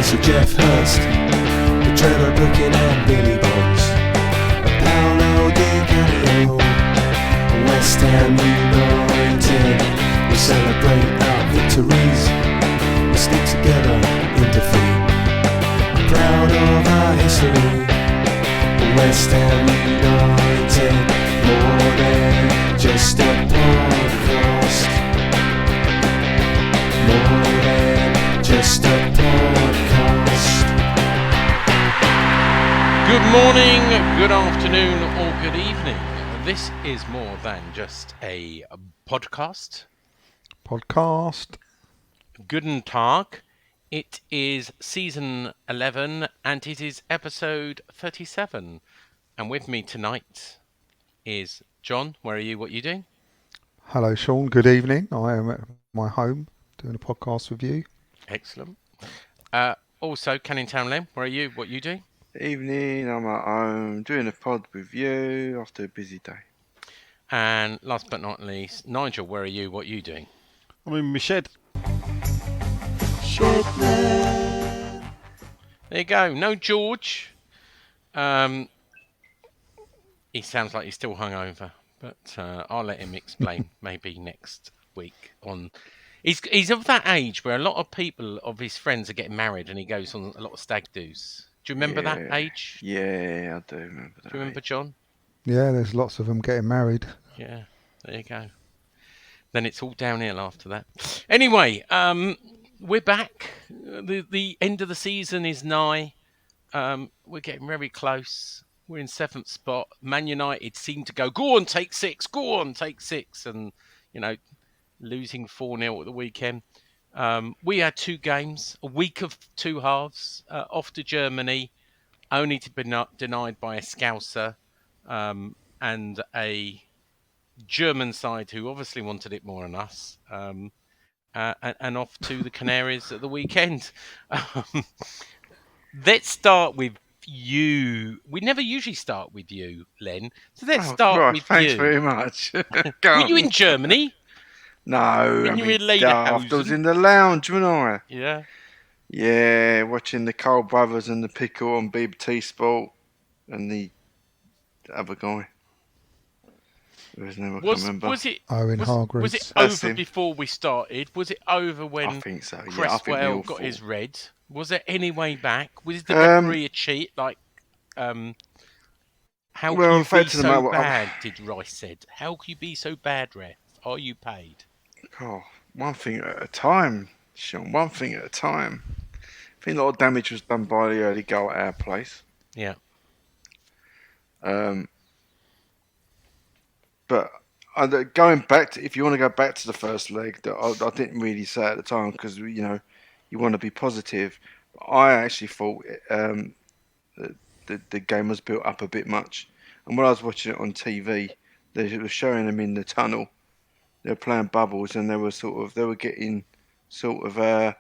Sir Jeff Hurst, the Trevor Brooking and Billy Bonds, Paolo Di Canio, West Ham United. We celebrate our victories, we stick together in defeat. Proud of our history, West Ham United, more than just a podcast, more than just a podcast. Good morning, good afternoon, or good evening. This is more than just a podcast. Guten Tag. It is season 11 and it is episode 37. And with me tonight is John. Where are you? What are you doing? Hello, Sean. Good evening. I am at my home doing a podcast with you. Excellent. Also, Canning Town Len, where are you? What are you doing? Evening, I'm at home doing a pod with you after a busy day. And last but not least, Nigel, where are you? What are you doing? I'm in my shed. There you go. No George. He sounds like he's still hungover, but I'll let him explain maybe next week. He's of that age where a lot of people of his friends are getting married, and he goes on a lot of stag do's. Do you remember that age? Yeah, I do remember that. Do you remember, John? Yeah, there's lots of them getting married. Yeah, there you go. Then it's all downhill after that. Anyway, we're back. The end of the season is nigh. We're getting very close. We're in 7th spot. Man United seem to go on, take 6, go on, take 6. And, you know, losing 4-0 at the weekend. We had 2 games, a week of 2 halves, off to Germany, only to be denied by a Scouser and a German side who obviously wanted it more than us, and off to the Canaries at the weekend. Let's start with you. We never usually start with you, Len. So let's start with thanks you. Very much. Were you in Germany? No, When you were in Lederhausen? I was in the lounge, wasn't I? Yeah. Yeah, watching the Cole Brothers and the Pickle on BBT Sport and the other guy. Whose name I can't remember. Owen Hargreaves. Was it That's over him. before we started? Was it over when I think so. Yeah, I think we Cresswell all got thought. his red? Was there any way back? Was the referee a cheat? Like, how can you be so bad? Did Rice said? How can you be so bad, ref? Are you paid? Oh, one thing at a time, Sean. One thing at a time. I think a lot of damage was done by the early goal at our place. Yeah. But going back to, if you want to go back to the first leg, that I didn't really say at the time because you want to be positive. I actually thought the game was built up a bit much, and when I was watching it on TV, they were showing them in the tunnel. They were playing bubbles, and they were getting a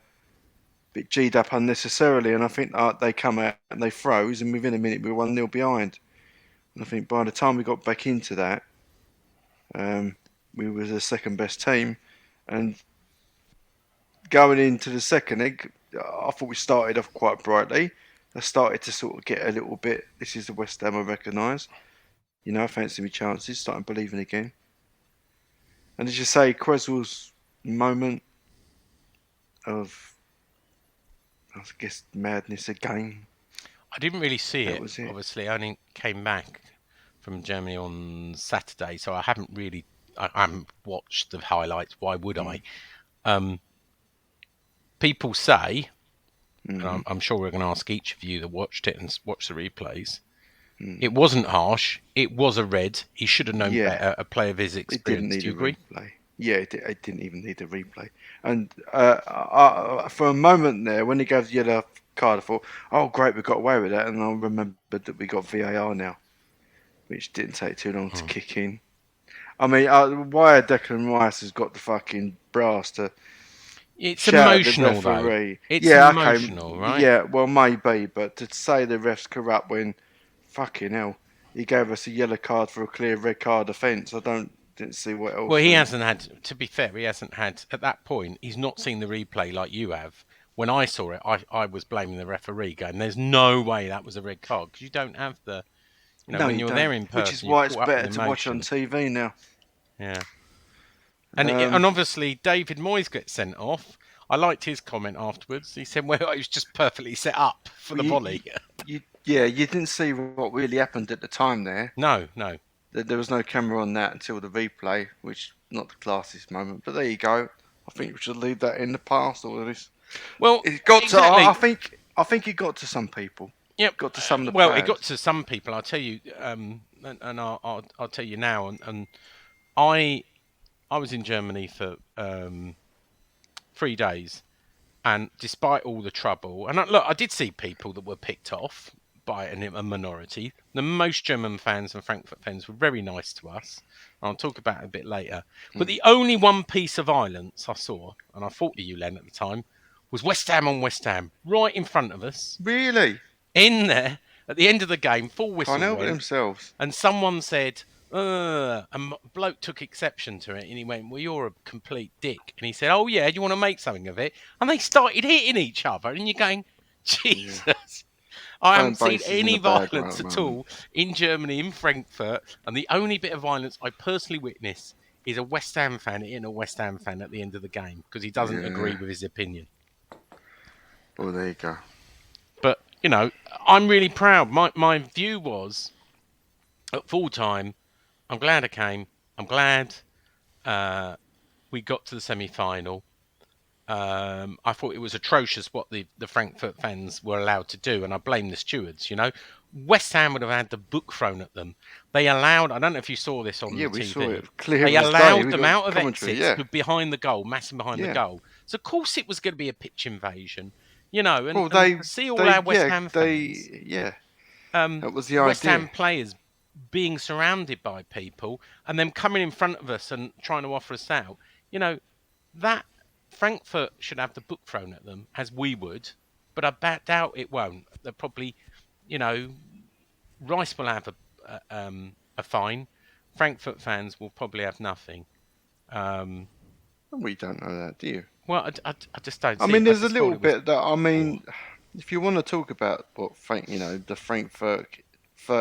bit G'd up unnecessarily. And I think they come out and they froze, and within a minute we were 1-0 behind. And I think by the time we got back into that, we were the second best team, and going into the second leg, I thought we started off quite brightly. I started to sort of get a little bit. This is the West Ham I recognise. I fancy my chances, starting believing again. And as you say, Cresswell's moment of, I guess, madness again. I didn't really see it. Was it. Obviously, I only came back from Germany on Saturday, so I haven't really. I haven't watched the highlights. Why would I? People say, and I'm sure we're going to ask each of you that watched it and watched the replays. It wasn't harsh. It was a red. He should have known better. A player of his experience. Do you agree? Replay. Yeah, it didn't even need a replay. And for a moment there, when he gave the yellow card, I thought, "Oh, great, we got away with that." And I remembered that we got VAR now, which didn't take too long to kick in. I mean, why Declan Rice has got the fucking brass to. It's emotional, though. It's emotional, right? Yeah, well, maybe, but to say the ref's corrupt when, fucking hell, he gave us a yellow card for a clear red card offence. Didn't see what else. Well, he hasn't had, to be fair, at that point, he's not seen the replay like you have, when I saw it, I was blaming the referee, going, "There's no way that was a red card," because you don't have the, No, when you you're don't. there in Which is person, you're why it's caught up better with to watch on emotion. TV now. Yeah. And and obviously David Moyes gets sent off. I liked his comment afterwards. He said, "Well, it was just perfectly set up for the volley." You didn't see what really happened at the time there. No. There was no camera on that until the replay, which not the classiest moment. But there you go. I think we should leave that in the past. All of this. Well, It got exactly. to. I think it got to some people. Yep. Got to some of the Well, players. it got to some people. I'll tell you, and I'll tell you now. And I was in Germany for 3 days, and despite all the trouble, and I did see people that were picked off by a minority. The most German fans and Frankfurt fans were very nice to us. I'll talk about it a bit later. But the only one piece of violence I saw, and I thought of you, Len, at the time, was West Ham on West Ham, right in front of us. Really? In there, at the end of the game, full whistle Can't help went, themselves. and someone said, and bloke took exception to it, and he went, "Well, you're a complete dick." And he said, "Oh yeah, do you want to make something of it?" And they started hitting each other, and you're going, Jesus. Yeah. I haven't seen any violence at all in Germany, in Frankfurt, and the only bit of violence I personally witnessed is a West Ham fan hitting a West Ham fan at the end of the game because he doesn't agree with his opinion. Well, there you go. But, I'm really proud. My view was, at full time, I'm glad I came. I'm glad we got to the semi-final. I thought it was atrocious what the Frankfurt fans were allowed to do, and I blame the stewards, West Ham would have had the book thrown at them. They allowed, I don't know if you saw this on the TV. We saw it clear. They allowed them out of exits behind the goal, massive behind the goal. So, of course, it was going to be a pitch invasion, and see all our West Ham fans. That was the West Ham players being surrounded by people and them coming in front of us and trying to offer us out. That Frankfurt should have the book thrown at them, as we would, but I doubt it won't. They'll probably, Rice will have a fine. Frankfurt fans will probably have nothing. We don't know that, do you? Well, I just don't. There's a little bit that if you want to talk about what the Frankfurt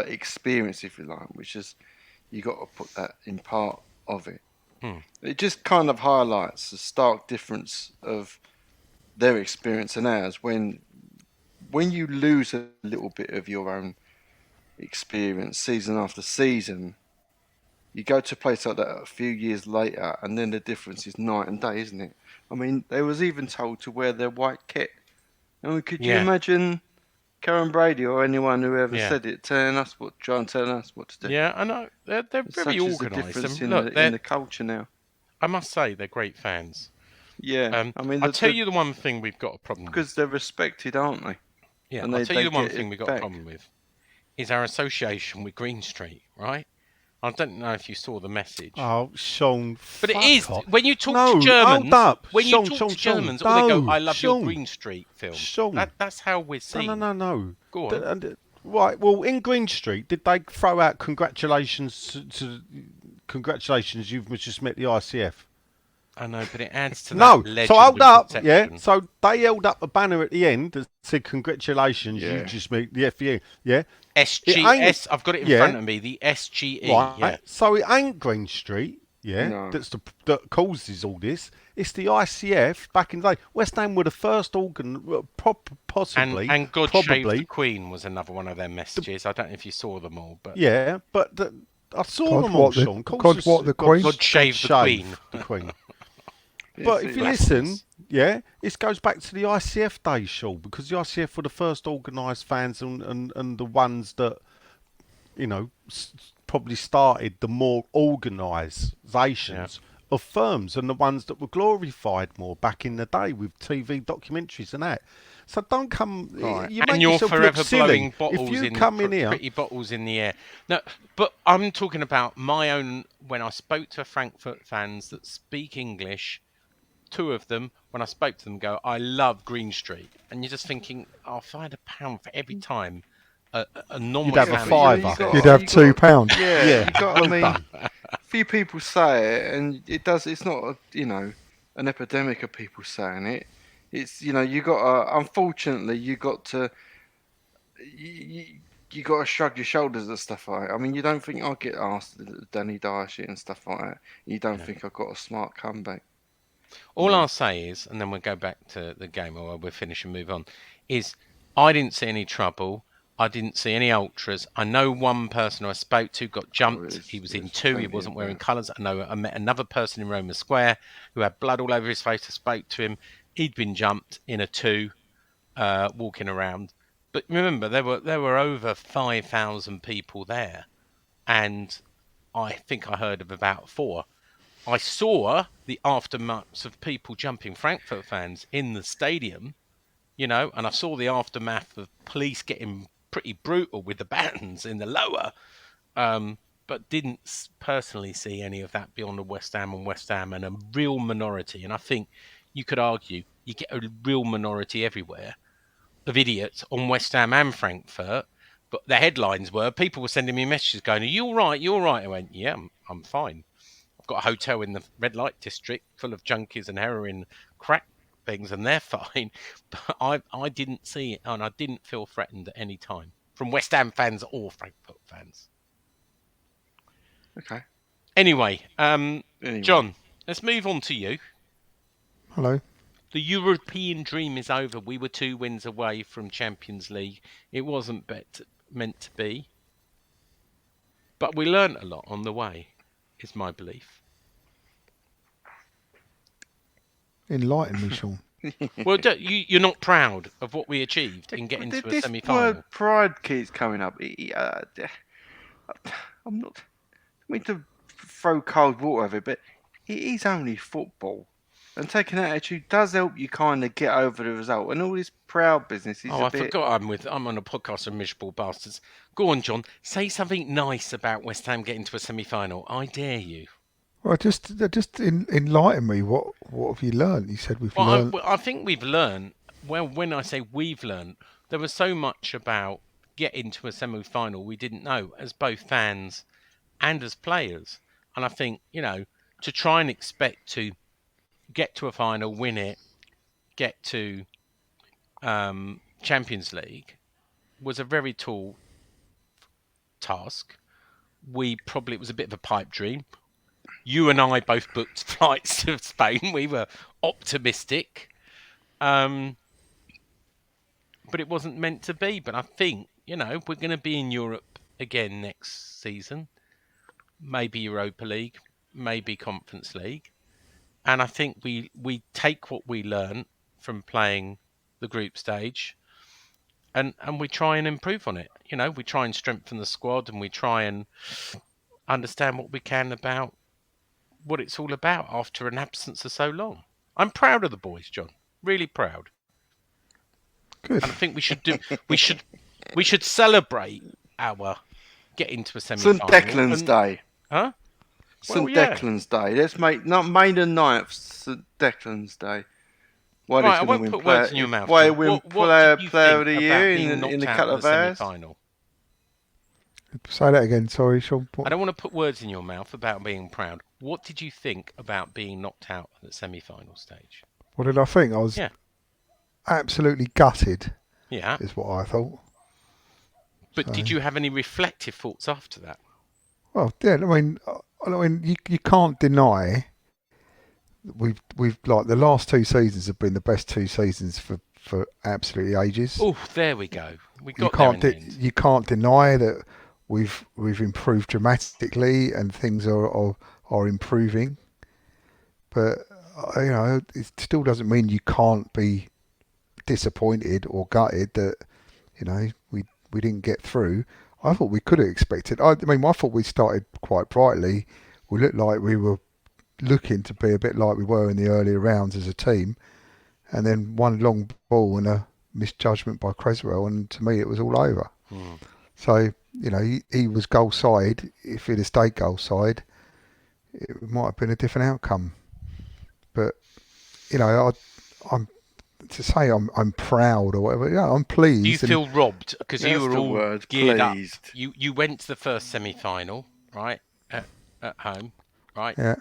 experience, if you like, which is you got to put that in part of it. It just kind of highlights the stark difference of their experience and ours when you lose a little bit of your own experience season after season. You go to a place like that a few years later, and then the difference is night and day, isn't it? They was even told to wear their white kit. Could you imagine Karen Brady or anyone who ever said it trying to tell us what to do? Yeah, I know. They're very organised. In the culture now. I must say, they're great fans. Yeah. I'll tell you the one thing we've got a problem with. Because they're respected, aren't they? Yeah, I'll tell you the one thing we've got a problem with is our association with Green Street, right? I don't know if you saw the message. Oh, Sean, but it is when you talk to Germans. Hold up. When you talk to Germans, all they go, "I love your Green Street film." Sean, that's how we're seen. No. Go on. Right. Well, in Green Street, did they throw out congratulations? Congratulations, you've just met the ICF. I know, but it adds to that legend. So hold up, perception. So they held up a banner at the end that said, "Congratulations, you just met the FU." Yeah. SGS. I've got it in front of me. The SGE. Right. Yeah. So it ain't Green Street. Yeah. No. That causes all this. It's the ICF back in the day. West Ham were the first organ, possibly. And God Save the Queen was another one of their messages. I don't know if you saw them all, but but I saw them all, Sean. God Save the Queen. The Queen. But if you listen, it goes back to the ICF days, Sean, because the ICF were the first organised fans and the ones that, probably started the more organisations of firms and the ones that were glorified more back in the day with TV documentaries and that. So don't come. Right. You make and you're yourself forever look silly. blowing bottles if you in come in here, pretty bottles in the air. No, but I'm talking about my own. When I spoke to Frankfurt fans that speak English, 2 of them, when I spoke to them, go, "I love Green Street," and you're just thinking, "Oh, if I had £1 for every time a normal you'd have family, a £5. You'd have £2. Yeah. You got. A few people say it, and it does. It's not an epidemic of people saying it. It's you got to, unfortunately you got to you got to shrug your shoulders at stuff like that. I mean, you don't think I get asked Danny Dyer shit and stuff like that. You don't Yeah. think I got a smart comeback. All I'll say is, and then we'll go back to the game, or we'll finish and move on, is I didn't see any trouble. I didn't see any ultras. I know one person who I spoke to got jumped. He was in two. He Plenty wasn't of wearing that. colours. I met another person in Roma Square who had blood all over his face. I spoke to him. He'd been jumped in a two, walking around. But remember, there were over 5,000 people there, and I think I heard of about 4. I saw the aftermaths of people jumping Frankfurt fans in the stadium, and I saw the aftermath of police getting pretty brutal with the bands in the lower, but didn't personally see any of that beyond the West Ham and a real minority. And I think you could argue you get a real minority everywhere of idiots on West Ham and Frankfurt. But the headlines were people were sending me messages going, "Are you all right? You all right?" I went, "Yeah, I'm fine. I've got a hotel in the red light district full of junkies and heroin crack things, and they're fine." But I didn't see it, and I didn't feel threatened at any time from West Ham fans or Frankfurt fans. Okay. Anyway, Anyway. John, let's move on to you. Hello. The European dream is over. We were 2 wins away from Champions League. It wasn't meant to be. But we learnt a lot on the way, is my belief. Enlighten me, Sean. Well, you're not proud of what we achieved in getting to a This semi-final. word pride keeps coming up. I'm not. I mean to throw cold water over it, but it is only football. And taking that attitude does help you kind of get over the result. And all this proud business is I forgot I'm on a podcast of miserable bastards. Go on, John. Say something nice about West Ham getting to a semi-final. I dare you. Well, just enlighten me. What have you learned? You said we've learned. I think we've learned. Well, when I say we've learned, there was so much about getting to a semi-final we didn't know as both fans and as players. And I think, to try and expect to get to a final, win it, get to Champions League was a very tall task. It was a bit of a pipe dream. You and I both booked flights to Spain. We were optimistic. But it wasn't meant to be. But I think, we're going to be in Europe again next season. Maybe Europa League, maybe Conference League. And I think we take what we learn from playing the group stage and we try and improve on it. We try and strengthen the squad and we try and understand what we can about what it's all about after an absence of so long. I'm proud of the boys, John. Really proud. Good. And I think we should celebrate our getting to a semi-final. St. Declan's Day. Huh? St. Declan's Day. Let's make not May the 9th, St. Declan's Day. Right, I won't put words in your mouth. Why win player of the year in a couple of hours? Semi-final? Say that again. Sorry, Sean. I don't want to put words in your mouth about being proud. What did you think about being knocked out at the semi-final stage? What did I think? I was absolutely gutted. Yeah. Is what I thought. But did you have any reflective thoughts after that? Well, yeah. I mean, you can't deny we've like the last 2 seasons have been the best 2 seasons for absolutely ages. Oh, there we go. We got there in the end. You can't deny that we've improved dramatically and things are improving. But it still doesn't mean you can't be disappointed or gutted that we didn't get through. I thought we could have expected. I thought we started quite brightly. We looked like we were looking to be a bit like we were in the earlier rounds as a team, and then one long ball and a misjudgment by Creswell, and to me it was all over. So he was goal side. If he'd have stayed goal side, it might have been a different outcome. But I'm proud or whatever. Yeah, I'm pleased. Do you feel robbed because you were all geared pleased. up? You went to the first semi-final, right, at home, right? Yeah.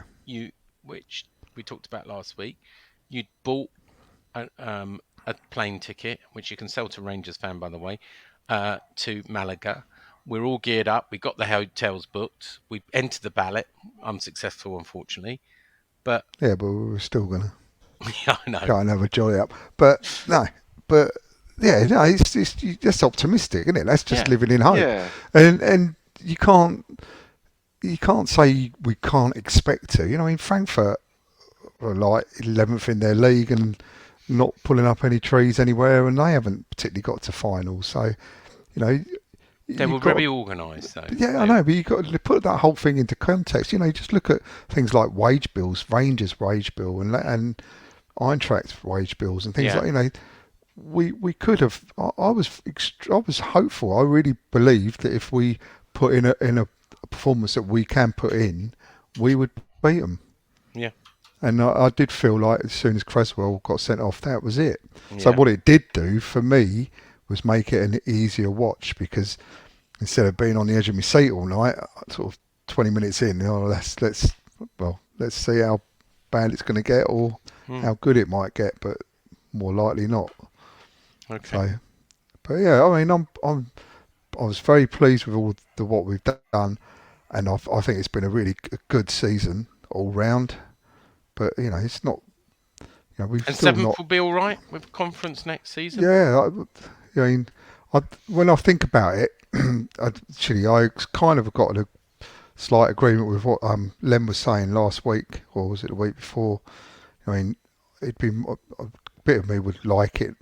Which we talked about last week. You'd bought a plane ticket, which you can sell to Rangers fan, by the way, to Malaga. We're all geared up. We got the hotels booked. We entered the ballot. Unsuccessful, unfortunately. But Yeah, but we were still gonna yeah, I know. go and have a jolly up. But no, but yeah, no, it's just optimistic, isn't it? That's just Yeah. living in hope. Yeah. And you can't say we can't expect to. You know, I mean, Frankfurt were like 11th in their league and not pulling up any trees anywhere, and they haven't particularly got to finals. So, you know, They you've were got- very organised, though. Yeah, I know, but you've got to put that whole thing into context. You know, just look at things like wage bills, Rangers' wage bill, and Eintracht's wage bills, and things Yeah. like, you know, we could have. I was hopeful. I really believed that if we put in a performance that we can put in, we would beat them. Yeah. And I did feel like as soon as Creswell got sent off, that was it. So Yeah. what it did do for me was make it an easier watch, because instead of being on the edge of my seat all night, sort of 20 minutes in, let's see how bad it's going to get or how good it might get, but more likely not. Okay. So, but yeah, I mean, I was very pleased with all what we've done, and I think it's been a really good season all round. But you know, it's not. You know, we've And still seventh not. will be all right with conference next season. Yeah, I mean, when I think about it, actually, I kind of got a slight agreement with what Len was saying last week, or was it the week before? I mean, it'd be a bit of me would like it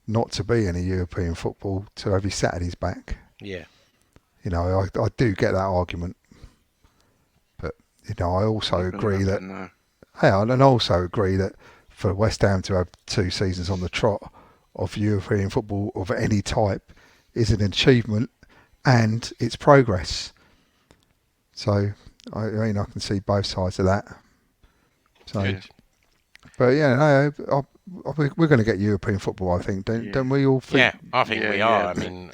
not to be any European football to have his Saturdays back. Yeah. You know, I do get that argument, but you know, I also Not gonna agree that. happen, no. Yeah, and I also agree that for West Ham to have 2 seasons on the trot of European football of any type is an achievement, and it's progress. So I mean, I can see both sides of that. So, Good. but yeah, no, we're going to get European football. I think, don't we all think? Yeah, I think Yeah, we yeah, are. I but mean,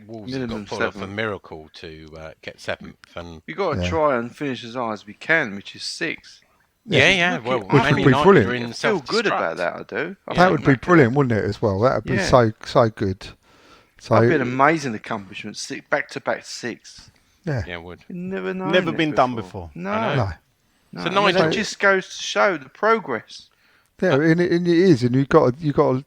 Wolves have minimum got pulled off a 7th. miracle to get 7th, and We've got to Yeah. try and finish as high as we can, which is 6th. yeah. Look, Well, it- Which Man would be United brilliant. are I in feel good about self-destruct. that, I do. I That think would be that- brilliant, wouldn't it? As well, that would be Yeah. so good. So That'd be an amazing accomplishment. Back-to-back 6th. yeah, Yeah, would. You've never known Never it been done before. No. I know. no. No. So I mean, Nigel- that just goes to show the progress. Yeah, and it is, and you got to,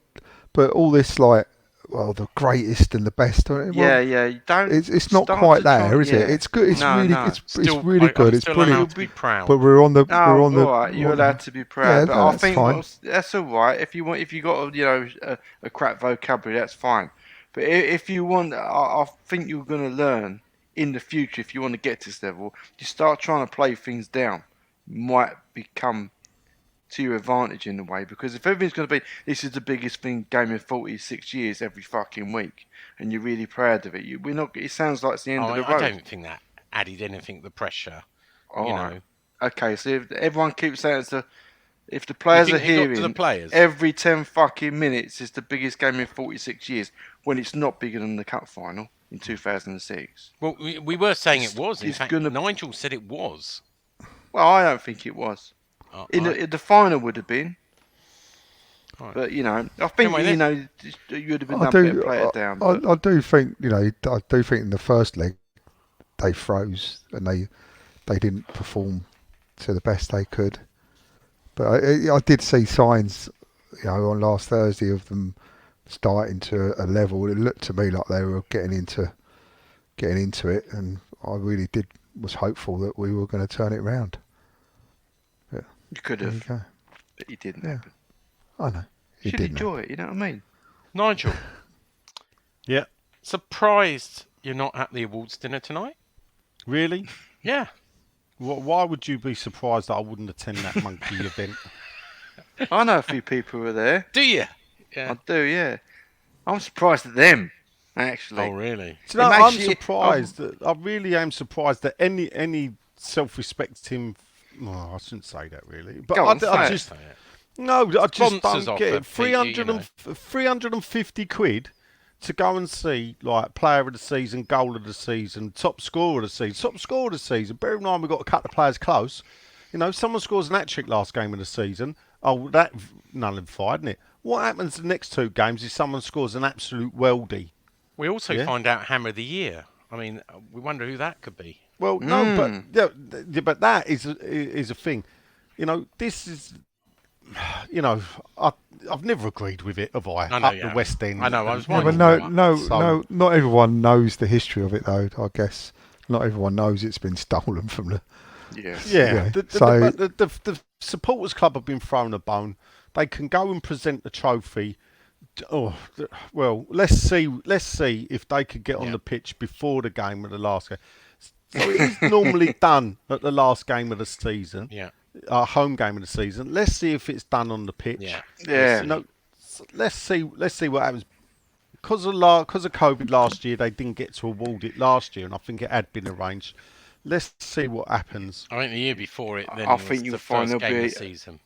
but all this like, well, the greatest and the best. Well, Yeah. You don't. it's not start quite to try- there, is it? yeah. It's good. It's No, really, no. it's really I'm good. It's still brilliant. allowed to be proud. But we're on the, No, we're on the. all right. You're we're on the- allowed to be proud, Yeah, but no, I that's think fine. that's all right. If you got a crap vocabulary, that's fine. But if you want, I think you're going to learn in the future. If you want to get to this level, you start trying to play things down. Might become to your advantage in a way, because if everything's going to be, this is the biggest game in 46 years every fucking week, and you're really proud of it, we're not. It sounds like it's the end of the I road. don't think that added anything. The pressure, All you right. know. Okay, so if everyone keeps saying if the players You are think it got to hearing the players? every 10 fucking minutes is the biggest game in 46 years, when it's not bigger than the cup final in 2006. Well, we were saying It's- it was. In it's fact, gonna- Nigel said it was. Well, I don't think it was. In the final would have been. Right. But, I think, Anyway, you would have been I done better do. play it down. But I do think I do think in the first leg they froze and they didn't perform to the best they could. But I did see signs, on last Thursday of them starting to a level. It looked to me like they were getting into it, and I really was hopeful that we were going to turn it round. you could There you have, go. but you didn't Yeah. happen. I know. You It should didn't. enjoy it, you know what I mean? Nigel, Yeah. surprised you're not at the awards dinner tonight? Really? Yeah. Why would you be surprised that I wouldn't attend that monkey event? I know a few people who are there. Do you? Yeah. I do, yeah. I'm surprised at them, actually. Oh, really? Do you know, It I'm makes you- surprised. I really am surprised that any self-respecting. Oh, I shouldn't say that really, but Go on, say I it. just no, I just Sponsors don't offer, get it. Pete, you know. 350 quid to go and see like player of the season, goal of the season, top scorer of the season. Bear in mind we've got to cut the players close. Someone scores an hat-trick last game of the season. Oh, that nullified, isn't it? What happens the next 2 games is someone scores an absolute weldy. We also Yeah. find out Hammer of the Year. I mean, we wonder who that could be. Well, no, but that is a thing. You know, this is. You know, I've never agreed with it, have I? I know Up you the haven't. West End. I know, I was Yeah, but wondering no, what- no, So- no, not everyone knows the history of it, though. I guess not everyone knows it's been stolen from the. Yes. Yeah, Yeah, the supporters club have been thrown a bone. They can go and present the trophy. Oh, well, let's see if they could get on the pitch before the game of the last game. So it is normally done at the last game of the season, Yeah. home game of the season. Let's see if it's done on the pitch. Yeah. Yeah. You know, let's see what happens. Because of COVID last year, they didn't get to award it last year, and I think it had been arranged. Let's see what happens. I think the year before it then I was think you'll the find first there'll game be of the season.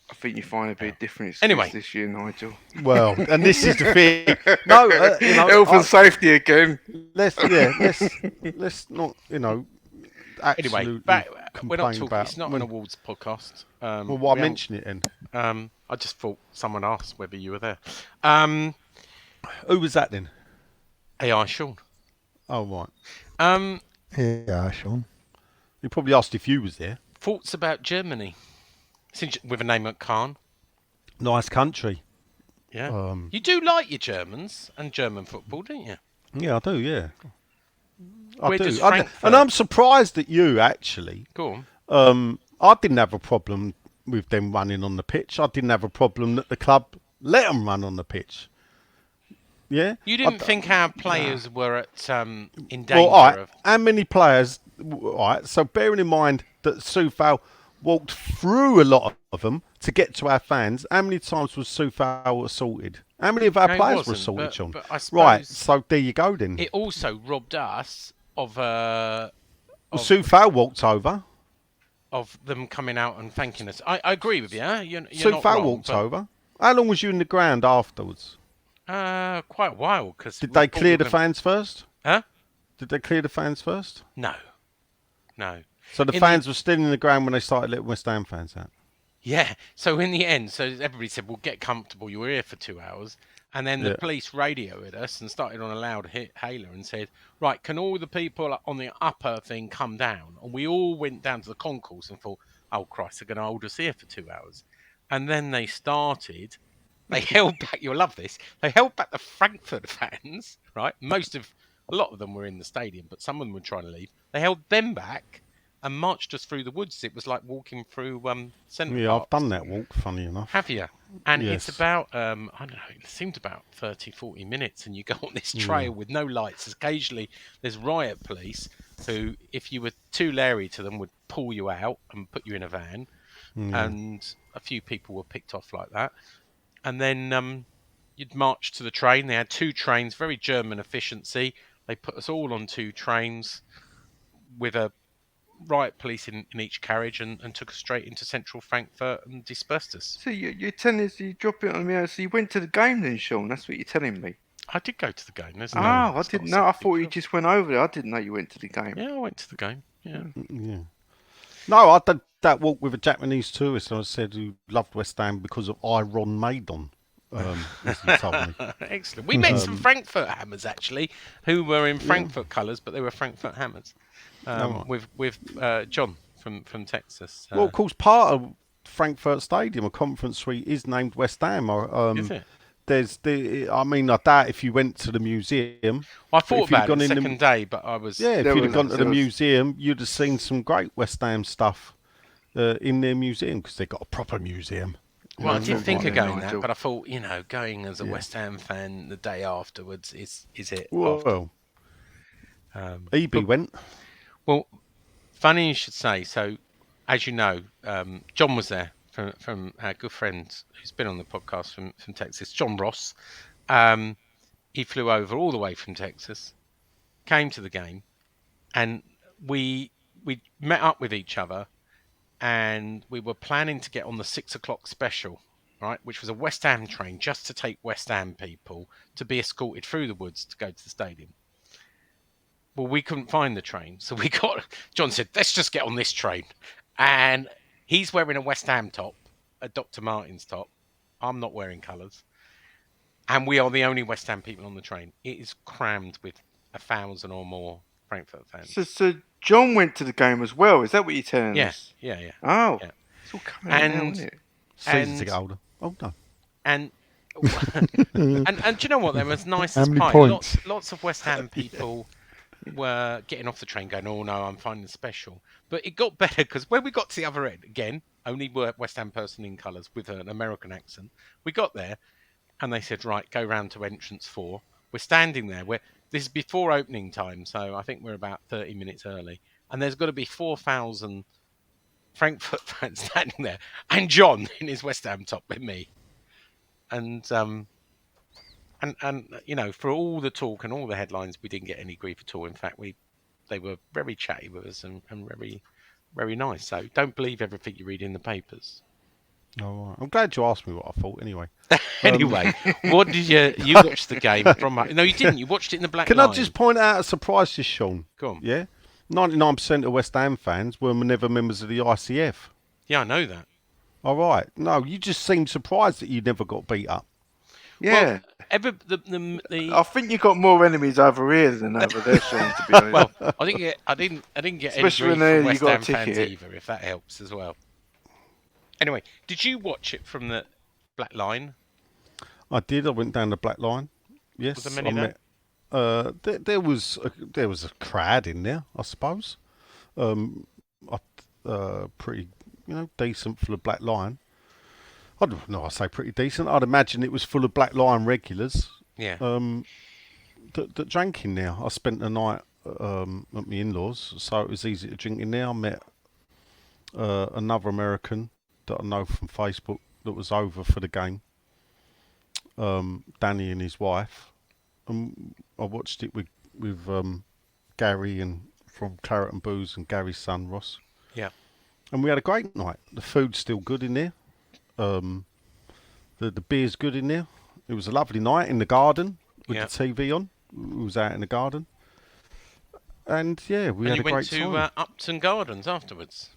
I think you find a bit different Anyway. this year, Nigel. Well, and this is the thing. No, you know, Health and safety again. let's not, you know, absolutely Anyway, we're not complain talking. about. It's not an awards podcast. Well, why we mention it then? I just thought someone asked whether you were there. Who was that then? AI Sean. Oh, right. Yeah, Sean. He probably asked if you was there. Thoughts about Germany? Since with a name like Khan. Nice country. Yeah. You do like your Germans and German football, don't you? Yeah, I do. Yeah, I Where do. does I do. Frankfurt- And I'm surprised at you actually. Go on. I didn't have a problem with them running on the pitch. I didn't have a problem that the club let them run on the pitch. Yeah. You didn't think our players were at in danger Well, all right. of? How many players? All right. So bearing in mind that Soufal walked through a lot of them to get to our fans, how many times was Soufal assaulted? How many of our No, he players were wasn't, assaulted, but- John? but I Right. suppose So there you go then. It also robbed us of Soufal walked over. them coming out and thanking us. I agree with you. You're not Soufal wrong, walked but, over. How long was you in the ground afterwards? Quite a while because Did they clear the fans first? Huh? Did they clear the fans first? No. So the In fans were still in the ground when they started letting West Ham fans out. Yeah. So in the end, so everybody said, "Well, get comfortable. You were here for 2 hours." And then the Yeah. police radioed us and started on a loud hailer and said, "Right, can all the people on the upper thing come down?" And we all went down to the concourse and thought, "Oh Christ, they're going to hold us here for 2 hours." And then they started. They held back. You'll love this. They held back the Frankfurt fans. Right, a lot of them were in the stadium, but some of them were trying to leave. They held them back and marched us through the woods. It was like walking through Central Yeah, Park. I've done that walk, funny enough. Have you? And Yes. it's about, I don't know, it seemed about 30, 40 minutes, and you go on this trail with no lights. Occasionally, there's riot police who, if you were too leery to them, would pull you out and put you in a van. And a few people were picked off like that. And then you'd march to the train. They had 2 trains, very German efficiency. They put us all on 2 trains with a riot police in each carriage and took us straight into central Frankfurt and dispersed us. So you're telling us you drop it on me. So you went to the game then, Sean? That's what you're telling me. I did go to the game. There's I it's didn't not know. I so thought big you deal. just went over there. I didn't know you went to the game. Yeah, I went to the game. Yeah. Yeah. No, I did that walk with a Japanese tourist, and I said who loved West Ham because of Iron Maiden. As he told me. Excellent. We met some Frankfurt Hammers actually, who were in Frankfurt colours, but they were Frankfurt Hammers. With John from Texas. Well, of course, part of Frankfurt Stadium, a conference suite, is named West Ham. Is it? I doubt if you went to the museum. I if thought you'd about it gone the in the- second day, but I was. Yeah, if There you'd have was- gone to the there was- museum, you'd have seen some great West Ham stuff in their museum because they've got a proper museum. Well, I No, did not think like of that, going that, Nigel. but I thought, going as a West Ham fan the day afterwards is it? Well, Um, EB went. Well, funny you should say. So, as you know, John was there from our good friend who's been on the podcast from Texas, John Ross. He flew over all the way from Texas, came to the game, and we met up with each other, and we were planning to get on the 6 o'clock special, right, which was a West Ham train just to take West Ham people to be escorted through the woods to go to the stadium. Well, we couldn't find the train, so John said, let's just get on this train. And he's wearing a West Ham top, a Dr. Martens top, I'm not wearing colours, and we are the only West Ham people on the train. It is crammed with 1,000 or more Frankfurt fans. So John went to the game as well. Is that what you're telling Yeah, us? yeah. Oh, Yeah. it's all coming out now, And isn't it? Season to get older. Oh no. and and do you know what? They were as nice How as many pie. points? Lots of West Ham people were getting off the train going, "Oh no, I'm finding special." But it got better because when we got to the other end, again, only West Ham person in colours with an American accent. We got there, and they said, "Right, go round to entrance 4." We're standing there. This is before opening time, so I think we're about 30 minutes early. And there's got to be 4,000 Frankfurt fans standing there, and John in his West Ham top with me. And you know, for all the talk and all the headlines, we didn't get any grief at all. In fact, they were very chatty with us and very, very nice. So don't believe everything you read in the papers. Oh, right. I'm glad you asked me what I thought. Anyway. Anyway, what did you watched the game from? No, you didn't. You watched it in the black Can line. I just point out a surprise to Sean? Go on. Yeah, 99% of West Ham fans were never members of the ICF. Yeah, I know that. All right. No, you just seemed surprised that you never got beat up. Yeah. Well, the I think you got more enemies over here than over there, Sean. To be honest. well, I didn't get Especially any when grief from you West got a Ham fans ticket. either, if that helps as well. Anyway, did you watch it from the black line? I did. I went down the black line. Yes. Was there many there? There was a crowd in there, I suppose. Pretty, decent for the black line. I don't know. I say pretty decent. I'd imagine it was full of Black Lion regulars. Yeah. That drank in there. I spent the night at my in-laws, so it was easy to drink in there. I met another American that I know from Facebook that was over for the game. Danny and his wife. I watched it with Gary and from Claret and Booze and Gary's son Ross. Yeah. And we had a great night. The food's still good in there. The beer's good in there. It was a lovely night in the garden with the TV on. We was out in the garden. And yeah, we had a great time. And you went to Upton Gardens afterwards?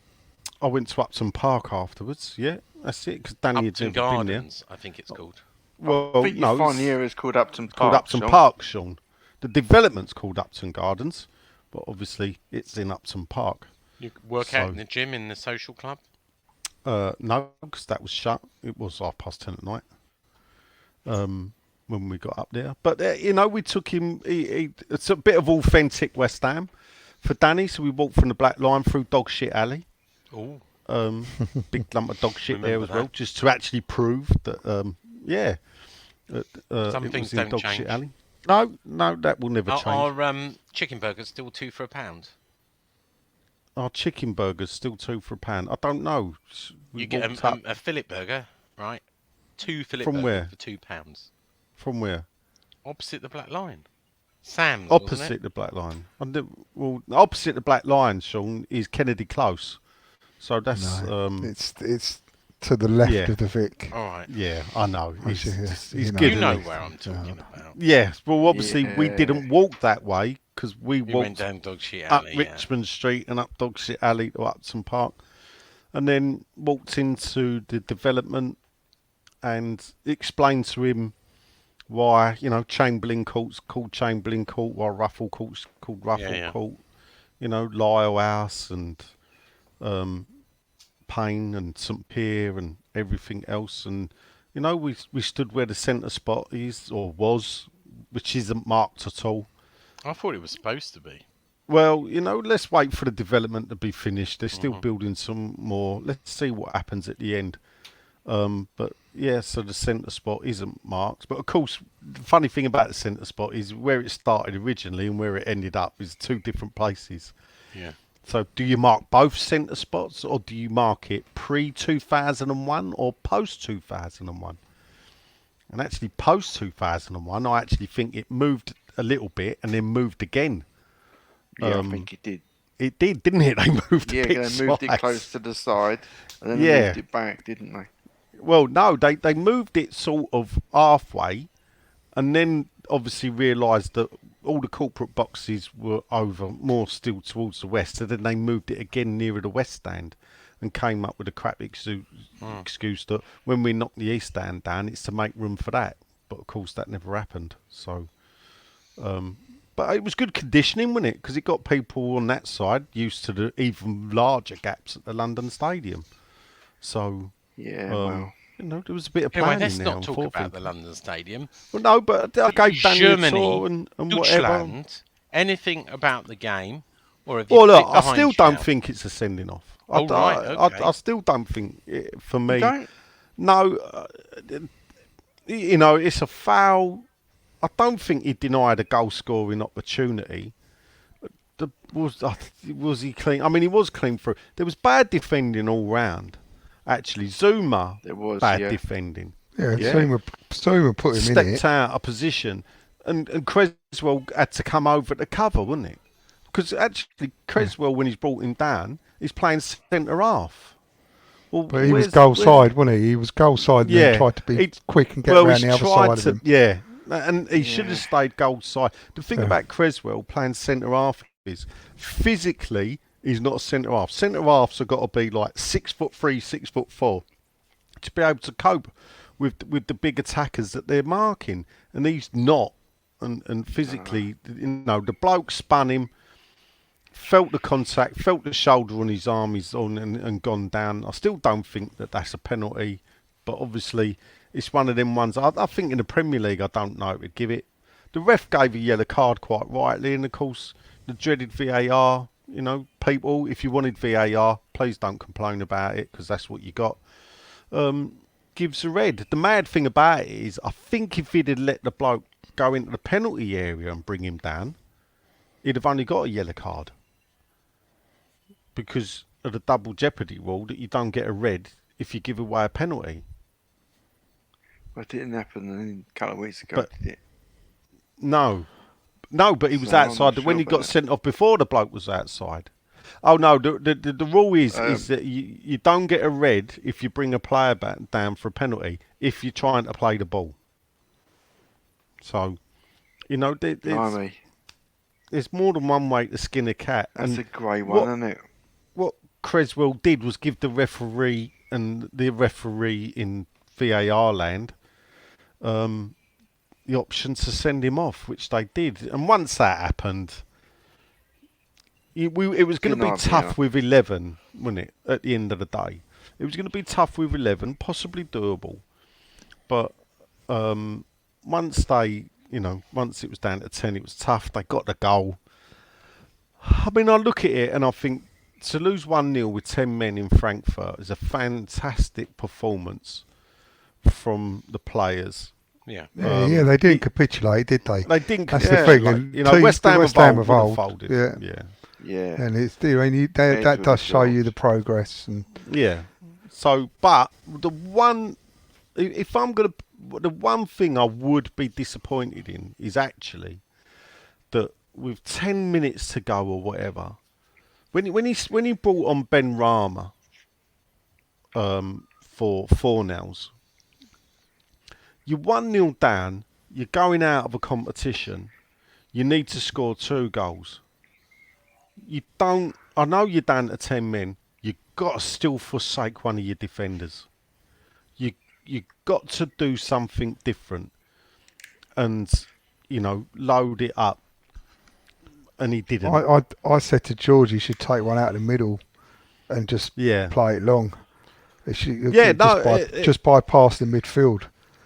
I went to Upton Park afterwards, yeah. That's it, because Danny had never been there. I think it's called. Well, I think you find the area is called Upton Park. Called Upton Sean. Park, Sean. The development's called Upton Gardens, but obviously it's in Upton Park. You work out in the gym in the social club? No, because that was shut. It was 10:30 at night when we got up there. But, we took him. It's a bit of authentic West Ham for Danny. So we walked from the Black Line through Dog Shit Alley. Oh. Big lump of dog shit there as well, just to actually prove that, Some it things was in don't Dog change. Shit Alley. No, that will never change. Are chicken burgers still 2 for £1? Our chicken burgers still $2 for £1. I don't know. You get a fillet burger, right? 2 fillet From burgers where? for £2. From where? Opposite the Black Line. Sam's, Opposite wasn't it? the Black Line. Opposite the Black Line, Sean, is Kennedy Close. So that's it's to the left Yeah. of the Vic. All right. yeah, I know. He's you know. good. You know isn't he? where I'm talking about. Yeah, well, obviously we Yeah. didn't walk that way because we You went walked down Dog Shit up Alley. Richmond Street and up Dog Shit Alley to Upton Park, and then walked into the development and explained to him why Chamberlain Court's called Chamberlain Court, while Ruffle Court's called Ruffle Court. Lyle House and Payne and St Pierre and everything else, and we stood where the centre spot is or was, which isn't marked at all. I thought it was supposed to be. Well, let's wait for the development to be finished. They're still building some more. Let's see what happens at the end. But yeah, so the centre spot isn't marked. But of course, the funny thing about the centre spot is where it started originally and where it ended up is 2 different places. Yeah. So do you mark both centre spots, or do you mark it pre-2001 or post-2001? And actually post-2001, I actually think it moved a little bit and then moved again. Yeah, I think it did. It did, didn't it? They moved Yeah, a bit they moved it sides. close to the side, and then they moved it back, didn't they? Well, no, they moved it sort of halfway, and then obviously realised that all the corporate boxes were over more still towards the west, so then they moved it again nearer the west stand, and came up with a crap excuse that when we knock the East Stand down, it's to make room for that. But of course, that never happened. So, but it was good conditioning, wasn't it? Because it got people on that side used to the even larger gaps at the London Stadium. So, Yeah, well. there was a bit of Anyway, planning let's there. not talk about the London Stadium. Well, no, but I gave Daniel a Germany, tour and whatever. Deutschland, anything about the game? Or have you Well, put look, it I behind still you don't now? think it's a sending off. Oh, right, okay. I still don't think, for me, Don't? no, it's a foul. I don't think he denied a goal scoring opportunity. Was he clean? I mean, he was clean through. There was bad defending all round. Actually, Zuma, There was, bad yeah. defending. Yeah, Yeah. Zuma put him in Stepped it. out of position, and Creswell had to come over to cover, wasn't it? Because actually, Creswell, when he's brought him down, he's playing centre half. Well, But he was goal side, wasn't he? He was goal side and then tried to be quick and get around the other side of him. Yeah, and he should have stayed goal side. The thing about Creswell playing centre half is physically he's not a centre half. Centre halves have got to be like 6'3", 6'4", to be able to cope with the big attackers that they're marking, and he's not. And physically, the bloke spun him. Felt the contact, felt the shoulder on his arm, he's on and gone down. I still don't think that that's a penalty, but obviously it's one of them ones. I think in the Premier League, I don't know if to give it. The ref gave a yellow card quite rightly, and of course the dreaded VAR. People, if you wanted VAR, please don't complain about it because that's what you got. Gives a red. The mad thing about it is, I think if he'd have let the bloke go into the penalty area and bring him down, he'd have only got a yellow card. Because of the double jeopardy rule that you don't get a red if you give away a penalty. Well, it didn't happen a couple of weeks ago, did it? No, but he was So I'm outside. not When sure he got about sent off before, the bloke was outside. Oh no, the rule is that you don't get a red if you bring a player back down for a penalty if you're trying to play the ball. So, there's more than one way to skin a cat. That's and a grey one, isn't it? What Creswell did was give the referee in VAR land the option to send him off, which they did. And once that happened, it was going to be tough with 11, wasn't it? At the end of the day, it was going to be tough with 11, possibly doable. But once it was down to 10, it was tough. They got the goal. I mean, I look at it and I think to lose 1-0 with 10 men in Frankfurt is a fantastic performance from the players. Yeah. Yeah, they didn't capitulate, did they? They didn't. That's the thing. Like, West Ham have folded. Yeah. And that does show you the progress. And yeah. So, but the one thing I would be disappointed in is actually that with 10 minutes to go or whatever, when he brought on Ben Rama for 4-0, you're 1-0 down, you're going out of a competition, you need to score 2 goals. I know you're down to 10 men, you've got to still forsake one of your defenders. You got to do something different and, load it up. And he didn't. I said to George he should take one out of the middle and just play it long. Just bypass the midfield.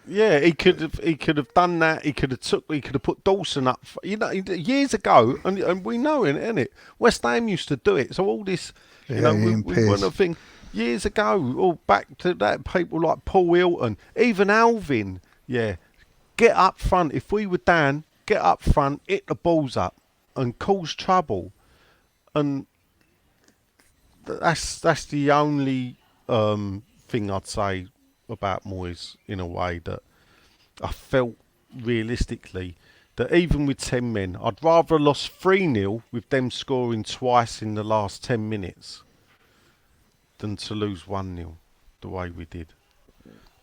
Yeah, he could have done that. He could have put Dawson up. Years ago, and we know it, innit? West Ham used to do it. So all this, we want to think years ago, all back to that. People like Paul Hilton, even Alvin. Yeah, get up front. If we were down, get up front, hit the balls up, and cause trouble. And that's the only thing I'd say about Moyes, in a way, that I felt realistically that even with 10 men, I'd rather have lost 3-0 with them scoring twice in the last 10 minutes than to lose 1-0 the way we did.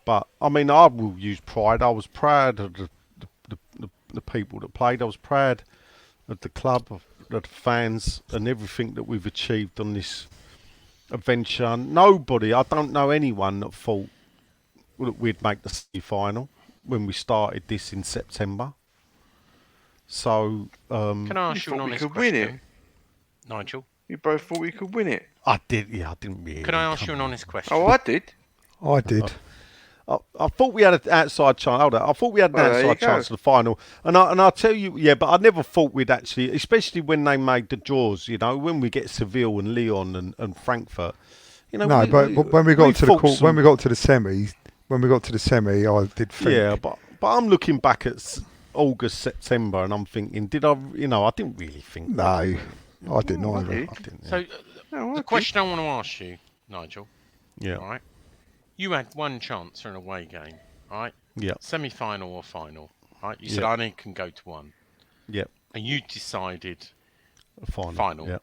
But I mean, I will use pride. I was proud of the people that played. I was proud of the club, of the fans, and everything that we've achieved on this adventure. Nobody, I don't know anyone that thought that we'd make the semi-final when we started this in September. So, Can I You ask you an thought we honest could win question, it. Nigel? You both thought we could win it. I didn't really. Can I ask you come an on. honest question? Oh, I did. I did. I thought we had an outside chance. Hold on. I thought we had an Well, there you outside chance go. of the final, and I'll tell you, yeah, but I never thought we'd actually, especially when they made the draws. You know, when we get Seville and Lyon and Frankfurt. You know, No, but when we got to the fought when we got to the semi, I did think. yeah, but I'm looking back at August, September, and I'm thinking, did I? You know, I didn't really think. No, I didn't No, I either. did. I didn't. So, No, I the did. question I want to ask you, Nigel, Yeah, all right? You had one chance for an away game, all right? yeah, Semi-final or final, right? You said Yeah. I only can go to one, yeah. and you decided. Final. Final. Yeah,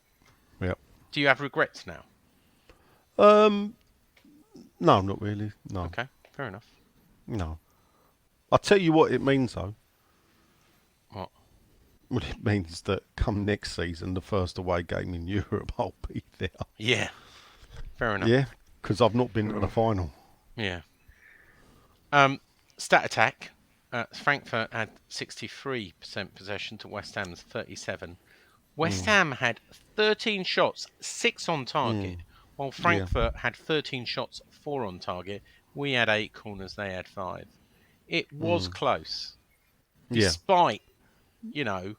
yeah. Do you have regrets now? No, not really. No, Okay, fair enough. no. I'll tell you what it means though. What? Well, it means that come next season, the first away game in Europe, I'll be there. Yeah, fair enough. Yeah, because I've not been to the final. Yeah. Stat attack. Frankfurt had 63% possession to West Ham's 37. West Ham had 13 shots, 6 on target, while Frankfurt had 13 shots, 4 on target. We had 8 corners, they had 5. It was close. Yeah, Despite, you know,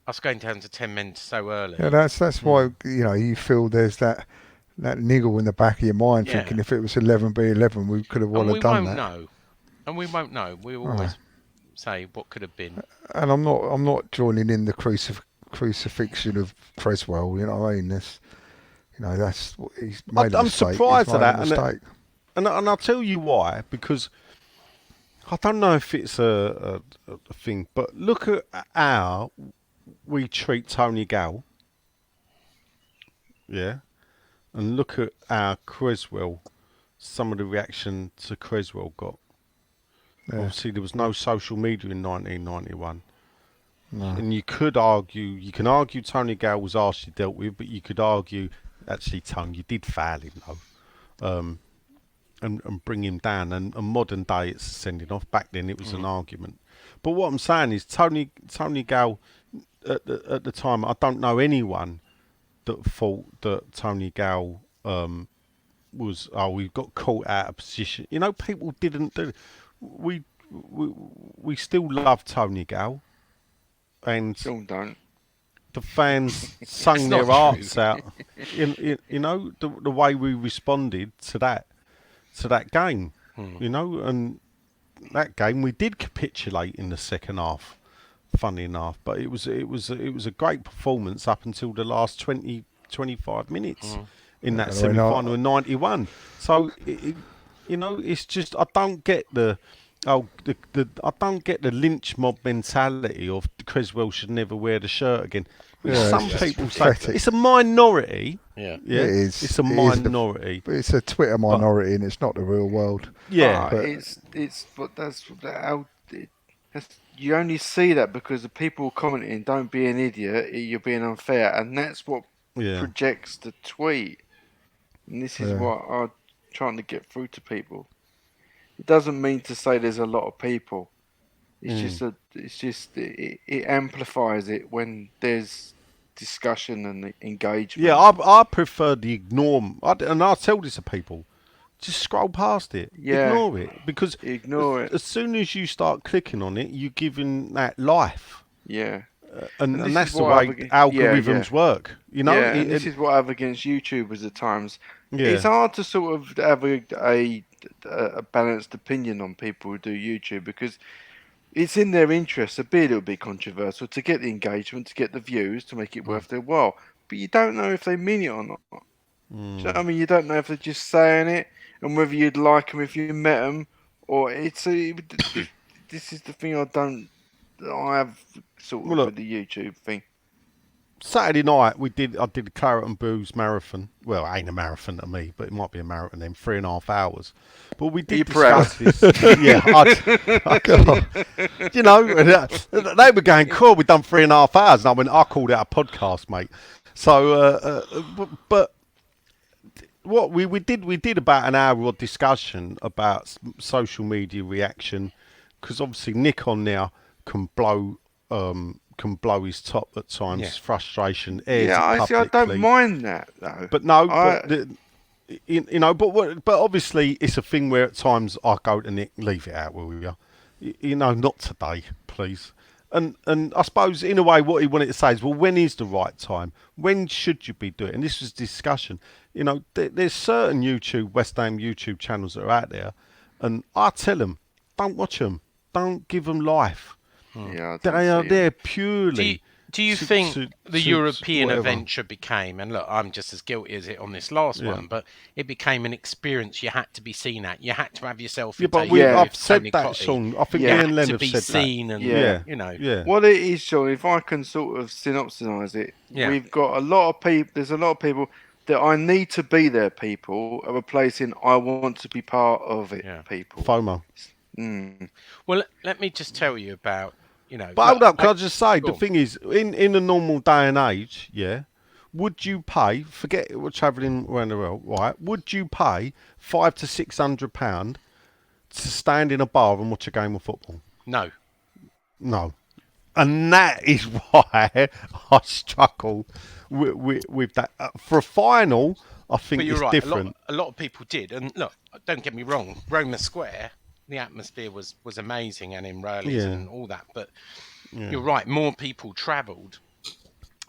us going down to 10 men so early. Yeah, that's why you feel there's that niggle in the back of your mind, Yeah. thinking if it was 11v11, we could have well And we have done won't that. know. And we won't know. We will always say what could have been. And I'm not joining in the crucifixion of Creswell. You know what I mean? That's what he's made. I'm surprised at that, mistake. and I'll tell you why. Because I don't know if it's a thing, but look at how we treat Tony Gale. Yeah, and look at how Creswell. Some of the reaction to Creswell got. Yeah. Obviously, there was no social media in 1991. No. And you can argue Tony Gale was harshly dealt with, but you could argue, actually, Tony, you did foul him, though, and bring him down. And modern day, it's sending off. Back then, it was an argument. But what I'm saying is, Tony Gale, at the time, I don't know anyone that thought that Tony Gale we got caught out of position. You know, people didn't do. We still love Tony Gale, and Still don't. the fans sung not their true. hearts out. You know the way we responded to that game. You know, and that game we did capitulate in the second half. Funny enough, but it was a great performance up until the last 20-25 minutes in that Yeah, I mean, semi-final in '91. So it's just I don't get the lynch mob mentality of Creswell should never wear the shirt again. Which Yeah, some it's people say pathetic. it's a minority. Yeah. Yeah, It is. It's a It is minority. But it's a Twitter minority, and it's not the real world. Yeah, but- it's but that's how you only see that because the people commenting, "Don't be an idiot, you're being unfair," and that's what yeah. projects the tweet. And this is Yeah. what I'm trying to get through to people. It doesn't mean to say there's a lot of people. It's it amplifies it when there's discussion and engagement. Yeah, I prefer the ignore, and I tell this to people, just scroll past it, Yeah. ignore it, because Ignore it. as soon as you start clicking on it, you're giving that life, Yeah. and this that's is the what way I've ag- algorithms yeah. work. You know, yeah, and this is what I have against YouTubers at times. Yeah. It's hard to sort of have a balanced opinion on people who do YouTube because it's in their interest to be a little bit controversial, to get the engagement, to get the views, to make it worth their while. But you don't know if they mean it or not. Do you know what I mean? You don't know if they're just saying it and whether you'd like them if you met them, or this is the thing I have sort of Well, look, with the YouTube thing. Saturday night I did a Claret and Booze marathon. Well, it ain't a marathon to me, but it might be a marathon in 3.5 hours. But we did you proud? discuss this. Yeah, you know, they were going, cool, we've done 3.5 hours. And I called it a podcast, mate. So, but what we did about an hour of discussion about social media reaction, because obviously Nick on now can blow his top at times, Yeah. frustration, airs Yeah, it I see. I publicly. don't mind that though. But no, I, you know, but obviously it's a thing where at times I go to Nick, leave it out, will you? You know, not today, please. And I suppose in a way what he wanted to say is, well, when is the right time? When should you be doing it? And this was discussion. You know, there's certain West Ham YouTube channels that are out there, and I tell them, don't watch them, don't give them life. yeah, I don't They are see there it. purely. Do you to- think to- the to European whatever. adventure became, and look, I'm just as guilty as it on this last Yeah. one, but it became an experience you had to be seen at. You had to have your selfie Yeah, but taken Yeah. I've with said Tony that, Cottee. Sean. I think Yeah. me You and had Len to have be said seen, and Yeah. you know, yeah. What it is, Sean, if I can sort of synopsise it, Yeah. we've got a lot of people. There's a lot of people that I need to be there. People are replacing I want to be part of it. Yeah. People. FOMO. Well, let me just tell you about, you know. But look, hold up, can I just say, go the on. thing is, in a normal day and age, yeah, would you pay, forget we're travelling around the world, right, would you pay £500 to £600 to stand in a bar and watch a game of football? No. No. And that is why I struggle with that. For a final, I think But you're it's right. different. A lot of people did, and look, don't get me wrong. Roma Square, the atmosphere was amazing, and in Raleigh Yeah. and all that. But you're right. More people travelled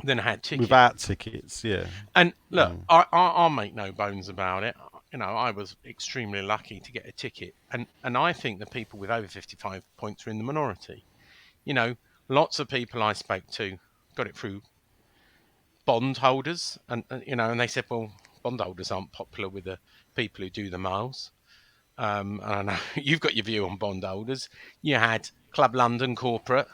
than had tickets. Without tickets, yeah. And look, I'll make no bones about it. You know, I was extremely lucky to get a ticket, and I think the people with over 55 points are in the minority. You know, lots of people I spoke to got it through bond holders, and you know, and they said, well, bond holders aren't popular with the people who do the miles. And I know you've got your view on bond holders. You had Club London Corporate,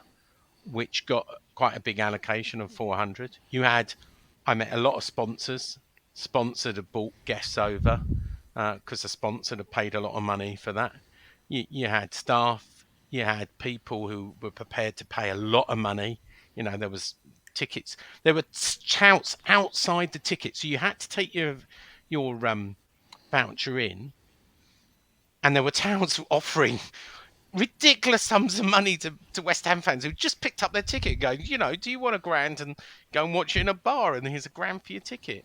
which got quite a big allocation of 400. I met a lot of sponsors. Sponsored had bought guests over because the sponsor had paid a lot of money for that. You had staff. You had people who were prepared to pay a lot of money. You know, there was tickets. There were touts outside the ticket, so you had to take your voucher in, and there were touts offering ridiculous sums of money to West Ham fans who just picked up their ticket, going, you know, do you want £1,000 and go and watch it in a bar, and here's £1,000 for your ticket.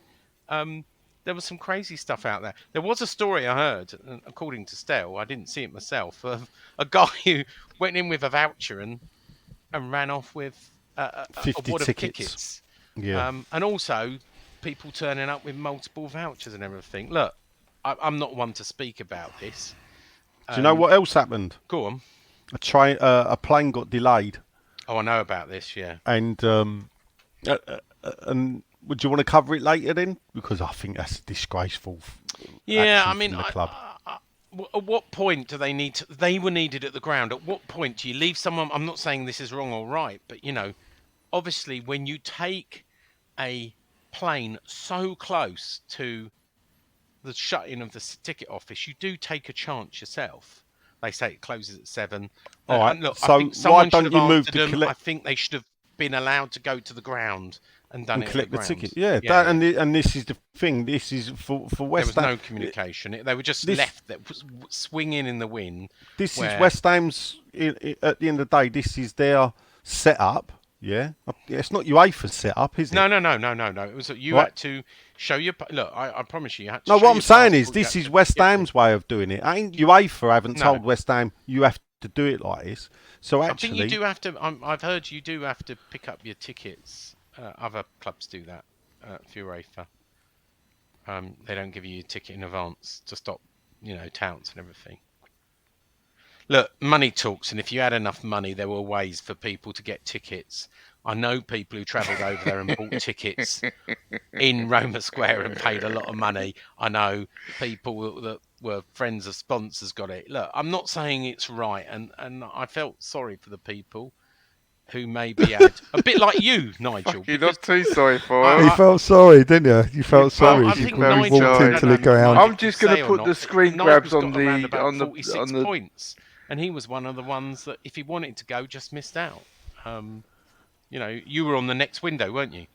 There was some crazy stuff out there. There was a story I heard, according to Stell, I didn't see it myself, of a guy who went in with a voucher and ran off with a 50 wad of tickets. tickets. Yeah. And also people turning up with multiple vouchers and everything. Look, I'm not one to speak about this. Do you know what else happened? Go on. A plane got delayed, Oh, I know about this, yeah. and would you want to cover it later then? Because I think that's disgraceful. Yeah, action I mean, from the club. At what point do they need to? They were needed at the ground. At what point do you leave someone? I'm not saying this is wrong or right, but you know, obviously, when you take a plane so close to the shut-in of the ticket office, you do take a chance yourself. They say it closes at 7. All right, And look, so I think why someone don't should you have move answered to them. collect- I think they should have been allowed to go to the ground and done and it collect at the the ticket? ground. Yeah, and this is the thing. This is for there West was Ham. no communication. They were just left, that was swinging in the wind. This where- is West Ham's. At the end of the day, this is their setup. Yeah, it's not UEFA's setup, is it? No. It was that you Right. had to show your. Look, I promise you had to. No, show what I'm your saying is passport, this you is had to West get Ham's way of doing it. Ain't UEFA haven't No. told West Ham you have to do it like this. So I actually, think you do have to. I've heard you do have to pick up your tickets. Other clubs do that for UEFA. They don't give you your ticket in advance to stop, touts and everything. Look, money talks, and if you had enough money, there were ways for people to get tickets. I know people who travelled over there and bought tickets in Roma Square and paid a lot of money. I know people that were friends of sponsors got it. Look, I'm not saying it's right, and I felt sorry for the people who maybe had a bit like you, Nigel. You're not too sorry for I- You felt sorry, didn't you? You felt felt- sorry. I You think when we Nigel- walked I into don't the know ground. Nigel I'm just gonna say or put not, the but screen Nigel's grabs on got around the- about on the- 46 on the- points, and he was one of the ones that if he wanted to go, just missed out. You were on the next window, weren't you?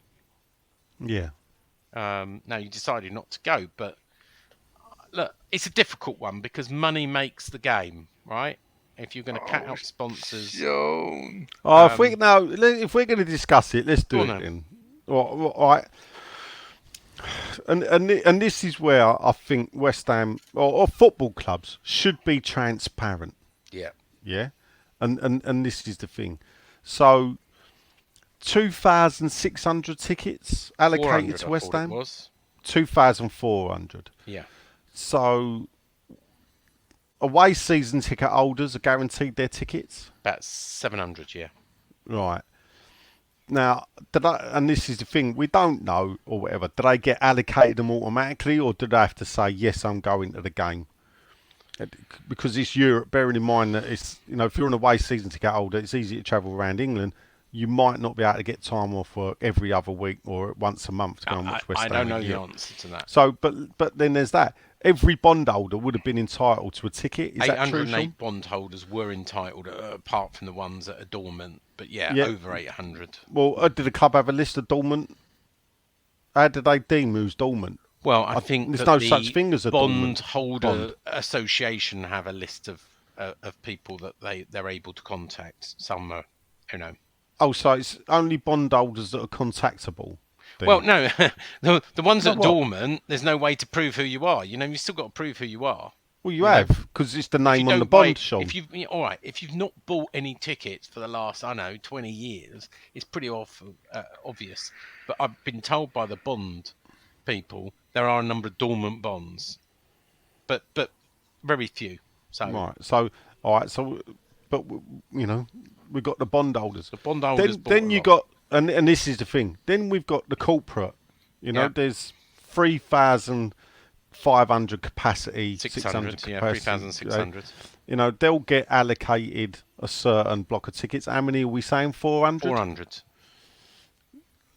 yeah. Now you decided not to go, but look, it's a difficult one because money makes the game, right? If you're going to cut out sponsors, Sean. Oh, if we're going to discuss it, let's do Go it on then. then. All right. And this is where I think West Ham or football clubs should be transparent. yeah, Yeah, and this is the thing. So 2,600 tickets allocated 400, to I West thought it Ham. was. 2,400. Yeah, So away season ticket holders are guaranteed their tickets. about 700. Yeah, Right. Now, and this is the thing, we don't know or whatever. Do they get allocated them automatically, or do they have to say, yes, I'm going to the game? Because it's Europe, bearing in mind that it's, if you're an away season ticket holder, it's easy to travel around England. You might not be able to get time off work every other week or once a month to go and watch West I Ham. don't know in the Europe. answer to that. So, but then there's that. Every bondholder would have been entitled to a ticket. Is that true, 808 Sean? bondholders were entitled, apart from the ones that are dormant. But yeah, Yeah. over 800. Well, did the club have a list of dormant? How did they deem who's dormant? Well, I think there's that no the such thing as a dormant bondholder bond. association have a list of people that they're able to contact. Some are, Oh, so it's only bondholders that are contactable. Then. Well, no, the ones that are what? dormant, there's no way to prove who you are. You've still got to prove who you are. Well, you have, because it's the name on the bond, Sean. If you've not bought any tickets for the last, 20 years, it's pretty obvious. But I've been told by the bond people there are a number of dormant bonds, but very few. So Right. So, all right. So, but we've got the bondholders. the bondholders. Then you got, and this is the thing. Then we've got the corporate. Yeah. There's 3,500 capacity, 600, capacity. 3,600. They'll get allocated a certain block of tickets. How many are we saying? 400. 400.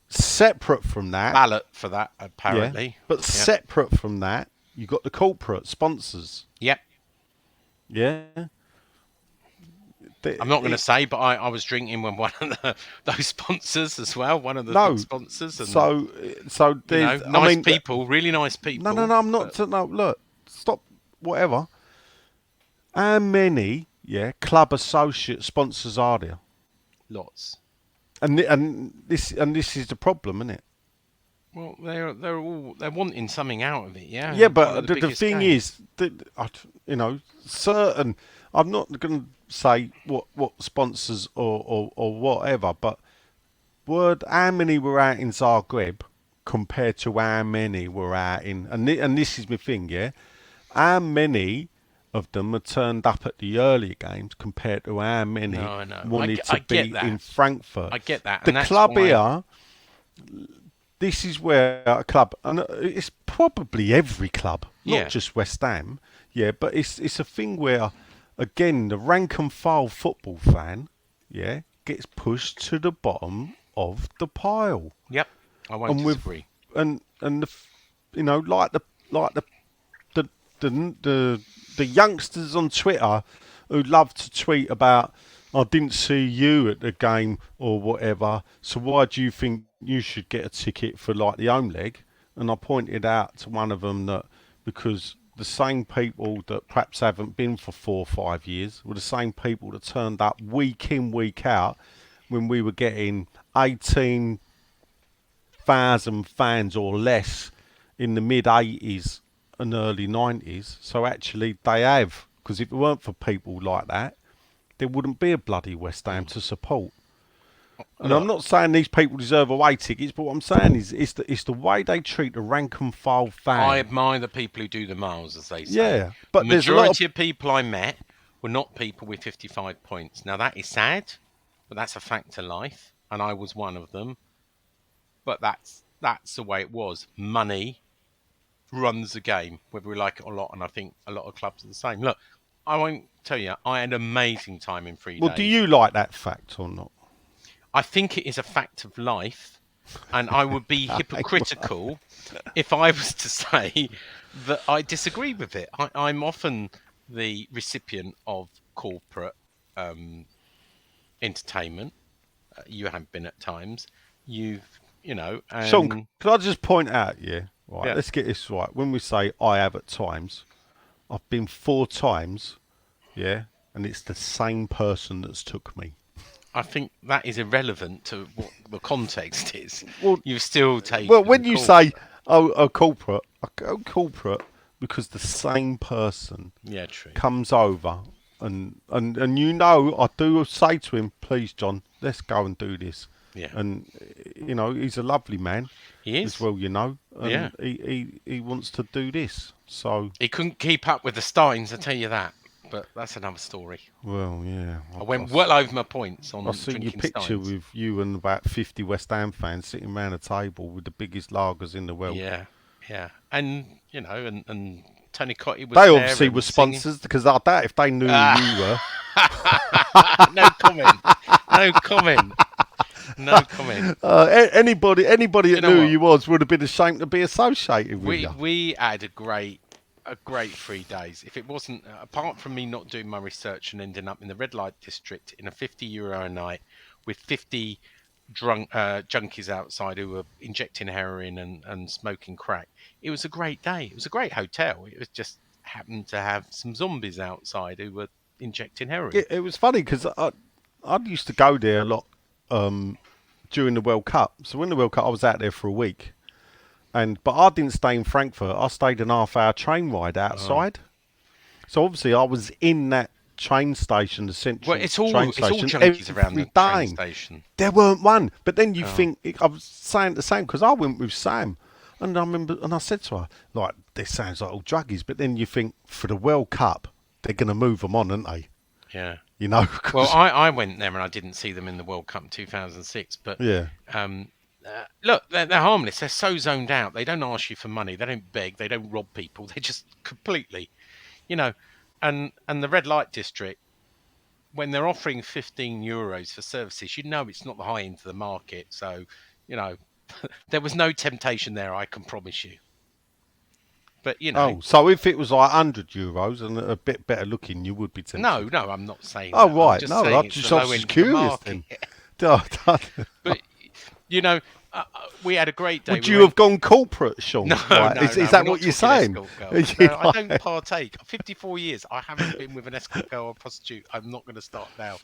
Separate from that, Ballot for that, apparently. yeah, but separate from that, you got the corporate sponsors. Yep. Yeah. I'm not going to say, but I was drinking when one of those sponsors as well, one of the big sponsors. And, so there's people, really nice people. No, I'm not. No, look, stop. Whatever. How many club associate sponsors are there? Lots. And this is the problem, isn't it? Well, they're wanting something out of it, yeah. Yeah, but the thing games. is, certain. I'm not going to say what sponsors or whatever, but how many were out in Zagreb compared to how many were out in, and this is my thing, yeah. How many of them had turned up at the earlier games compared to how many wanted to be in Frankfurt? I get that. The and that's club why... here. This is where a club, and it's probably every club, not just West Ham. Yeah, but it's a thing where, again, the rank and file football fan, gets pushed to the bottom of the pile. Yep, I won't disagree. And the youngsters on Twitter who love to tweet about, I didn't see you at the game or whatever, so why do you think you should get a ticket for like the home leg? And I pointed out to one of them that because the same people that perhaps haven't been for 4 or 5 years were the same people that turned up week in, week out when we were getting 18,000 fans or less in the mid-80s and early 90s. So actually they have, because if it weren't for people like that, there wouldn't be a bloody West Ham to support. And I'm not saying these people deserve away tickets, but what I'm saying is it's the way they treat the rank and file fan. I admire the people who do the miles, as they say. Yeah, but the there's majority of people I met were not people with 55 points. Now that is sad, but that's a fact of life, and I was one of them. But that's the way it was. Money runs the game, whether we like it or not, and I think a lot of clubs are the same. Look, I won't tell you, I had an amazing time in 3 days. Well, do you like that fact or not? I think it is a fact of life, and I would be hypocritical if I was to say that I disagree with it. I'm often the recipient of corporate entertainment. You have been at times. And... Sean, can I just point out, Right, Yeah. let's get this right. When we say I have at times, I've been 4 times, yeah, and it's the same person that's took me. I think that is irrelevant to what the context is. Well, You've still taken. Well, when you call- say, oh, a corporate, I go corporate because the same person yeah, true. comes over and you know, I do say to him, please, John, let's go and do this. Yeah, And, you know, he's a lovely man he as is. well, you know, and Yeah. he wants to do this. So, He couldn't keep up with the Steins, I tell you that. But that's another story. well, yeah. I went well over my points on I see your drinking picture Steins. with you and about 50 West Ham fans sitting around a table with the biggest lagers in the world. Yeah, yeah, and you know, and Tony Cotty was They there obviously and were singing. sponsors because I doubt if they knew who you were. No comment. No comment. No comment. Anybody that You know knew who what? you was would have been ashamed to be associated with you. We had a great 3 days. If it wasn't apart from me not doing my research and ending up in the red light district in a €50 a night with 50 drunk junkies outside who were injecting heroin and smoking crack, it was a great day. It was a great hotel. It was just happened to have some zombies outside who were injecting heroin. It was funny because I used to go there a lot during the World Cup. So when the World Cup, I was out there for a week, but I didn't stay in Frankfurt. I stayed an half-hour train ride outside. So obviously I was in that train station, the central Well, it's all train station, junkies around the every train day. station. There weren't one. But then you think, I was saying the same because I went with Sam. And I remember, and I said to her, like, this sounds like all druggies. But then you think, for the World Cup, they're going to move them on, aren't they? Yeah. You know? 'Cause- Well, I went there and I didn't see them in the World Cup in 2006. But yeah. look, they're harmless. They're so zoned out. They don't ask you for money. They don't beg. They don't rob people. They just completely, you know. And the red light district, when they're offering €15 for services, you know it's not the high end of the market. So, you know, there was no temptation there, I can promise you. But, you know. Oh, so if it was like €100 and a bit better looking, you would be tempted. No, I'm not saying Oh, that. I'm right. just No, saying I it's just the I low was end of the curious market. then. But, you know, we had a great day. Would We you went- have gone corporate, Sean? No, Right, no, is no, that we're what not you're talking saying? escort girls. You No, I don't partake. 54 years. I haven't been with an escort girl or a prostitute. I'm not going to start now.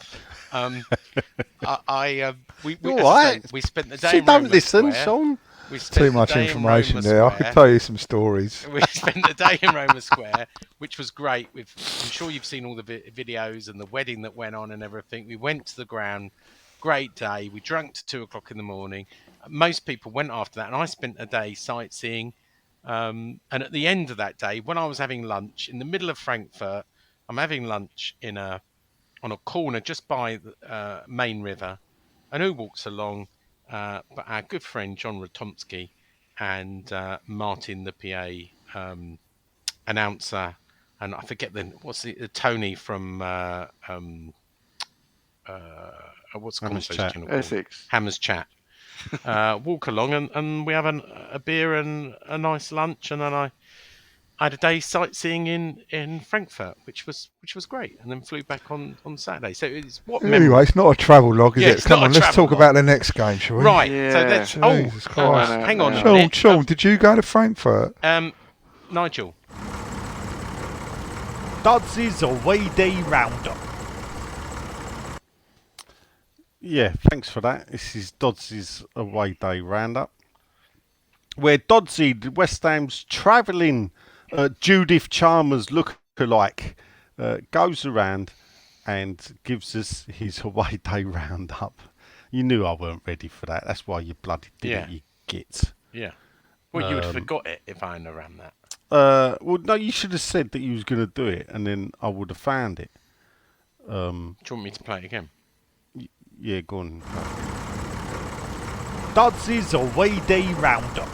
We All as I say, right. we spent the day See, in don't Roma listen, Square. Sean. We spent Too the much day in information Roma there. I Square. could tell you some stories. We spent the day in Roma Square, which was great. I'm sure you've seen all the videos and the wedding that went on and everything. We went to the ground. Great day. We drank to 2 o'clock in the morning. Most people went after that, and I spent a day sightseeing. And at the end of that day, when I was having lunch in the middle of Frankfurt, I'm having lunch on a corner just by the main river, and who walks along? But our good friend John Ratomsky and Martin, the PA announcer, and I forget Tony from what's the Hammers conversation Chat. channel called? Essex. Hammers Chat. Walk along and we have a beer and a nice lunch, and then I had a day sightseeing in Frankfurt, which was great, and then flew back on Saturday. So it's what Anyway, memory. it's not a travel log, is Yeah, it? it's Come not on, a let's travel talk log. about the next game, shall we? Right. Yeah. So let's. Jesus Christ. Hang on a Sean, minute. Sean, did you go to Frankfurt? Nigel. Dodds' away day roundup. Yeah, thanks for that. This is Dodds' away day roundup, where Doddsy, West Ham's travelling Judith Chalmers lookalike, goes around and gives us his away day roundup. You knew I weren't ready for that. That's why you bloody did Yeah. it, you git. Yeah. Well, you would have forgot it if I hadn't have ran that. Well, no, you should have said that you was going to do it, and then I would have found it. Do you want me to play it again? Yeah, go on. Dodds' away day roundup.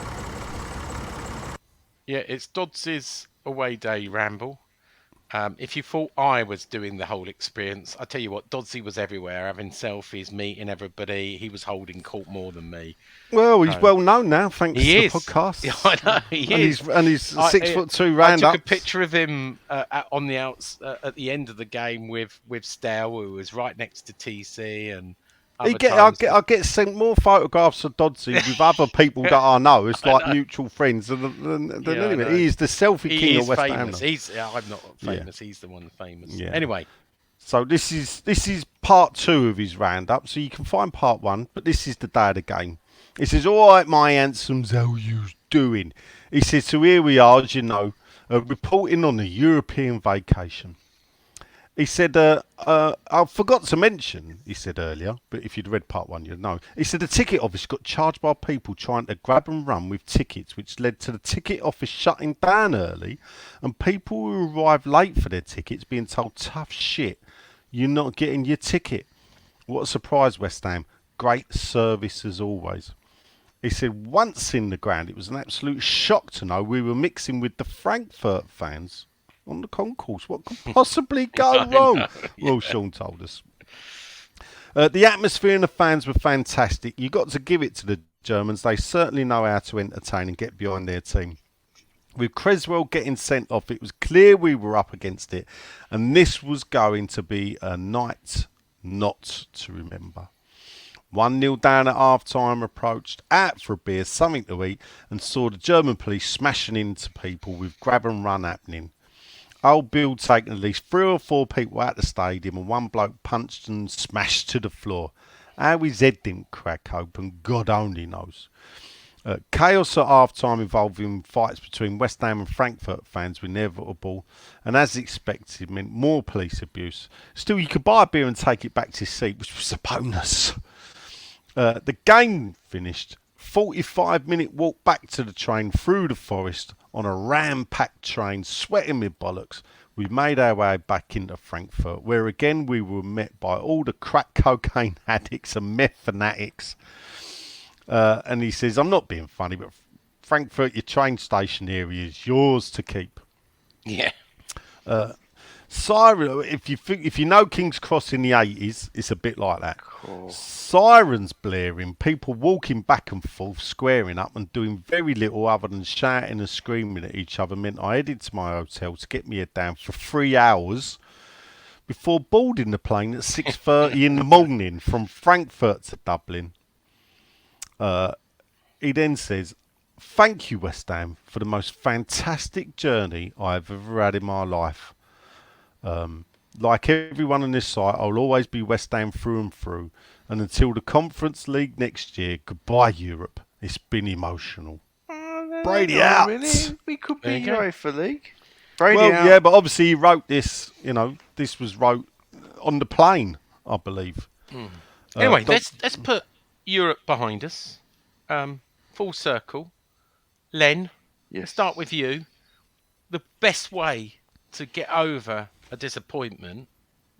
Yeah, it's Dodds' away day ramble. If you thought I was doing the whole experience, I tell you what, Dodsey was everywhere, having selfies, meeting everybody. He was holding court more than me. Well, he's well known now, thanks He to is. the podcast. Yeah, I know, he is. And he's 6'2" I roundup. took a picture of him on the at the end of the game with Stell, who was right next to TC, and other I times. get sent more photographs of Dodsey with other people that I know. It's like mutual friends. Than Yeah, I anyway, know. he is the selfie He king is of West famous. Ham. I'm not famous. He's the one famous. Yeah. Anyway, So this is part 2 of his roundup. So you can find part 1, but this is the day of the game. He says, "All right, my handsomes, how you doing?" He says, "So here we are, as you know, reporting on a European vacation." He said, I forgot to mention, he said earlier, but if you'd read part 1, you'd know. He said the ticket office got charged by people trying to grab and run with tickets, which led to the ticket office shutting down early and people who arrived late for their tickets being told, tough shit, you're not getting your ticket. What a surprise, West Ham. Great service as always. He said once in the ground, it was an absolute shock to know we were mixing with the Frankfurt fans on the concourse. What could possibly go wrong? Well, Sean told us. The atmosphere and the fans were fantastic. You got to give it to the Germans. They certainly know how to entertain and get behind their team. With Creswell getting sent off, it was clear we were up against it, and this was going to be a night not to remember. 1-0 down at half-time, approached out for a beer, something to eat, and saw the German police smashing into people with grab and run happening. Old Bill taking at least 3 or 4 people out the stadium, and one bloke punched and smashed to the floor. How his head didn't crack open, God only knows. Chaos at half-time involving fights between West Ham and Frankfurt fans were inevitable, and as expected meant more police abuse. Still, you could buy a beer and take it back to your seat, which was a bonus. The game finished. 45-minute walk back to the train through the forest on a ram-packed train, sweating with bollocks. We made our way back into Frankfurt, where again we were met by all the crack cocaine addicts and meth fanatics. And he says, I'm not being funny, but Frankfurt, your train station area is yours to keep. yeah. Siren, if you know King's Cross in the 80s, it's a bit like that. Cool. Sirens blaring, people walking back and forth, squaring up and doing very little other than shouting and screaming at each other meant I headed to my hotel to get me head down for 3 hours before boarding the plane at 6:30 in the morning from Frankfurt to Dublin. He then says, "Thank you, West Ham, for the most fantastic journey I've ever had in my life. Like everyone on this site, I'll always be West Ham through and through. And until the Conference League next year, goodbye Europe. It's been emotional." Brady out. Really? We could be There you go. UEFA League. Brady Well, out. yeah, but obviously he wrote this. This was wrote on the plane, I believe. Anyway, Doc- let's put Europe behind us. Full circle. Len, Yes. start with you. The best way to get over a disappointment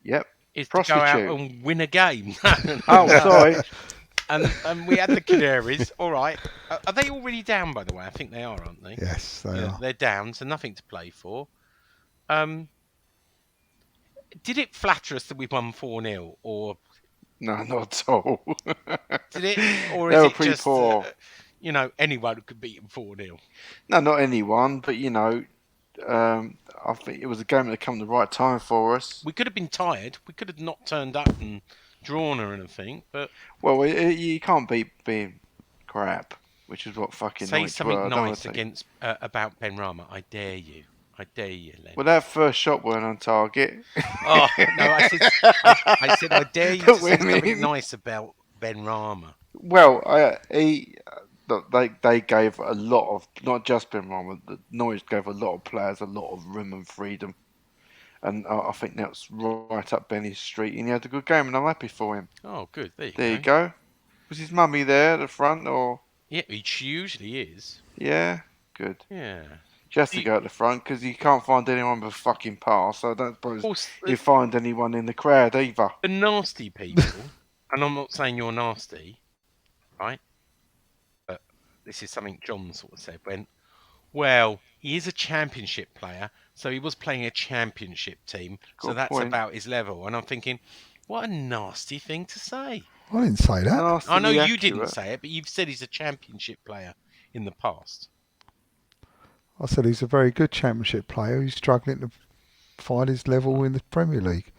Yep. is to go out Prostitute. and win a game. Oh, sorry. And we had the Canaries. All right. Are they already down, by the way? I think they are, aren't they? Yes, they Yeah, are. they're down, so nothing to play for. Did it flatter us that we won 4-0, or No, not at all. did it, or They is were it pretty just poor. anyone could beat them 4-0? No, not anyone, but I think it was a game that came at the right time for us. We could have been tired. We could have not turned up and drawn or anything. But Well, you can't beat being crap, which is what fucking say Norwich something were. I don't wanna nice say- against about Ben Rama. I dare you. I dare you, Len. Well, that first shot weren't on target. Oh no! I said I dare you to Don't say we something mean? nice about Ben Rama. Well, they gave a lot of, not just Ben Rama, the Norwich gave a lot of players a lot of room and freedom. And I think that's right up Benny's street. And he had a good game, and I'm happy for him. Oh, good. There There you you go. Was his mummy there at the front, or? Yeah, which usually is. Yeah, good. Yeah. She has to go at the front because you can't find anyone with a fucking pass. So I don't Of suppose course, you find anyone in the crowd either. the nasty people, and I'm not saying you're nasty, right? But this is something John sort of said when, well, he is a championship player, so he was playing a championship team, so Good that's point. about his level. And I'm thinking, what a nasty thing to say. I didn't say that. I know Nastily you didn't accurate. say it, but you've said he's a championship player in the past. I said he's a very good championship player. He's struggling to find his level in the Premier League.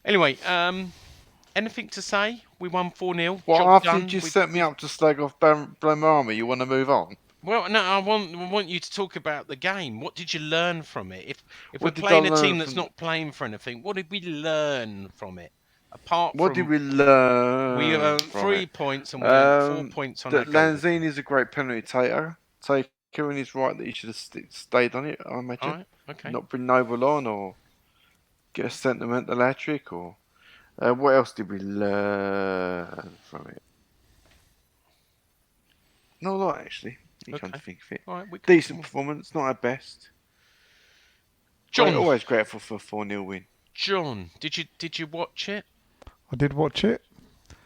Anyway, Anything to say? We won 4-0. Well, Job after you done. just set me up to slag off Blamarma, you want to move on? Well, no, I want you to talk about the game. What did you learn from it? If we're What did I playing a learn team that's from? not playing for anything, what did we learn from it? Apart What did from we we learn earned from 3 it? points and we earned 4 points on our That goal Lanzini difference. is a great penalty taker. And he's right that he should have stayed on it, I All imagine. right, okay. Not bring Noble on or get a sentimental hat-trick or... what else did we learn from it? Not a lot, actually. You come to Okay. think of it. All right, Decent performance, not our best. John, Always grateful for a 4-0 win. John, did you watch it? I did watch it.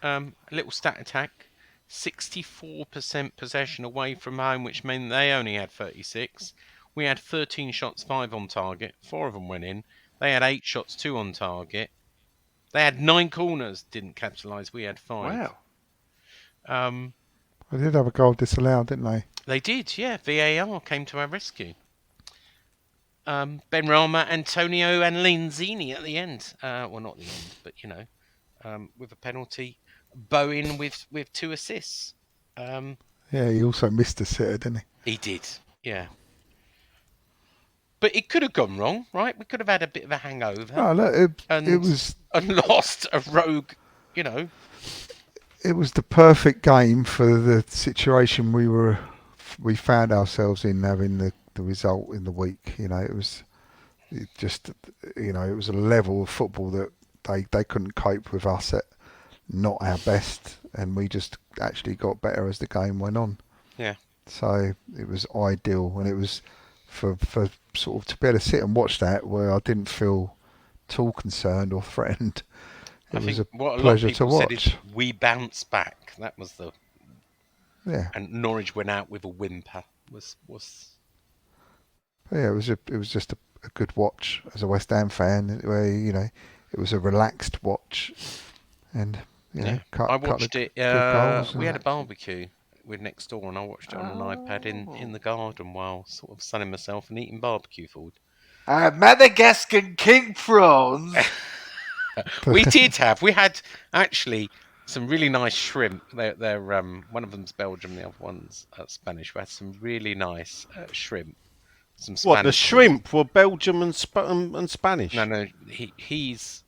A little stat attack. 64% possession away from home, which meant they only had 36. We had 13 shots, 5 on target. 4 of them went in. They had 8 shots, 2 on target. They had 9 corners, didn't capitalise. We had 5. Wow. I did have a goal disallowed, didn't they? They did, yeah. VAR came to our rescue. Benrahma, Antonio, and Lanzini at the end. Well, not the end, but with a penalty. Bowen with 2 assists. Yeah, he also missed a sitter, didn't he? He did, yeah. But it could have gone wrong, right? We could have had a bit of a hangover. No, look, and lost a rogue, It was the perfect game for the situation we found ourselves in, having the result in the week. It was it was a level of football that they couldn't cope with us at not our best, and we just actually got better as the game went on. Yeah. So it was ideal, and it was for sort of to be able to sit and watch that where I didn't feel at all concerned or threatened. It was a pleasure to watch. Said is we bounced back. That was Yeah. And Norwich went out with a whimper. Was Yeah, it was just a good watch as a West Ham fan, where it was a relaxed watch, and I watched it. goals We had a barbecue with next door, and I watched it on an iPad in the garden while sort of sunning myself and eating barbecue food. Madagascar king prawns. We had actually some really nice shrimp. They're one of them's Belgium, the other one's Spanish. We had some really nice shrimp. Some Spanish what, the shrimp were Belgium and Spanish? No, he's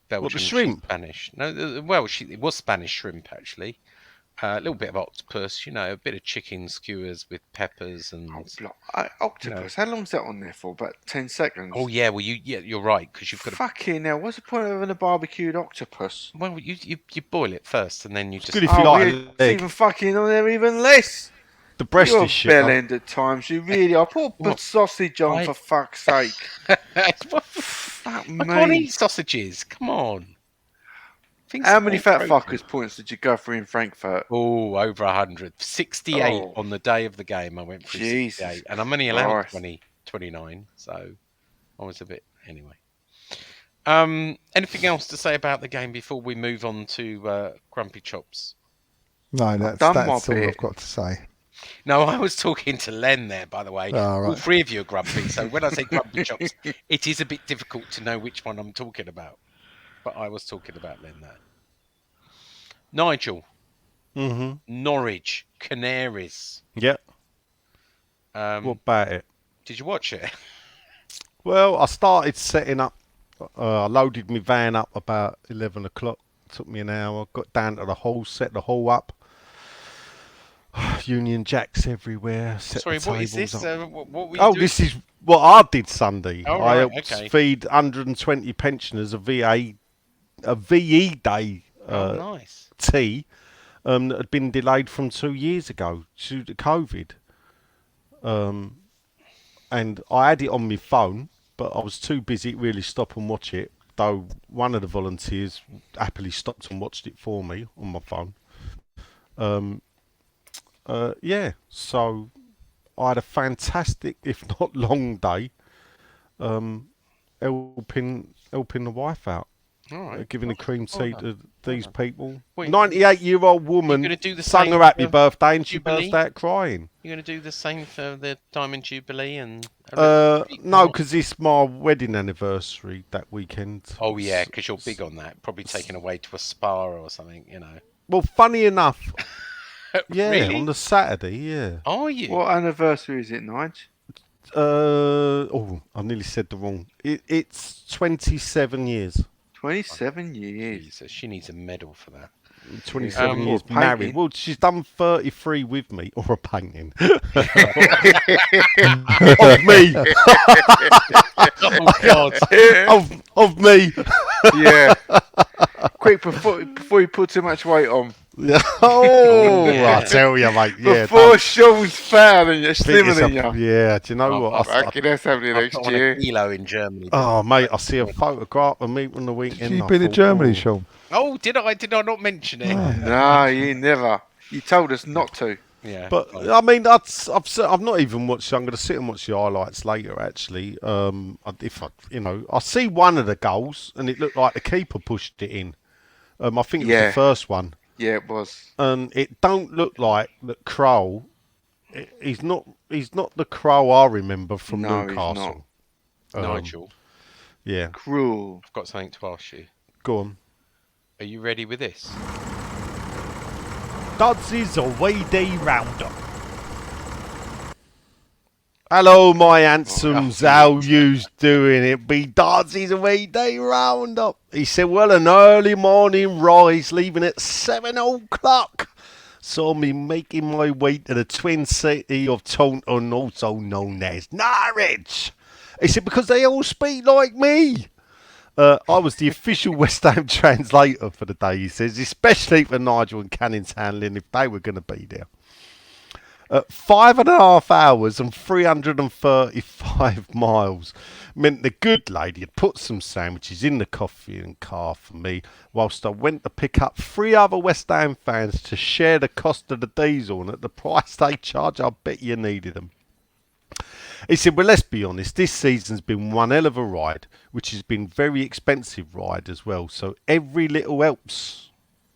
Belgian. What, the shrimp? Spanish. No, well, it was Spanish shrimp actually. A little bit of octopus, a bit of chicken skewers with peppers and Octopus. How long's that on there for? About 10 seconds. Oh yeah, well you're right, because you've got to. Fucking hell! What's the point of having a barbecued octopus? Well, you boil it first, and then you just. Good if you like a it's leg. even fucking on there even less. The breast You're is shit. bell end at times. You really are. Put sausage on for fuck's sake. Fuck me. I can't eat sausages. Come on. How many fat fuckers points did you go for in Frankfurt? Oh, over 100. 68 on the day of the game. I went through 68, and I'm only allowed 29, so I was a bit anyway. Anything else to say about the game before we move on to Grumpy Chops? No, that's all I've got to say. No, I was talking to Len there, by the way. Oh, right. All 3 of you are grumpy, so when I say Grumpy Chops, it is a bit difficult to know which one I'm talking about. But I was talking about Len there. Nigel. Mm-hmm. Norwich. Canaries. Yeah. What about it? Did you watch it? Well, I started setting up. I loaded my van up about 11 o'clock. Took me an hour. Got down to the hall, set the hall up. Union Jacks everywhere. Sorry, what is this? What were you doing? This is what I did Sunday. Oh, I right, helped feed 120 pensioners a VE Day nice. tea that had been delayed from 2 years ago due to COVID. And I had it on my phone, but I was too busy to really stop and watch it, though one of the volunteers happily stopped and watched it for me on my phone. So I had a fantastic, if not long day, helping the wife out. All right. giving a cream tea to these people. Wait, 98-year-old you're woman gonna do the sung same her happy for birthday and she Jubilee? burst out crying. You're going to do the same for the Diamond Jubilee and... No, because it's my wedding anniversary that weekend. Oh, yeah, because you're big on that. Probably taken away to a spa or something, you know. Well, funny enough, yeah, Really? on the Saturday, yeah. Are you? What anniversary is it, Nige? I nearly said the wrong. It's 27 years. 27 years. Jesus, she needs a medal for that. 27 years What, married. painting? Well, she's done 33 with me, or a painting. Of me. Oh, God. of me. Yeah. Quick, before you put too much weight on. Oh, Yeah. I tell you, mate. Yeah, Before Sean's fatter and you're think slimmer it's than you. yeah, do you know Oh, what? Fucking that's happening I've next got on year. a kilo in Germany. Oh, mate, I see a photograph of me on the weekend. Did you I been to thought, Germany, oh. Sean? Oh, did I? Did I not mention it? No, you never. You told us not to. Yeah. But I mean, I've not even watched. I'm going to sit and watch the highlights later. Actually, I see one of the goals, and it looked like the keeper pushed it in. I think it was Yeah. the first one, Yeah, it was. and it don't look like that Kroll. He's not the Kroll I remember from No, he's Newcastle. Nigel, Yeah, Cruel. I've got something to ask you. go on. Are you ready with this? Dodds' Away Day Roundup. Hello, my handsomes. How you's doing? It be Dodds' Away Day Roundup. He said, well, an early morning rise, leaving at 7 o'clock. Saw me making my way to the twin city of Taunton, also known as Norwich. He said, because they all speak like me. I was the official West Ham translator for the day, he says, especially for Nigel and Canning's handling if they were going to be there. 5.5 hours and 335 miles meant the good lady had put some sandwiches in the coffee and car for me whilst I went to pick up 3 other West Ham fans to share the cost of the diesel, and at the price they charge I bet you needed them. He said, well, let's be honest, this season's been one hell of a ride, which has been very expensive ride as well, so every little helps,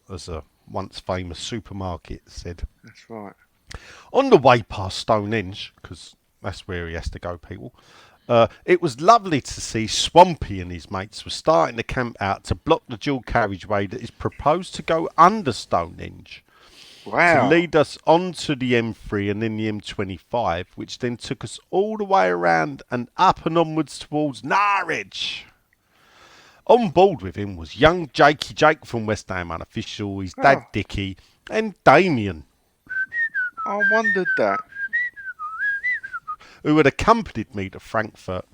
as a once famous supermarket said. That's right. On the way past Stonehenge, because that's where he has to go, people, it was lovely to see Swampy and his mates were starting to camp out to block the dual carriageway that is proposed to go under Stonehenge. Wow. To lead us onto the M3 and then the M25, which then took us all the way around and up and onwards towards Norwich. On board with him was young Jakey Jake from West Ham Unofficial, his dad Oh. Dickie, and Damien, I wondered that. who had accompanied me to Frankfurt.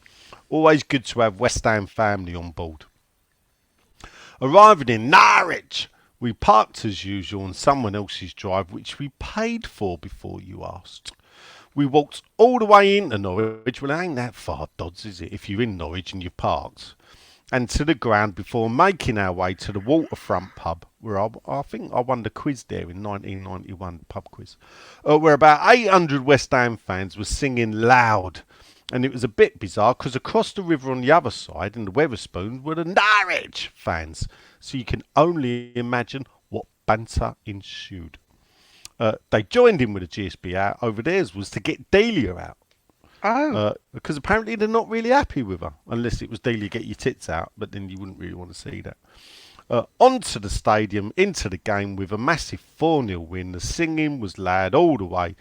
Always good to have West Ham family on board. Arriving in Norwich, we parked as usual on someone else's drive, which we paid for before you asked. We walked all the way into Norwich. Well, it ain't that far, Dodds, is it, if you're in Norwich and you're parked? And to the ground before making our way to the waterfront pub, where I think I won the quiz there in 1991, pub quiz, where about 800 West Ham fans were singing loud. And it was a bit bizarre because across the river on the other side in the Wetherspoons were the Norwich fans. So you can only imagine what banter ensued. They joined in with the GSB out. Over theirs was to get Delia out. Oh. Because apparently they're not really happy with her. Unless it was Delia get your tits out. But then you wouldn't really want to see that. Onto the stadium, into the game with a massive 4-0 win. The singing was loud all the way.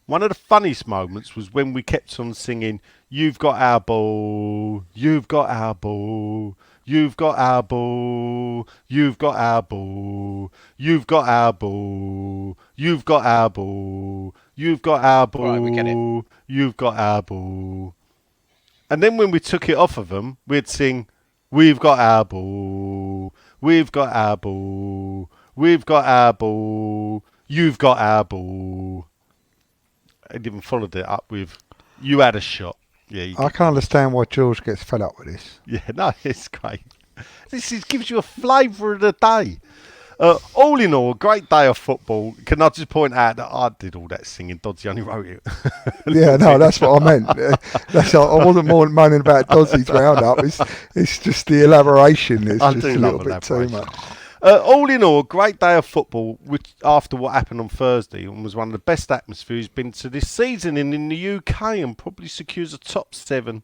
One of the funniest moments was when we kept on singing, "You've got our ball, you've got our ball, you've got our ball, you've got our ball, you've got our ball, you've got our ball, you've got our ball, Right, we get it. you've got our ball." And then when we took it off of them, we'd sing, "We've got our ball, we've got our ball, we've got our ball, you've got our ball." And even followed it up with, "You had a shot." Yeah, I can't understand why George gets fed up with this. yeah, no, it's great. Gives you a flavour of the day. All in all, a great day of football. Can I just point out that I did all that singing? Dodgy only wrote it. Yeah, no, that's what I meant. I wasn't more moaning about Dodsy's roundup. It's just the elaboration. It's I just do a little love bit too elaboration. much. All in all, a great day of football, which after what happened on Thursday, and was one of the best atmospheres been to this season in the UK, and probably secures a top 7.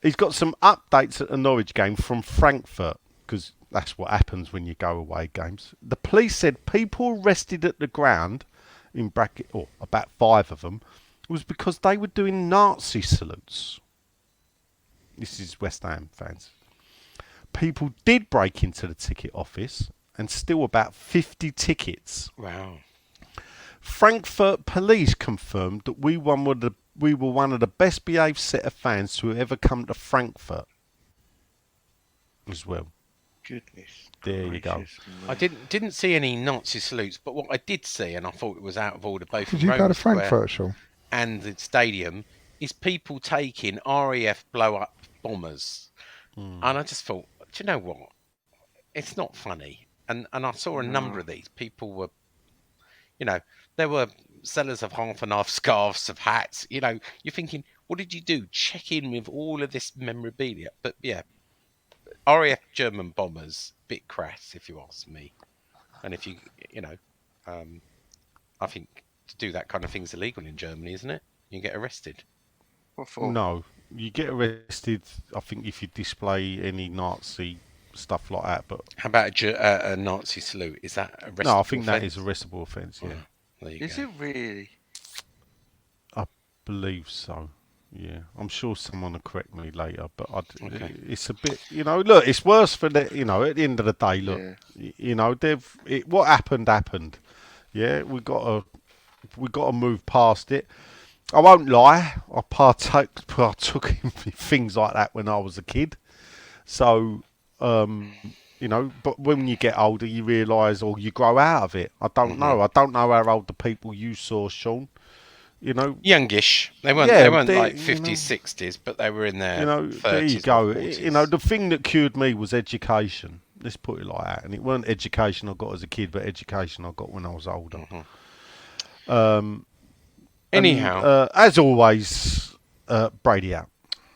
He's got some updates at the Norwich game from Frankfurt, because that's what happens when you go away games. The police said people arrested at the ground, in bracket, or about 5 of them, was because they were doing Nazi salutes. This is West Ham fans. People did break into the ticket office and steal about 50 tickets. Wow. Frankfurt police confirmed that we were one of the best behaved set of fans to ever come to Frankfurt as well. Goodness. There you go. gracious me. I didn't see any Nazi salutes, but what I did see, and I thought it was out of order both Did in you go Roman to Square Frankfurt, Sean? and the stadium, is people taking RAF blow-up bombers. And I just thought, do you know what? It's not funny. And I saw a number of these. People were, there were sellers of half and half scarves, of hats. You're thinking, what did you do? Check in with all of this memorabilia. But yeah, RAF German bombers, bit crass, if you ask me. And if I think to do that kind of thing is illegal in Germany, isn't it? You get arrested. What for? No, you get arrested, I think, if you display any Nazi stuff like that. But How about a Nazi salute? Is that arrestable? no, I think that offence? is a arrestable offence, yeah. There you Is go. it really? I believe so. Yeah, I'm sure someone will correct me later, but Okay. it's a bit, look, it's worse for the, at the end of the day, look, Yeah. what happened. Yeah, we got to move past it. I won't lie, I partook in things like that when I was a kid. So, but when you get older, you realise, or you grow out of it. I don't know. I don't know how old the people you saw, Sean. Youngish. They weren't. Yeah, they weren't they- like you 50s, know. 60s, but they were in their There 30s you go. or 40s. The thing that cured me was education. Let's put it like that. And it weren't education I got as a kid, but education I got when I was older. Anyhow, As always, Brady out.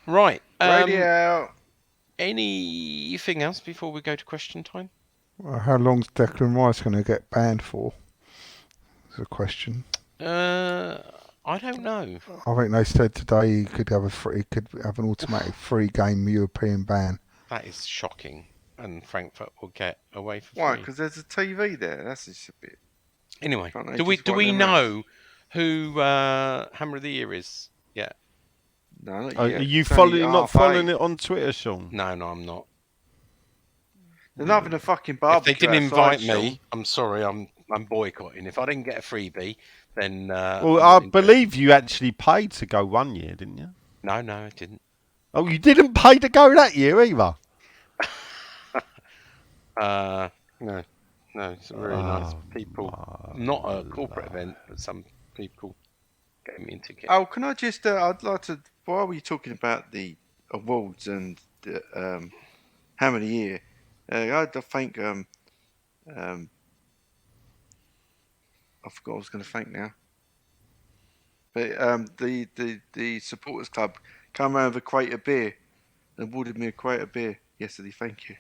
right. Radio. Anything else before we go to question time? Well, how long's Declan Rice going to get banned for? Is a question. I don't know. I think they said today he could have an automatic 3-game European ban. That is shocking. And Frankfurt will get away for Why? free. Because there's a TV there. That's just a bit. Anyway, Can't they do we just wipe do we their know who Hammer of the Year is? Yeah. No, not Are yet. you It's only not half following eight. it on Twitter, Sean? No, I'm not. They're not having a fucking If barbecue. they didn't outside, invite me, I'm sorry. I'm boycotting. If I didn't get a freebie, then Well, I'm I not interested. believe you actually paid to go one year, didn't you? No, I didn't. Oh, you didn't pay to go that year either? No, it's really nice people. Not a corporate event, but some people gave me a ticket. Oh, can I just? I'd like to. While we're talking about the awards and the Hammer of the Year, I'd thank. I forgot what I was going to thank now. But the supporters club came around with a crate of beer and awarded me a crate of beer yesterday. Thank you,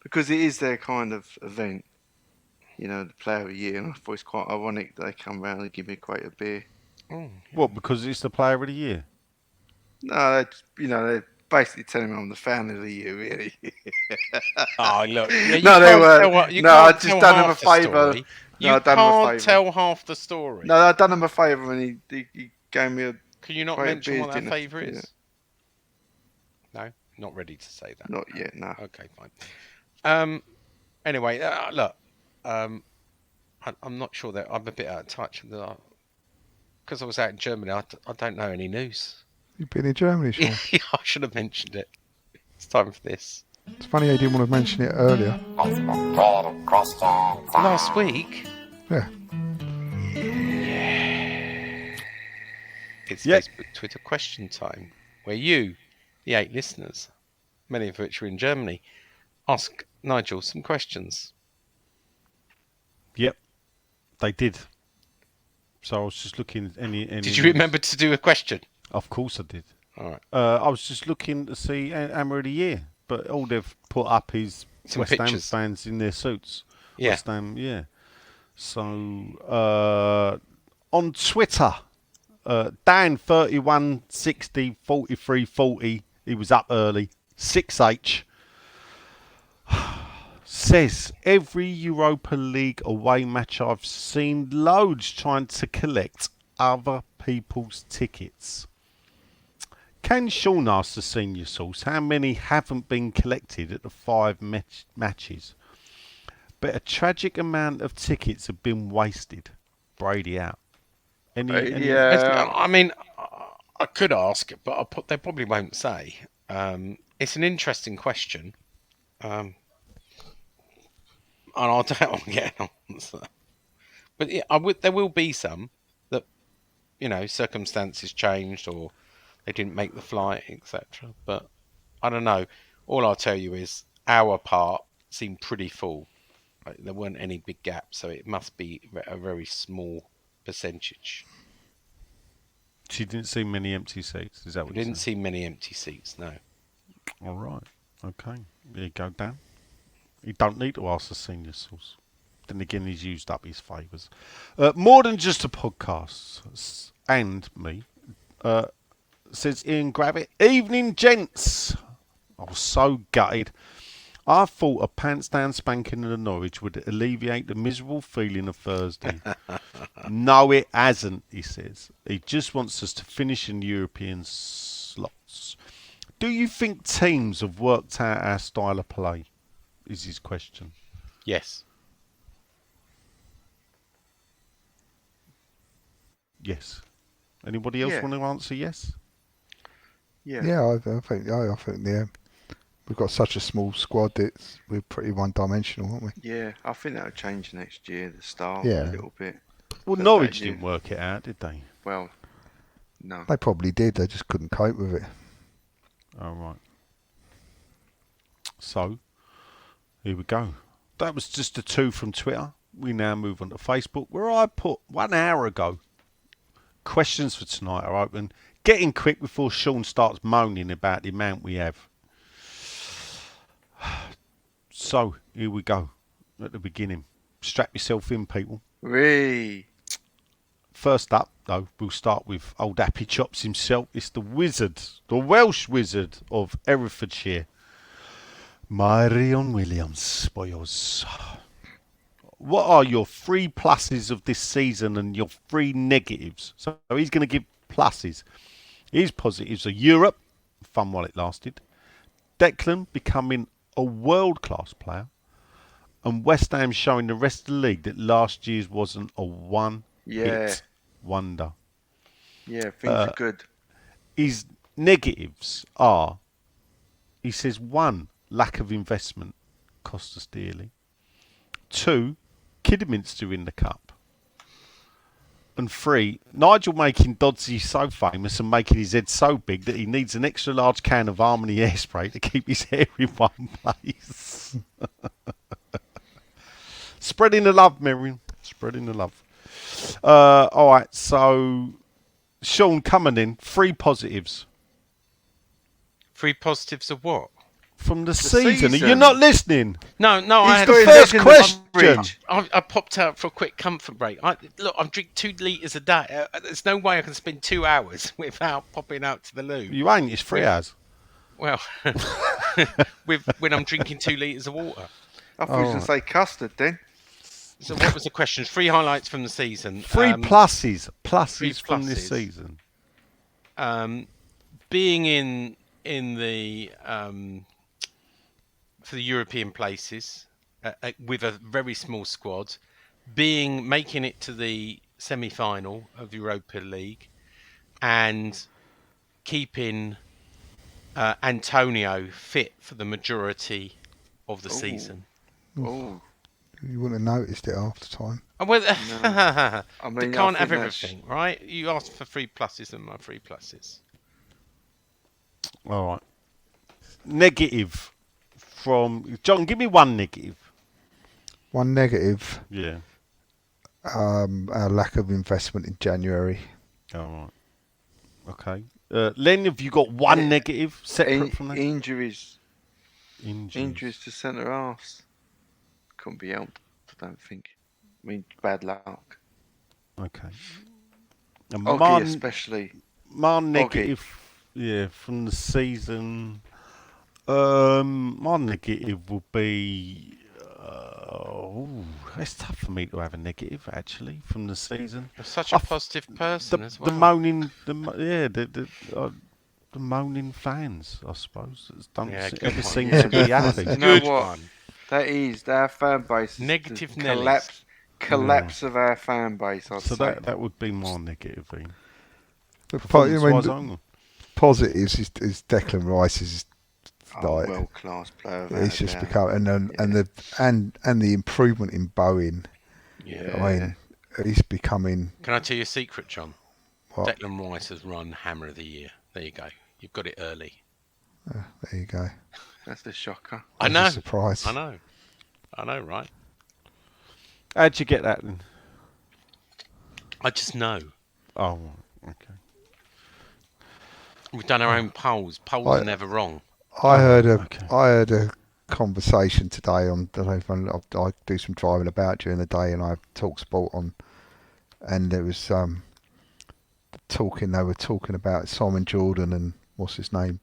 because it is their kind of event. The player of the year, and I thought it's quite ironic that they come round and give me a crate of beer. What, because it's the player of the year? No, they're basically telling me I'm the fan of the year, really. Oh, look. Yeah, you No, they can't weren't. tell what- you No, I can't just tell done them half a the favour. story. No, You I've done him a can't favour. tell half the story. No, I've done him a favour, and he gave me a. Can you not crate of mention beers, what that didn't I? favour is? Yeah. No, not ready to say that. Not yet, no. Okay, fine. Anyway, look. I'm not sure that I'm a bit out of touch because I was out in Germany. I don't know any news. You've been in Germany, Sean. Yeah, I should have mentioned it. It's time for this. It's funny you didn't want to mention it earlier. Last week, Yeah. it's Yeah. Facebook, Twitter question time, where you, the 8 listeners, many of which are in Germany, ask Nigel some questions. Yep, they did. So I was just looking. Did you remember to do a question? Of course I did. All right. I was just looking to see Hammer of the Year, but all they've put up is Some West Ham pictures. fans in their suits. Yeah. West Ham, yeah. So on Twitter, Dan 3160 4340. He was up early. 6H says every Europa League away match I've seen loads trying to collect other people's tickets. Can Sean ask the senior source how many haven't been collected at the 5 matches? But a tragic amount of tickets have been wasted. Brady out. Any Yeah. I mean, I could ask, but they probably won't say. It's an interesting question. And I doubt I'll get an answer. But yeah, there will be some that, circumstances changed or they didn't make the flight, etc. But I don't know. All I'll tell you is our part seemed pretty full. Like, there weren't any big gaps, so it must be a very small percentage. She didn't see many empty seats. Is that what We you didn't said? see many empty seats, no. All right. Okay. There you go, Dan. You don't need to ask the senior source. Then again, he's used up his favours. More than just a podcast. And me. Says Ian Gravitt. Evening, gents. I was so gutted. I thought a pants down spanking in the Norwich would alleviate the miserable feeling of Thursday. No, it hasn't, he says. He just wants us to finish in European slots. Do you think teams have worked out our style of play? Is his question. Yes. Yes. Anybody else Yeah. want to answer yes? Yeah. Yeah, I think yeah, we've got such a small squad that we're pretty one-dimensional, aren't we? Yeah, I think that'll change next year, the start Yeah. a little bit. Well, But Norwich that year- didn't work it out, did they? Well, no. They probably did. They just couldn't cope with it. All right. So, here we go. That was just a 2 from Twitter. We now move on to Facebook, where I put 1 hour ago. Questions for tonight are open. Getting quick before Sean starts moaning about the amount we have. So, here we go. At the beginning. Strap yourself in, people. Whee! First up, though, we'll start with old Happy Chops himself. It's the wizard, the Welsh wizard of Herefordshire. Marion Williams, boyos. What are your 3 pluses of this season and your 3 negatives? So he's going to give pluses. His positives are Europe, fun while it lasted. Declan becoming a world-class player. And West Ham showing the rest of the league that last year's wasn't a one-hit wonder. Yeah, things are good. His negatives are, he says, 1, lack of investment, cost us dearly. 2, Kidderminster in the cup. And 3, Nigel making Dodsey so famous and making his head so big that he needs an extra large can of Harmony hairspray to keep his hair in one place. Spreading the love, Miriam. Spreading the love. All right, so Sean coming in, 3 positives 3 positives of what? from the season. Are you season. not listening? No, I He's had got the his first head in question. fridge. I popped out for a quick comfort break. Look, I'm drinking 2 litres a day. There's no way I can spend 2 hours without popping out to the loo. You ain't. It's 3 hours. Well, when I'm drinking 2 litres of water. I thought you was going to say custard then. So what was the question? 3 highlights from the season. 3 pluses. Pluses 3 from this pluses. season. Being in the for the European places with a very small squad, making it to the semi-final of the Europa League, and keeping Antonio fit for the majority of the season. Oh, You wouldn't have noticed it after time. Oh, well, I they mean, can't I have think that's- everything, right? You asked for 3 pluses and my 3 pluses. All right. Negative from John. Give me 1 negative. 1 negative. Yeah. Our lack of investment in January. All right. Okay. Len, have you got one negative separate from that? Injuries Injuries. to centre halves. Couldn't be helped, I don't think. I mean, bad luck. Okay. And Oggy especially. my negative, from the season. My negative will be. It's tough for me to have a negative actually from the season. You're such a positive person as well. The moaning, the moaning fans, I suppose, don't ever seem to be happy. You know Good what? one. That is our fan base. Negative collapse of our fan base. I'd So say. that would be my negative. But Performance-wise the only. positives is Declan Rice is like World class player. it's just become and the improvement in Bowen. Yeah. I mean, he's becoming. Can I tell you a secret, John? What? Declan Rice has run Hammer of the Year. There you go. You've got it early. There you go. That's the shocker. I know. A surprise. I know, right? How'd you get that then? I just know. Oh, okay. We've done our own polls. Polls are never wrong. I heard a conversation today on I do some driving about during the day, and I talk sport on, and there was they were talking about Simon Jordan and what's his name,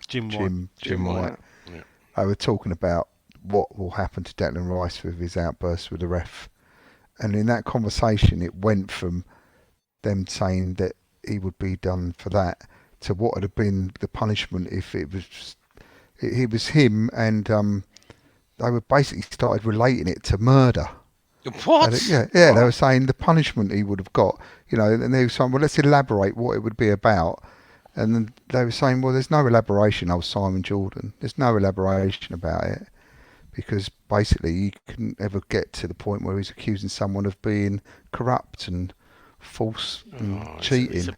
Jim White. Yeah. They were talking about what will happen to Declan Rice with his outbursts with the ref, and in that conversation it went from them saying that he would be done for that to what would have been the punishment if it was him, and they were basically started relating it to murder. What? They were saying the punishment he would have got, and they were saying, well, let's elaborate what it would be about. And then they were saying, well, there's no elaboration, Simon Jordan. There's no elaboration about it, because basically you couldn't ever get to the point where he's accusing someone of being corrupt and false and cheating.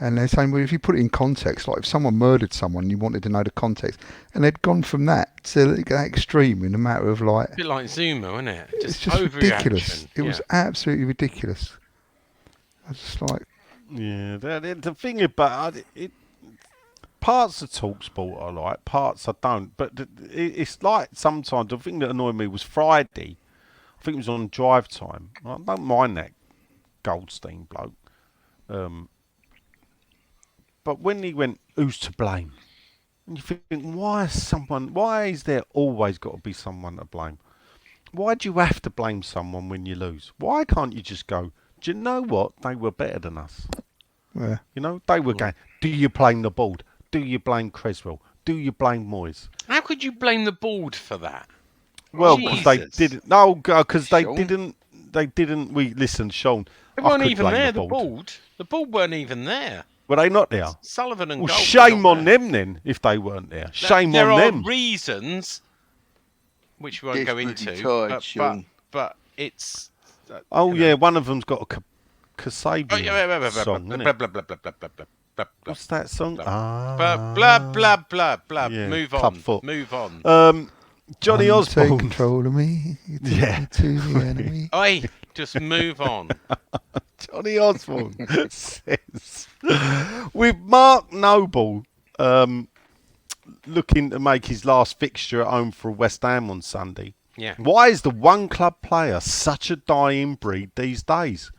And they're saying, well, if you put it in context, like if someone murdered someone, you wanted to know the context, and they'd gone from that to that extreme in a matter of like. A bit like Zuma, isn't it? It's just ridiculous. It was absolutely ridiculous. I was just like. Yeah, the thing about it, parts of TalkSport I like, parts I don't. But it's like sometimes the thing that annoyed me was Friday. I think it was on drive time. I don't mind that Goldstein bloke. But when he went, who's to blame? And you think, why is there always got to be someone to blame? Why do you have to blame someone when you lose? Why can't you just go, do you know what? They were better than us. Yeah. They were going, do you blame the board? Do you blame Creswell? Do you blame Moyes? How could you blame the board for that? Well, because they didn't. No, because they Sean? didn't. They didn't. Listen, Sean. They weren't I could even blame there. The board. The board weren't even there. Were they not there? Sullivan and Well, Gold shame were on not there. them then if they weren't there. Shame There on are them. reasons which we won't go into, tired, Sean. but it's. Oh yeah, one of them's got a Kasabian song, blah, innit? blah, blah, blah, blah, blah, blah, blah, blah. What's that song? Blah, blah, blah, blah. Yeah, Move Club on. Foot. Move on. Johnny Take Osborne. control of me. You take me to the enemy. Oi, just move on. Johnny Osborne says, with Mark Noble looking to make his last fixture at home for West Ham on Sunday, Yeah. why is the one club player such a dying breed these days?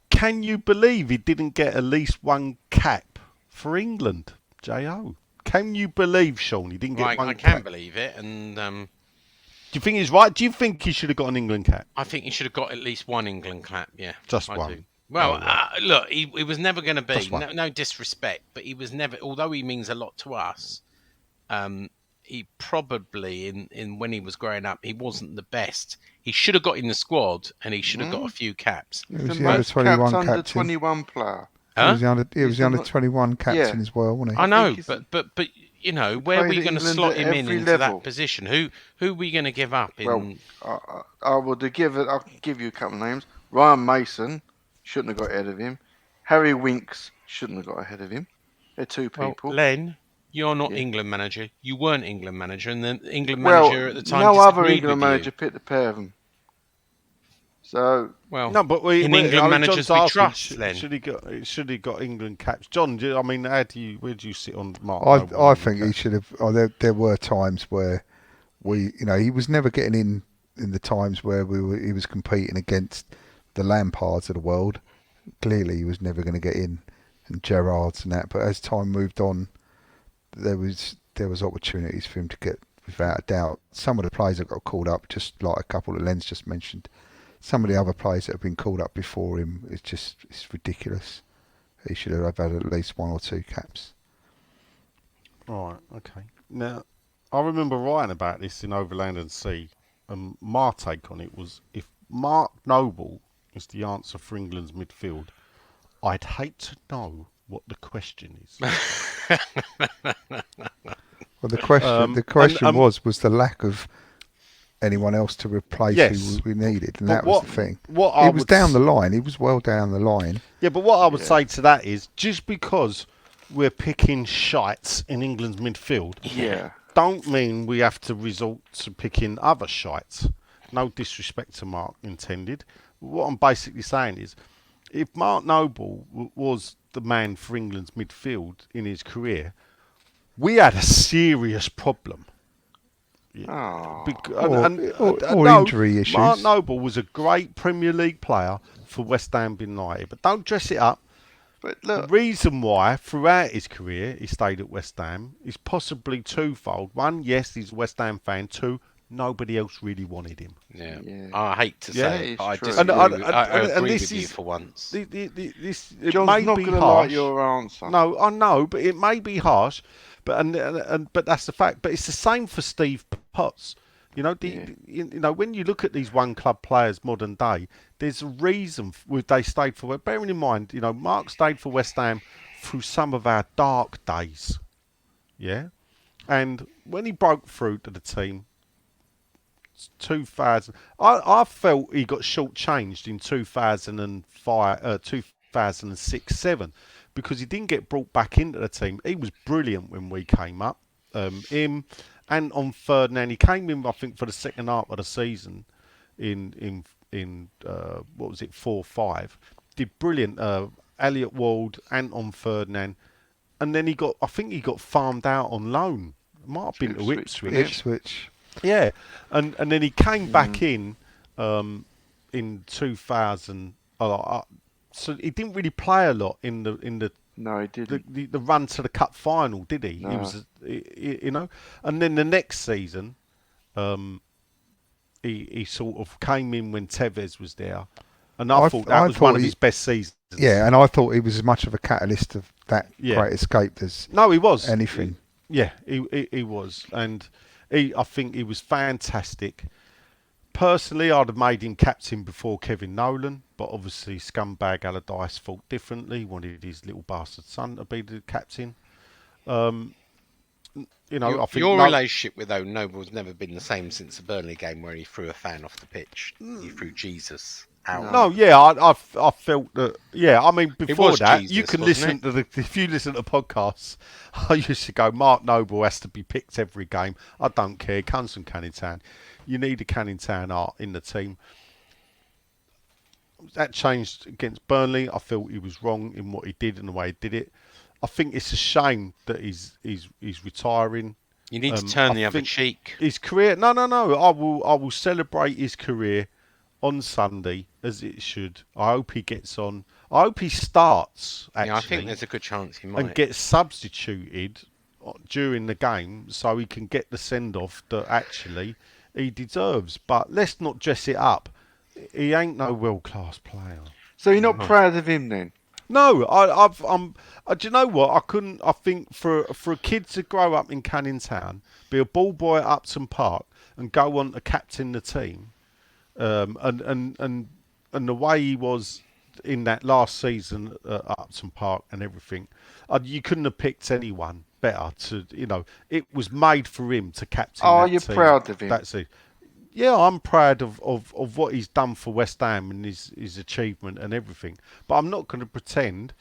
Can you believe he didn't get at least one cap for England, J.O.? Can you believe, Sean, he didn't get one I cap? can believe it, and Do you think he's right? Do you think he should have got an England cap? I think he should have got at least one England clap. Yeah, Just I one. do. Well, Oh, right. look, he was never going to be. Just one. No disrespect, but he was never. Although he means a lot to us, he probably in when he was growing up, he wasn't the best. He should have got in the squad, and he should have got a few caps. He was The the under most 21 capped under captain. 21 player. He Huh? was the under 21 captain Yeah. as well, wasn't he? I know, think but where are played we at going to England slot at him in every into level. that position? Who are we going to give up in? Well, I'll give you a couple of names. Ryan Mason shouldn't have got ahead of him. Harry Winks shouldn't have got ahead of him. They're two people. Len, you're not Yeah. England manager. You weren't England manager, and the England Well, manager at the time no other disagreed England with you. manager picked the pair of them. So Well, No, but in England, managers we trust. Then Should he got England caps? John, I mean, where do you sit on Mark? I think he should have. There were times where he was never getting in the times where he was competing against the Lampards of the world. Clearly, he was never going to get in, and Gerrards and that. But as time moved on, there was opportunities for him to get, without a doubt. Some of the players that got called up, just like a couple that Len's just mentioned. Some of the other players that have been called up before him, it's ridiculous. He should have had at least 1 or 2 caps. Right, okay. Now, I remember writing about this in Overland and Sea, and my take on it was, if Mark Noble is the answer for England's midfield, I'd hate to know what the question is. Well, the question was the lack of anyone else to replace who we needed, and that was the thing. He was down the line. He was well down the line. Yeah, but what I would say to that is, just because we're picking shites in England's midfield, don't mean we have to resort to picking other shites. No disrespect to Mark intended. What I'm basically saying is, if Mark Noble was the man for England's midfield in his career, we had a serious problem. Or injury issues. Mark Noble was a great Premier League player for West Ham United, but don't dress it up. But look, the reason why throughout his career he stayed at West Ham is possibly twofold. One, yes, he's a West Ham fan. Two, nobody else really wanted him. Yeah. I hate to say it, but I true. disagree. I agree with you for once. It John's may not be going to harsh. like your answer. No, I know, but it may be harsh. But but that's the fact. But it's the same for Steve Potts. You know, when you look at these one club players modern day, there's a reason they stayed for. Bearing in mind, Mark stayed for West Ham through some of our dark days. Yeah, and when he broke through to the team, 2000, I felt he got shortchanged in 2005, 2006-07. Because he didn't get brought back into the team. He was brilliant when we came up. Him and on Ferdinand, he came in, I think, for the second half of the season in what was it, 4-5. Did brilliant. Elliot Wald and on Ferdinand, and then I think he got farmed out on loan. Might have been to Ipswich. Yeah, and then he came back in 2000. So he didn't really play a lot in the No, he didn't. The run to the cup final, did he? No. He was, and then the next season, he sort of came in when Tevez was there, and I thought that was one of his best seasons. Yeah, and I thought he was as much of a catalyst of that great escape as he was anything. He was, and I think he was fantastic. Personally, I'd have made him captain before Kevin Nolan, but obviously Scumbag Allardyce thought differently, wanted his little bastard son to be the captain. I think your relationship with Noble's never been the same since the Burnley game where he threw a fan off the pitch. He threw Jesus out. No, I felt that. Yeah, I mean, before that, Jesus, you can listen to if you listen to podcasts, I used to go, Mark Noble has to be picked every game. I don't care. He comes from Canning Town. You need a Canning Town art in the team. That changed against Burnley. I felt he was wrong in what he did and the way he did it. I think it's a shame that he's retiring. You need to turn the other cheek. His career, no. I will celebrate his career on Sunday as it should. I hope he gets on. I hope he starts. Actually, I think there's a good chance he might. And gets substituted during the game so he can get the send off that actually he deserves. But let's not dress it up. He ain't no world class player. So you're not proud of him then? No, do you know what? I think for a kid to grow up in Canning Town, be a ball boy at Upton Park, and go on to captain the team, and the way he was in that last season at Upton Park and everything, you couldn't have picked anyone better to. It was made for him to captain. Oh, that you're team. proud of him. That's it. Yeah, I'm proud of what he's done for West Ham and his achievement and everything. But I'm not going to pretend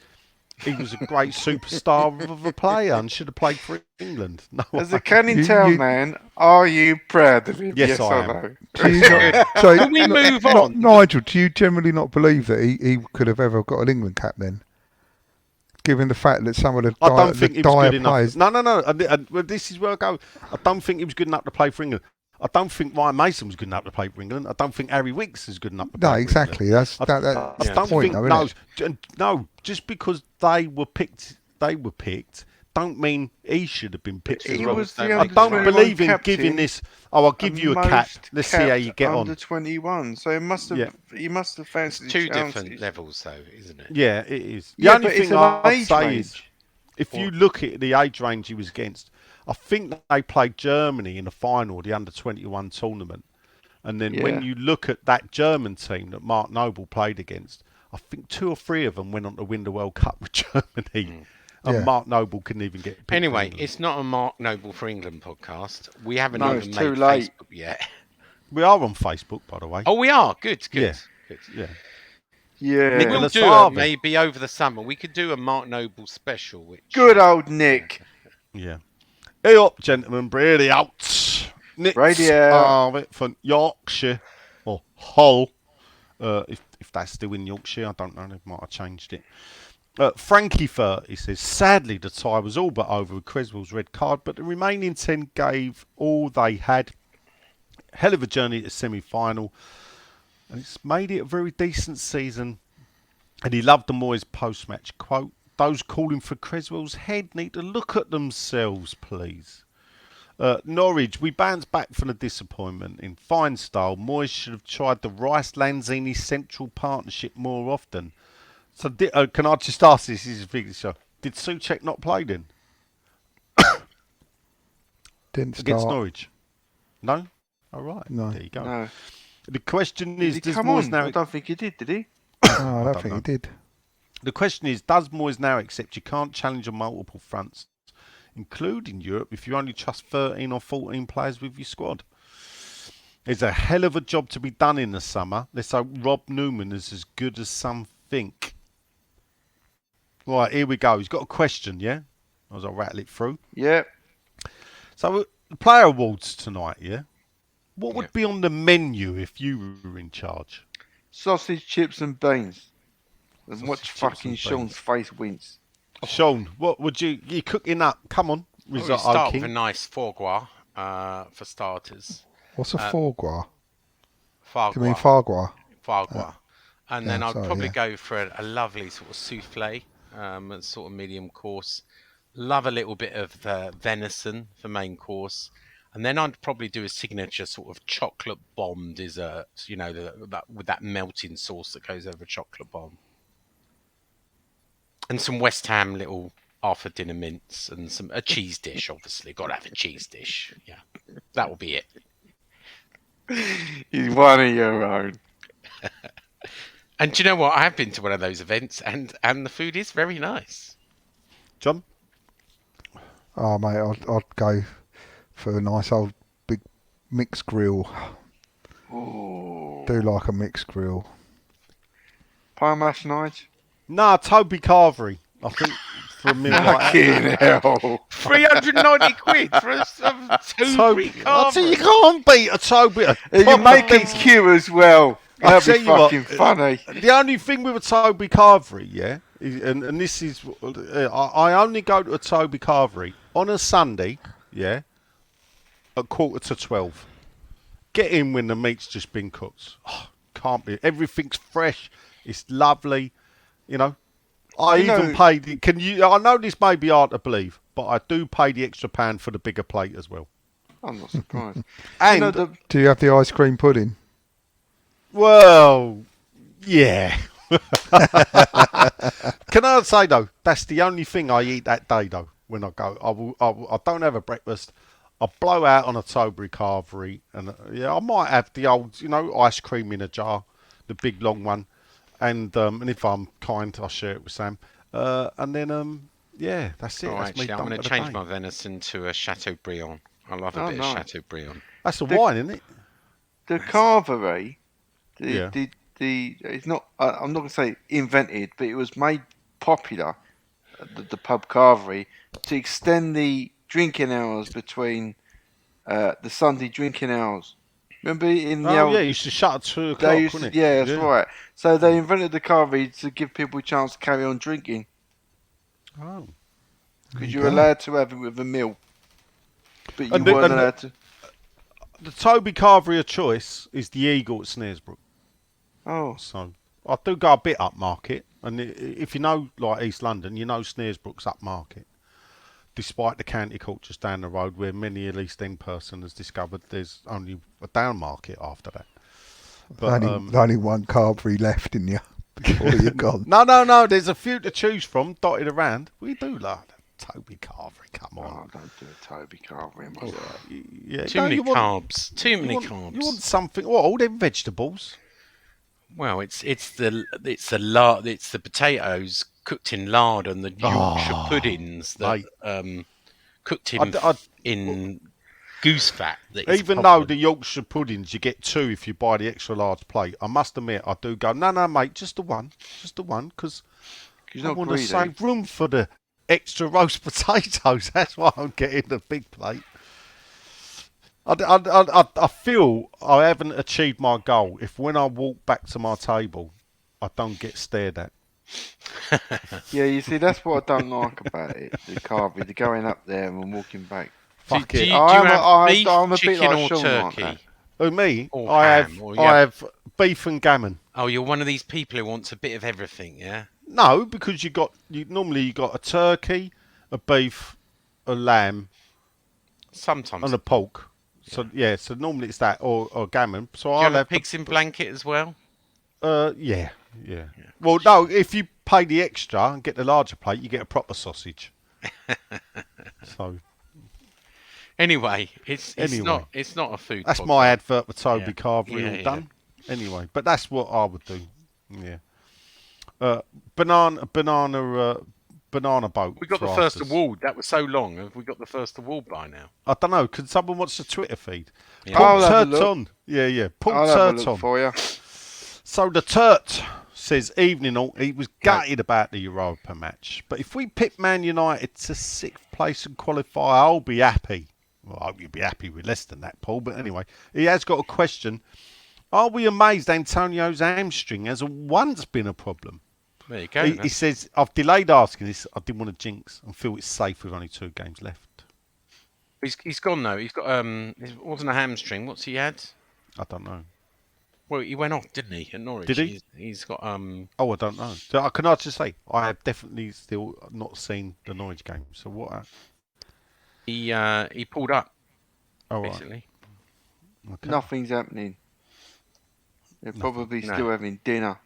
he was a great superstar of a player and should have played for England. No, As a Canning Town man, are you proud of him? Yes, I or am. no? Do you not, so, Can we move on? Nigel, do you generally not believe that he could have ever got an England cap then? Given the fact that some of the I don't think he was dire good enough. players... No. Well, this is where I go. I don't think he was good enough to play for England. I don't think Ryan Mason was good enough to play for England. I don't think Harry Winks is good enough to play No, for exactly. England. That's I the don't point, think though, no, isn't it? no. Just because they were picked, don't mean he should have been picked. He as well. was the I under don't 21 believe in captain giving this. Oh, I'll give and you a cap. most Let's see how you capped get under on. 21. So he must have fancied his Two chances. different levels, though, isn't it? Yeah, it is. The Yeah, only but it's thing an I'd age say is, range. if you look at the age range he was against, I think they played Germany in the final of the under-21 tournament. And then when Yeah. you look at that German team that Mark Noble played against, I think 2 or 3 of them went on to win the World Cup with Germany. And Yeah. Mark Noble couldn't even get picked for Anyway, England. it's not a Mark Noble for England podcast. We haven't No, even it's made too late. Facebook yet. We are on Facebook, by the way. Oh, we are. Good. Yeah. Good. Yeah. Yeah. We'll Nicholas do it Harvey. maybe over the summer. We could do a Mark Noble special. Which, Good old Nick. Yeah. Hey up, gentlemen. Brady out. Nick Radio. Harvey from Yorkshire. Or Hull. If that's still in Yorkshire, I don't know. They might have changed it. Frankie 30 says, sadly the tie was all but over with Creswell's red card, but the remaining 10 gave all they had. Hell of a journey to semi-final. And it's made it a very decent season. And he loved the Moyes post-match quote. Those calling for Creswell's head need to look at themselves, please. Norwich, we bounce back from the disappointment in fine style. Moyes should have tried the Rice-Lanzini central partnership more often. So can I just ask this? This is a big show. Did Souček not play then Didn't against start. Norwich? No? All right. No. There you go. No. The question Did is, he does come Moyes on? now... I don't think he did he? No, I don't don't think know. he did. The question is, does Moyes now accept you can't challenge on multiple fronts, including Europe, if you only trust 13 or 14 players with your squad? There's a hell of a job to be done in the summer. Let's hope Rob Newman is as good as some think. Right, here we go. He's got a question, yeah? As I rattle it through. Yeah. So, the player awards tonight, yeah? What would be on the menu if you were in charge? Sausage, chips, and beans. And watch chips, fucking and Sean's beans. face wince. Sean, what would you cooking up? Come on, we Risotto start King. with a nice foie gras for starters. What's a foie gras? Foie Do you mean gras. foie gras? Foie gras. And then yeah, I'd sorry, probably yeah. go for a lovely sort of souffle, sort of medium course. Love a little bit of venison for main course. And then I'd probably do a signature sort of chocolate bomb dessert, you know, that with that melting sauce that goes over a chocolate bomb. And some West Ham little after dinner mince and a cheese dish, obviously. Got to have a cheese dish. Yeah, that will be it. He's one of your own. And do you know what? I have been to one of those events, and the food is very nice. John? Oh, mate, I'd go for a nice old big mixed grill. Ooh. Do like a mixed grill. Pie mash night. Nah, Toby Carvery. I think for a minute like that. Fucking hell. 390 quid for a Toby, Toby I tell you, you Carvery. can't beat a Toby. You make it queue as well. I'll That'd be tell you what, fucking funny. The only thing with a Toby Carvery, yeah, and this is, I only go to a Toby Carvery on a Sunday, yeah, at 11:45. Get in when the meat's just been cooked. Oh, can't be. Everything's fresh. It's lovely. You know, I You even know- paid. Can you? I know this may be hard to believe, but I do pay the extra pound for the bigger plate as well. I'm not surprised. And you know, the, Do you have the ice cream pudding? well, yeah. Can I say though, that's the only thing I eat that day though. When I go, I don't have a breakfast. I blow out on a Toby Carvery, and yeah, I might have the old, you know, ice cream in a jar, the big long one, and if I'm kind, I'll share it with Sam. And then yeah, that's it. Oh, That's me actually, I'm done going for to the change day. my venison to a Chateaubriand. I love a Oh, bit nice. of Chateaubriand. That's the The- wine, isn't it? the carvery, Yeah. it's not, I'm not going to say invented, but it was made popular the pub carvery to extend the drinking hours between the Sunday drinking hours. Remember in the old yeah, you used to shut at 2 they o'clock, used to, wouldn't it? yeah, that's right. So they invented the carvery to give people a chance to carry on drinking Oh. because you were allowed to have it with a meal, but you And weren't allowed to. The Toby carvery of choice is the Eagle at Snaresbrook. Oh, So I do go a bit upmarket, and if you know like East London, you know Snaresbrook's upmarket. Despite the county court just down the road, where many a East End person has discovered there's only a down market after that. But only one Carberry left in you before you're gone. no, there's a few to choose from dotted around. We do like Toby carvery. Come on, don't do a Toby carvery. yeah, Too many carbs. Too many carbs. You want something? What? All them vegetables? Well, it's the potatoes cooked in lard and the Yorkshire puddings that cooked in goose fat. Even though the Yorkshire puddings you get 2 if you buy the extra large plate, I must admit I do go no mate, just the one, because I want to save room for the extra roast potatoes. That's why I'm getting the big plate. I feel I haven't achieved my goal if when I walk back to my table, I don't get stared at. Yeah, you see, that's what I don't like about it. The carvery, the going up there and walking back. Do you have beef, chicken or turkey? Like Oh, me? Or I ham, I have beef and gammon. Oh, you're one of these people who wants a bit of everything, yeah? No, because normally you got a turkey, a beef, a lamb, Sometimes. and a pork. So so normally it's that or gammon. So Do you I'll have a pigs in blanket as well? Yeah. Well, no, if you pay the extra and get the larger plate, you get a proper sausage. So anyway, it's not a food. That's podcast. my advert for Toby Yeah. Carvery all done. Anyway, but that's what I would do. Yeah. Banana boat. We got the for first afters. award. That was so long. Have we got the first award by now? I don't know. Could someone watch the Twitter feed? Yeah. Paul I'll have a look. Turton. Yeah. Paul I'll have a look Turton. for you. So the Turt says, evening all, he was gutted about the Europa match. But if we pick Man United to 6th place and qualify, I'll be happy. Well, I hope you'll be happy with less than that, Paul. But anyway, he has got a question. Are we amazed Antonio's hamstring has once been a problem? There you go. He says, I've delayed asking this. I didn't want to jinx and feel it's safe with only 2 games left. He's gone though. He's got it wasn't a hamstring. What's he had? I don't know. Well, he went off, didn't he, at Norwich? Did he? He's got Oh, I don't know. So can I just say, I have definitely still not seen the Norwich game. So what? He pulled up Oh, right. basically. Okay. Nothing's happening. They're probably still having dinner.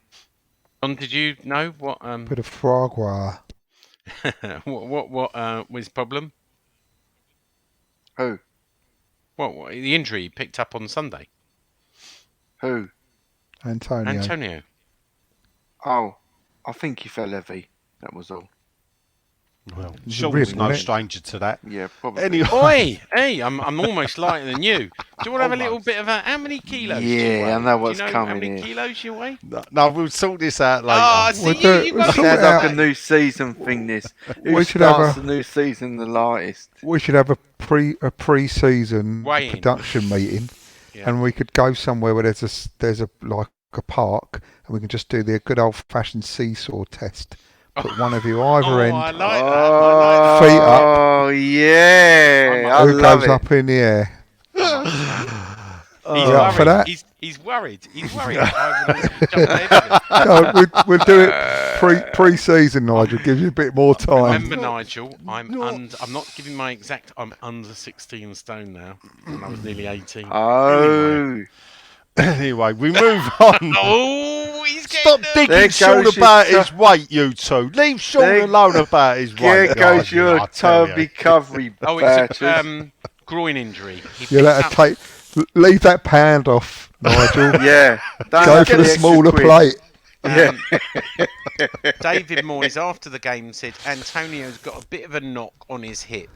John, did you know what Bit of frogwa. what was his problem? Who? What the injury he picked up on Sunday? Who? Antonio. Oh, I think he fell heavy. That was all. Well, It's a Sean's rib, no isn't it? stranger to that. Yeah, probably. Anyway, Oi, hey, I'm almost lighter than you. Do you want to have a little bit of how many kilos? do you Yeah, weigh? I know what's do you know coming How many here. kilos you weigh? no, we'll sort this out later. Oh, see, We'll do it. you We'll got sort Sounds it out. like a new season thing. This. Who We should have starts a- the new season the lightest? We should have a pre-season Weigh-in. production meeting, Yeah. and we could go somewhere where there's a like a park, and we can just do the good old-fashioned seesaw test. Put one of you either end. I like that. I like Feet up. Oh yeah, I Who love goes it. up in the air? that. He's You up for worried. that? He's worried. He's worried. I would jump ahead of him. No, we'll do it pre-season, Nigel. Gives you a bit more time. Remember, Nigel, I'm not giving my exact. I'm under 16 stone now, and I was nearly 18. Oh, Anyway, we move on. Oh, he's Stop getting There digging Sean goes about your his weight, you two. Leave Sean There- alone about his weight. there goes Nigel, I your tell Toby you. Covery Oh, it's batches. a groin injury. He You'll picked have to up- leave that pound off, Nigel. Yeah, don't Go have for the extra smaller quid. plate. David Moyes after the game said Antonio's got a bit of a knock on his hip.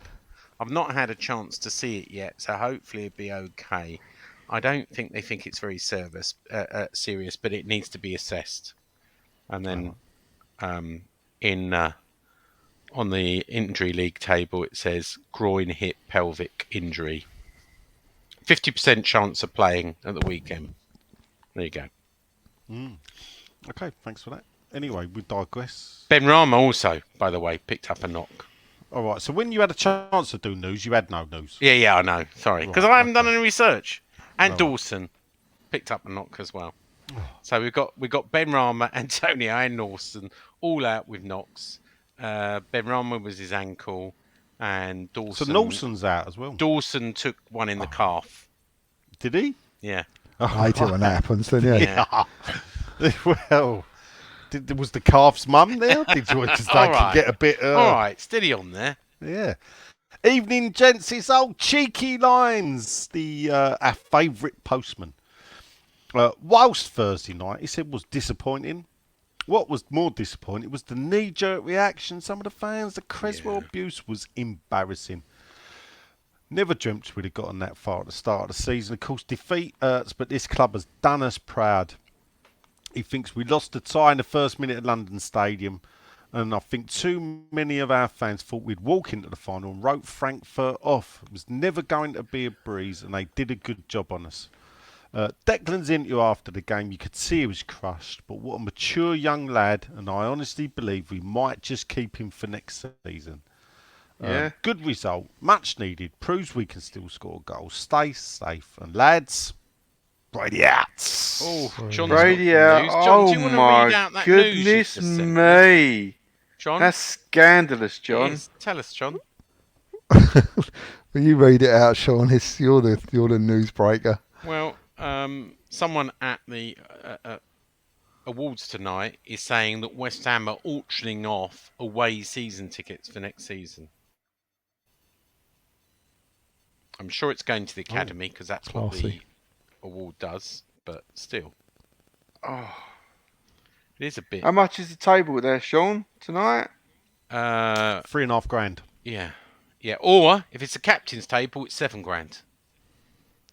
I've not had a chance to see it yet, so hopefully it'll be okay. I don't think they think it's very serious, but it needs to be assessed. And then in on the injury league table, it says groin, hip, pelvic injury. 50% chance of playing at the weekend. There you go. Okay, thanks for that. Anyway, we digress. Ben Rama also, by the way, picked up a knock. All right, so when you had a chance to do news, you had no news. Yeah, I know. Sorry. Because Right, I haven't done okay. any research. And All right. Dawson picked up a knock as well. So we've got Ben Rama, Antonio and Dawson all out with knocks. Ben Rama was his ankle, and Dawson... So Nelson's out as well. Dawson took one in the calf. Did he? Yeah. I hate it when that happens, don't you? Yeah. Well, was the calf's mum there? Did you just All like right. get a bit? All right, steady on there. Yeah. Evening, gents. It's old Cheeky Lines, our favourite postman. Whilst Thursday night, he said, was disappointing. What was more disappointing was the knee-jerk reaction. Some of the fans, the Creswell abuse was embarrassing. Never dreamt we'd have gotten that far at the start of the season. Of course, defeat hurts, but this club has done us proud. He thinks we lost the tie in the first minute at London Stadium, and I think too many of our fans thought we'd walk into the final and wrote Frankfurt off. It was never going to be a breeze, and they did a good job on us. Declan's interview after the game, you could see he was crushed, but what a mature young lad, and I honestly believe we might just keep him for next season. Good result, much needed, proves we can still score goals. Stay safe, and lads, Brady out. Oh, John's Brady got out. news. John, do you Oh want to my read out that news you've goodness just sent me! John? That's scandalous, John. Yes, tell us, John. Will you read it out, Sean? You're the newsbreaker. Well, someone at the awards tonight is saying that West Ham are auctioning off away season tickets for next season. I'm sure it's going to the academy because that's what the classy. award does, but still, Oh, it is a bit. how much is the table there, Sean, tonight? $3.5 grand. Yeah. Or if it's a captain's table, it's $7,000.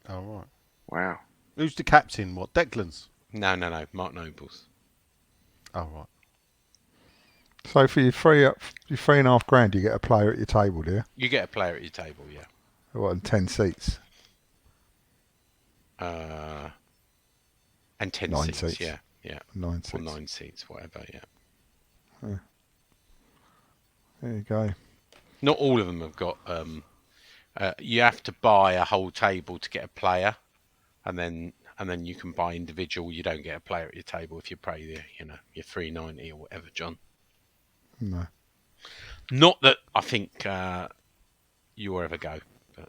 Oh, right. Wow. Who's the captain? What, Declan's? No, Mark Nobles. Oh, right. So for your $3.5 grand, you get a player at your table, do you? You get a player at your table, yeah. What, and 10 seats? And 10 9 seats, seats. yeah. 9 Or seats. 9 seats, whatever, yeah. There you go. Not all of them have got. You have to buy a whole table to get a player, and then you can buy individual. You don't get a player at your table if you pay your $3.90 or whatever, John. No. Not that I think you will ever go. But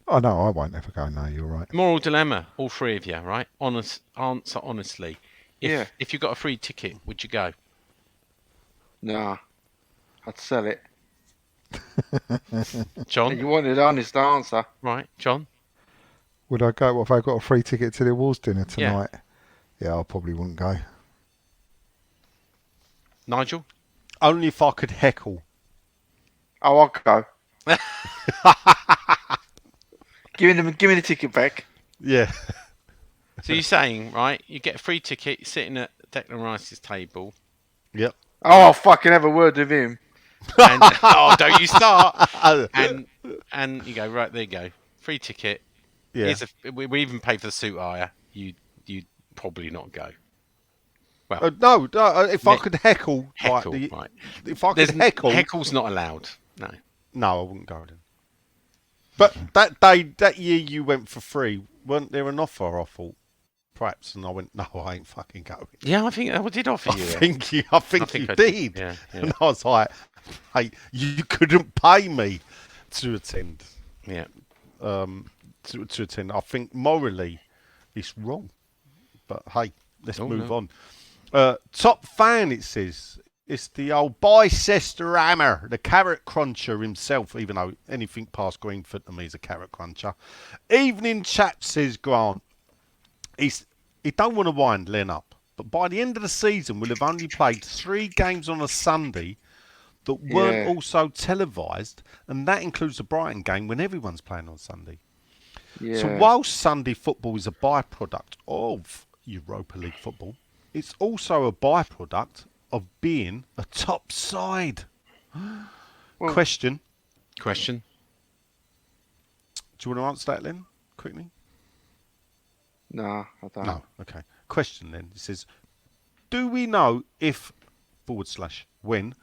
Oh, no, I won't ever go. No, you're right. moral dilemma, all three of you, right? Answer honestly. If you got a free ticket, would you go? Nah. I'd sell it. John, You wanted an honest answer. right? John, Would I go? What, if I got a free ticket to the awards dinner Yeah. tonight? Yeah, I probably wouldn't go. Nigel. Only if I could heckle. Oh, I'll go. Give me the ticket back. Yeah. So you're saying, right? You get a free ticket, you're sitting at Declan Rice's table. Yep. Oh, I'll fucking have a word with him. And, oh, don't you start! And you go, right, there you go, free ticket. Yeah. We even pay for the suit hire. You'd probably not go. Well, No, if I could heckle. heckle, right, right? If I could heckle. Heckle's not allowed. No. No, I wouldn't go then. But that year you went for free, weren't there an offer I thought? Perhaps, and I went, no, I ain't fucking going. Yeah, I think I did offer I you. think you I did. did. Yeah. And I was like, hey, you couldn't pay me to attend. Yeah. To attend. I think morally it's wrong. But hey, let's move on. Top fan, it says. It's the old Bicester Hammer, the carrot cruncher himself, even though anything past Greenford to me is a carrot cruncher. Evening chap, says Grant. He don't want to wind Len up, but by the end of the season, we'll have only played 3 games on a Sunday that weren't also televised, and that includes the Brighton game when everyone's playing on Sunday. Yeah. So whilst Sunday football is a byproduct of Europa League football, it's also a byproduct of being a top side. Well, Question. Question. Do you want to answer that, Len, quickly? nah, I don't. No. Okay. Question then. It says, do we know if / when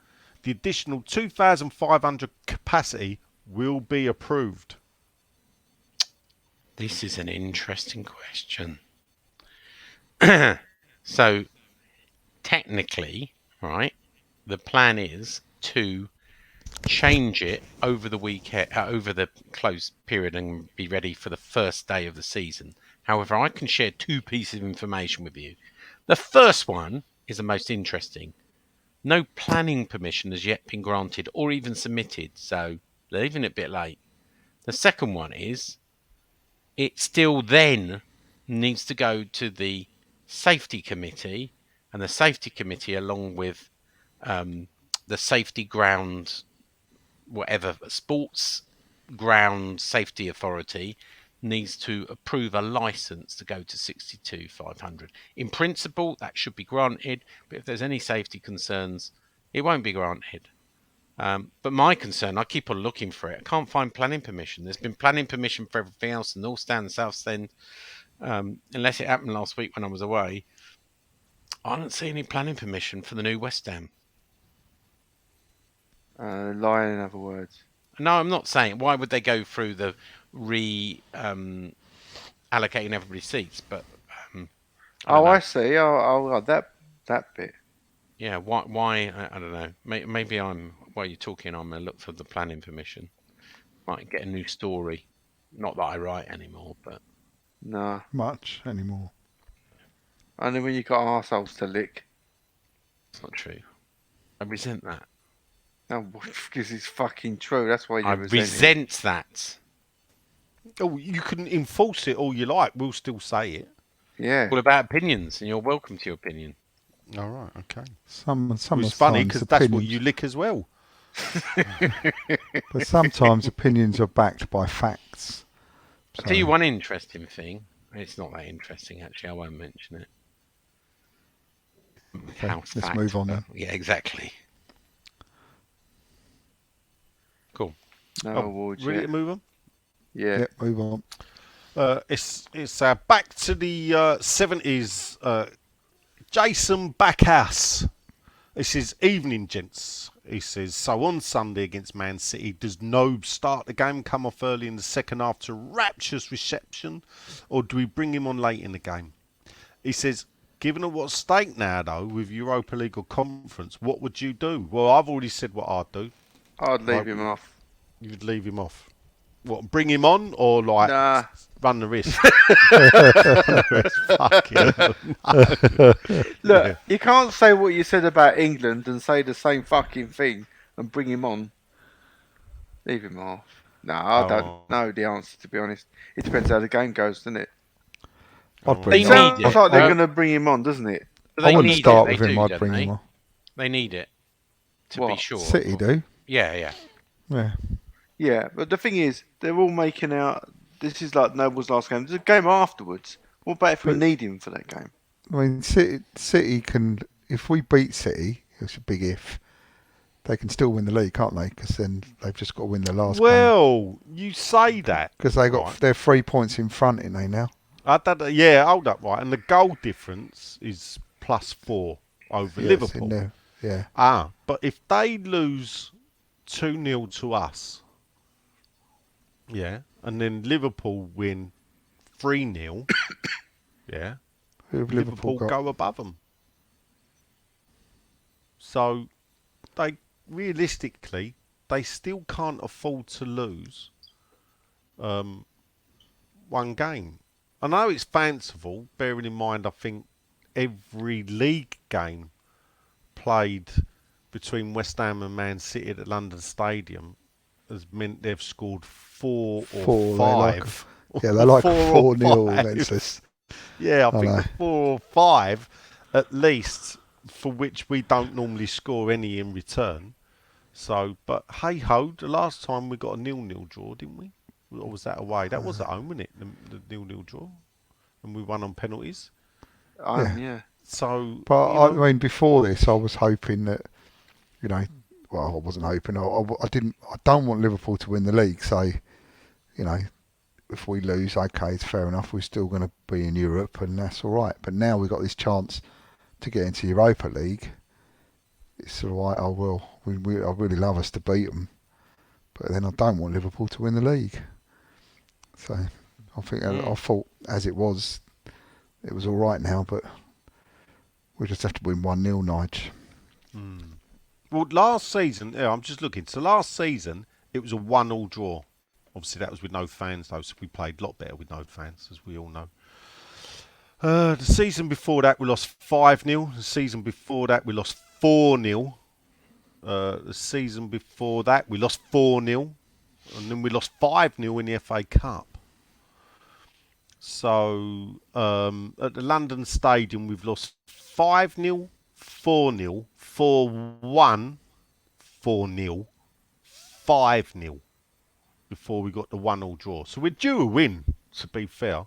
the additional 2,500 capacity will be approved? This is an interesting question. So, technically, right, the plan is to change it over the weekend, over the close period, and be ready for the first day of the season. However, I can share two pieces of information with you. The first one is the most interesting. No planning permission has yet been granted or even submitted, so they're leaving it a bit late. The second one is it still then needs to go to the safety committee, and the safety committee, along with the safety ground, whatever sports ground safety authority, needs to approve a license to go to 62,500. In principle, that should be granted, but if there's any safety concerns, it won't be granted. But my concern, I keep on looking for it. I can't find planning permission. There's been planning permission for everything else, the North Stand, the South Stand, unless it happened last week when I was away. I don't see any planning permission for the new West Ham. Lying, in other words. No, I'm not saying. Why would they go through the allocating everybody's seats? But I see. Oh, that bit. yeah, why? I don't know. Maybe while you're talking, I'm gonna look for the planning permission. Might get a new story. Not that I write anymore, but No, much anymore. only when you got arseholes to lick. it's not true. I resent that. No, because it's fucking true. That's why you I resent it. resent that. Oh, you can enforce it all you like. We'll still say it. Yeah. All about opinions, and you're welcome to your opinion. All right. Okay. Some It's of funny times because that's what opinions- you lick as well. But sometimes opinions are backed by facts. I'll tell you one interesting thing. It's not that interesting, actually. I won't mention it. Okay, House let's fact, move on but- then. Yeah, exactly. Cool. No Oh, awards ready yet. to move on? Yeah. Yep, move on. It's back to the 70s. Jason Backhouse. This is evening, gents. He says, so on Sunday against Man City, does Nobe start the game, come off early in the second half to rapturous reception, or do we bring him on late in the game? He says, given what's at stake now, though, with Europa League or Conference, what would you do? Well, I've already said what I'd do. I'd leave him off. You'd leave him off. What, bring him on, or like Nah. run the risk? Fucking Look, you can't say what you said about England and say the same fucking thing and bring him on. Leave him off. No, I don't know the answer, to be honest. It depends how the game goes, doesn't it? I'd They bring It him on. need sounds it. like they're Uh, going to bring him on, doesn't it? But I they wouldn't need start it. with They him, do, I'd don't bring they? him on. They need it. To What? be sure. City do. Yeah, yeah. Yeah. Yeah, but the thing is, they're all making out this is like Noble's last game. There's a game afterwards. What about if we But- need him for that game? I mean, City can, if we beat City, it's a big if, they can still win the league, can't they? Because then they've just got to win the last game. Well, you say that. Because they got Right. they're 3 points in front, ain't they now? Yeah, hold up, right. And the goal difference is +4 over Yes, Liverpool. in there. Yeah. But if they lose 2-0 to us, yeah, and then Liverpool win 3-0, yeah, Who have Liverpool Liverpool got? go above them. So they realistically they still can't afford to lose one game. I know it's fanciful, bearing in mind I think every league game played between West Ham and Man City at the London Stadium has meant they've scored 4 or Four, 5. Yeah, they're like 4 or 4-0 5. against us. Yeah, I I think know. 4 or 5 at least, for which we don't normally score any in return. So, but hey ho, the last time we got a 0-0 draw, didn't we? Or was that away? That was at home, wasn't it? The 0-0 draw, and we won on penalties. Yeah. So, But you I know, mean, before this, I was hoping that, you know, well, I wasn't hoping. I didn't. I don't want Liverpool to win the league. So, you know, if we lose, okay, it's fair enough. We're still going to be in Europe, and that's all right. But now we've got this chance to get into Europa League. It's all right. I really love us to beat them, but then I don't want Liverpool to win the league. So I think I thought as it was all right now, but we just have to win 1-0, Nigel. Well, last season, I'm just looking. So last season, it was a 1-1 draw. Obviously, that was with no fans, though, so we played a lot better with no fans, as we all know. The season before that, we lost 5-0. The season before that, we lost 4-0. The season before that, we lost 4-0. And then we lost 5-0 in the FA Cup. So, at the London Stadium, we've lost 5-0, 4-0, 4-1, 4-0, 5-0 before we got the 1-1 draw. So we're due a win, to be fair.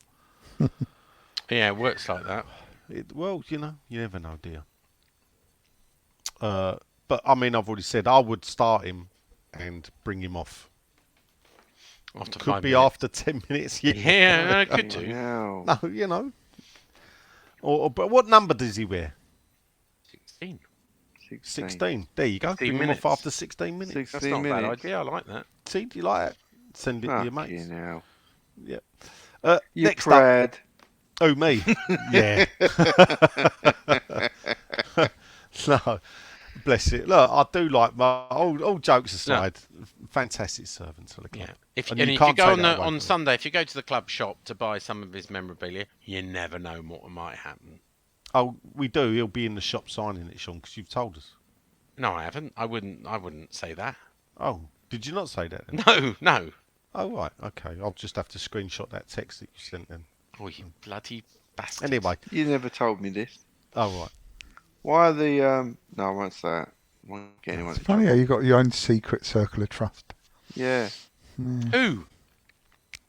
Yeah, it works like that. Well, you know, you never know, dear. But, I mean, I've already said I would start him and bring him off. After Could 5 be minutes. after 10 minutes. Yeah, Yeah, no, could do. Wow. No, you know. But what number does he wear? 16. 16. There you go. 16 Bring him minutes. off after 16 minutes. 16 That's not a bad minutes. idea. I like that. See, do you like it? Send it to your mates. Fucking hell. Yeah. You Next up. Brad. Oh, me? Yeah. No. Bless it. Look, I do like my all jokes aside. Fantastic servants for the club. Yeah. If And you you go can't take on that away from on Sunday, if you go to the club shop to buy some of his memorabilia, you never know what might happen. Oh, we do. He'll be in the shop signing it, Sean, because you've told us. No, I haven't. I wouldn't say that. Oh, did you not say that then? No, no. Oh, right. Okay. I'll just have to screenshot that text that you sent then. Oh, you bloody bastard. Anyway. You never told me this. Oh, right. Why are the no, I won't say that. I won't get anyone. It's funny how you got your own secret circle of trust. Yeah. Who?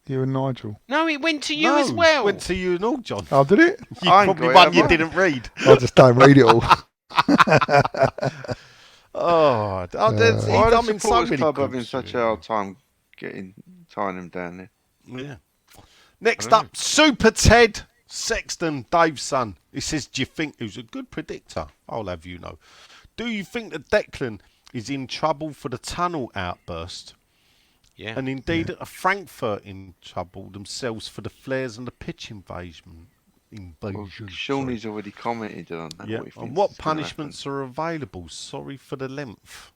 You and Nigel. No, it went to you No, as well. Went to you and all, John. Oh, did it? You I ain't probably got it, one have you I? didn't read. I just don't read it all. Oh, Why I'm the in so supporters many club having groups, such a really. hard time tying them down there? Yeah. Next up, Super Ted Sexton, Dave's son. He says, do you think, who's a good predictor, I'll have you know, do you think that Declan is in trouble for the tunnel outburst? Yeah. And indeed, are Frankfurt in trouble themselves for the flares and the pitch invasion? Well, Shawnee's already commented on that. Yeah. What he thinks And what is gonna punishments are available? Sorry for the length.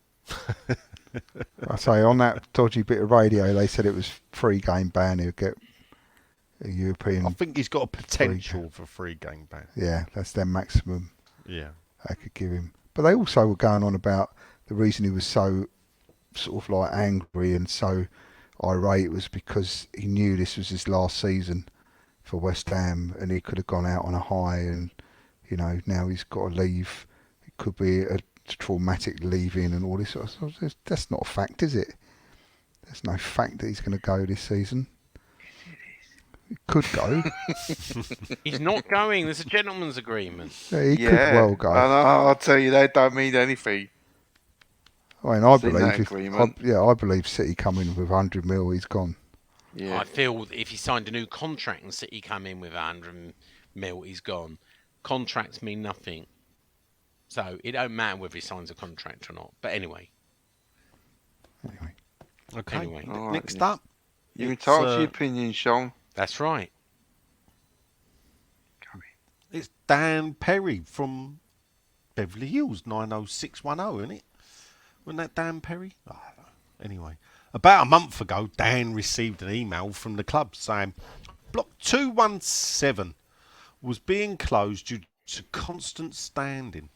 I say on that dodgy bit of radio, they said it was 3-game ban. He'll get a European. I think he's got a potential for 3-game ban. Yeah, that's their maximum Yeah. they could give him. But they also were going on about the reason he was so sort of like angry and so irate was because he knew this was his last season for West Ham and he could have gone out on a high and, you know, now he's got to leave. It could be a traumatic leaving and all this sort of stuff. That's not a fact, is it? There's no fact that he's going to go this season. He could go. He's not going. There's a gentleman's agreement. Yeah, he could well go. And I'll tell you, they don't mean anything. I mean, I Seen believe that if, agreement. I believe City come in with 100 mil, he's gone. Yeah. I feel that if he signed a new contract and City come in with 100 mil, he's gone. Contracts mean nothing. So it don't matter whether he signs a contract or not. But anyway. Okay. Anyway. All right, Next then. up. You're it's, entitled to your opinion, Sean. That's right. It's Dan Perry from Beverly Hills, 90610, isn't it? Wasn't that Dan Perry? I don't know. Anyway, about a month ago, Dan received an email from the club saying Block 217 was being closed due to constant standing.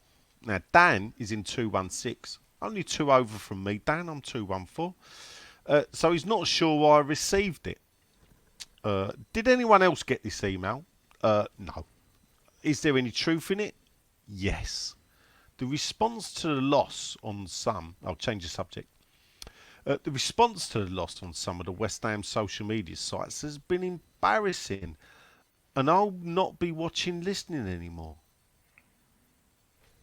Now, Dan is in 216, only 2 over from me. Dan, I'm 214. So he's not sure why I received it. Did anyone else get this email? No. Is there any truth in it? Yes. The response to the loss on some... I'll change the subject. The response to the loss on some of the West Ham social media sites has been embarrassing. And I'll not be watching listening anymore.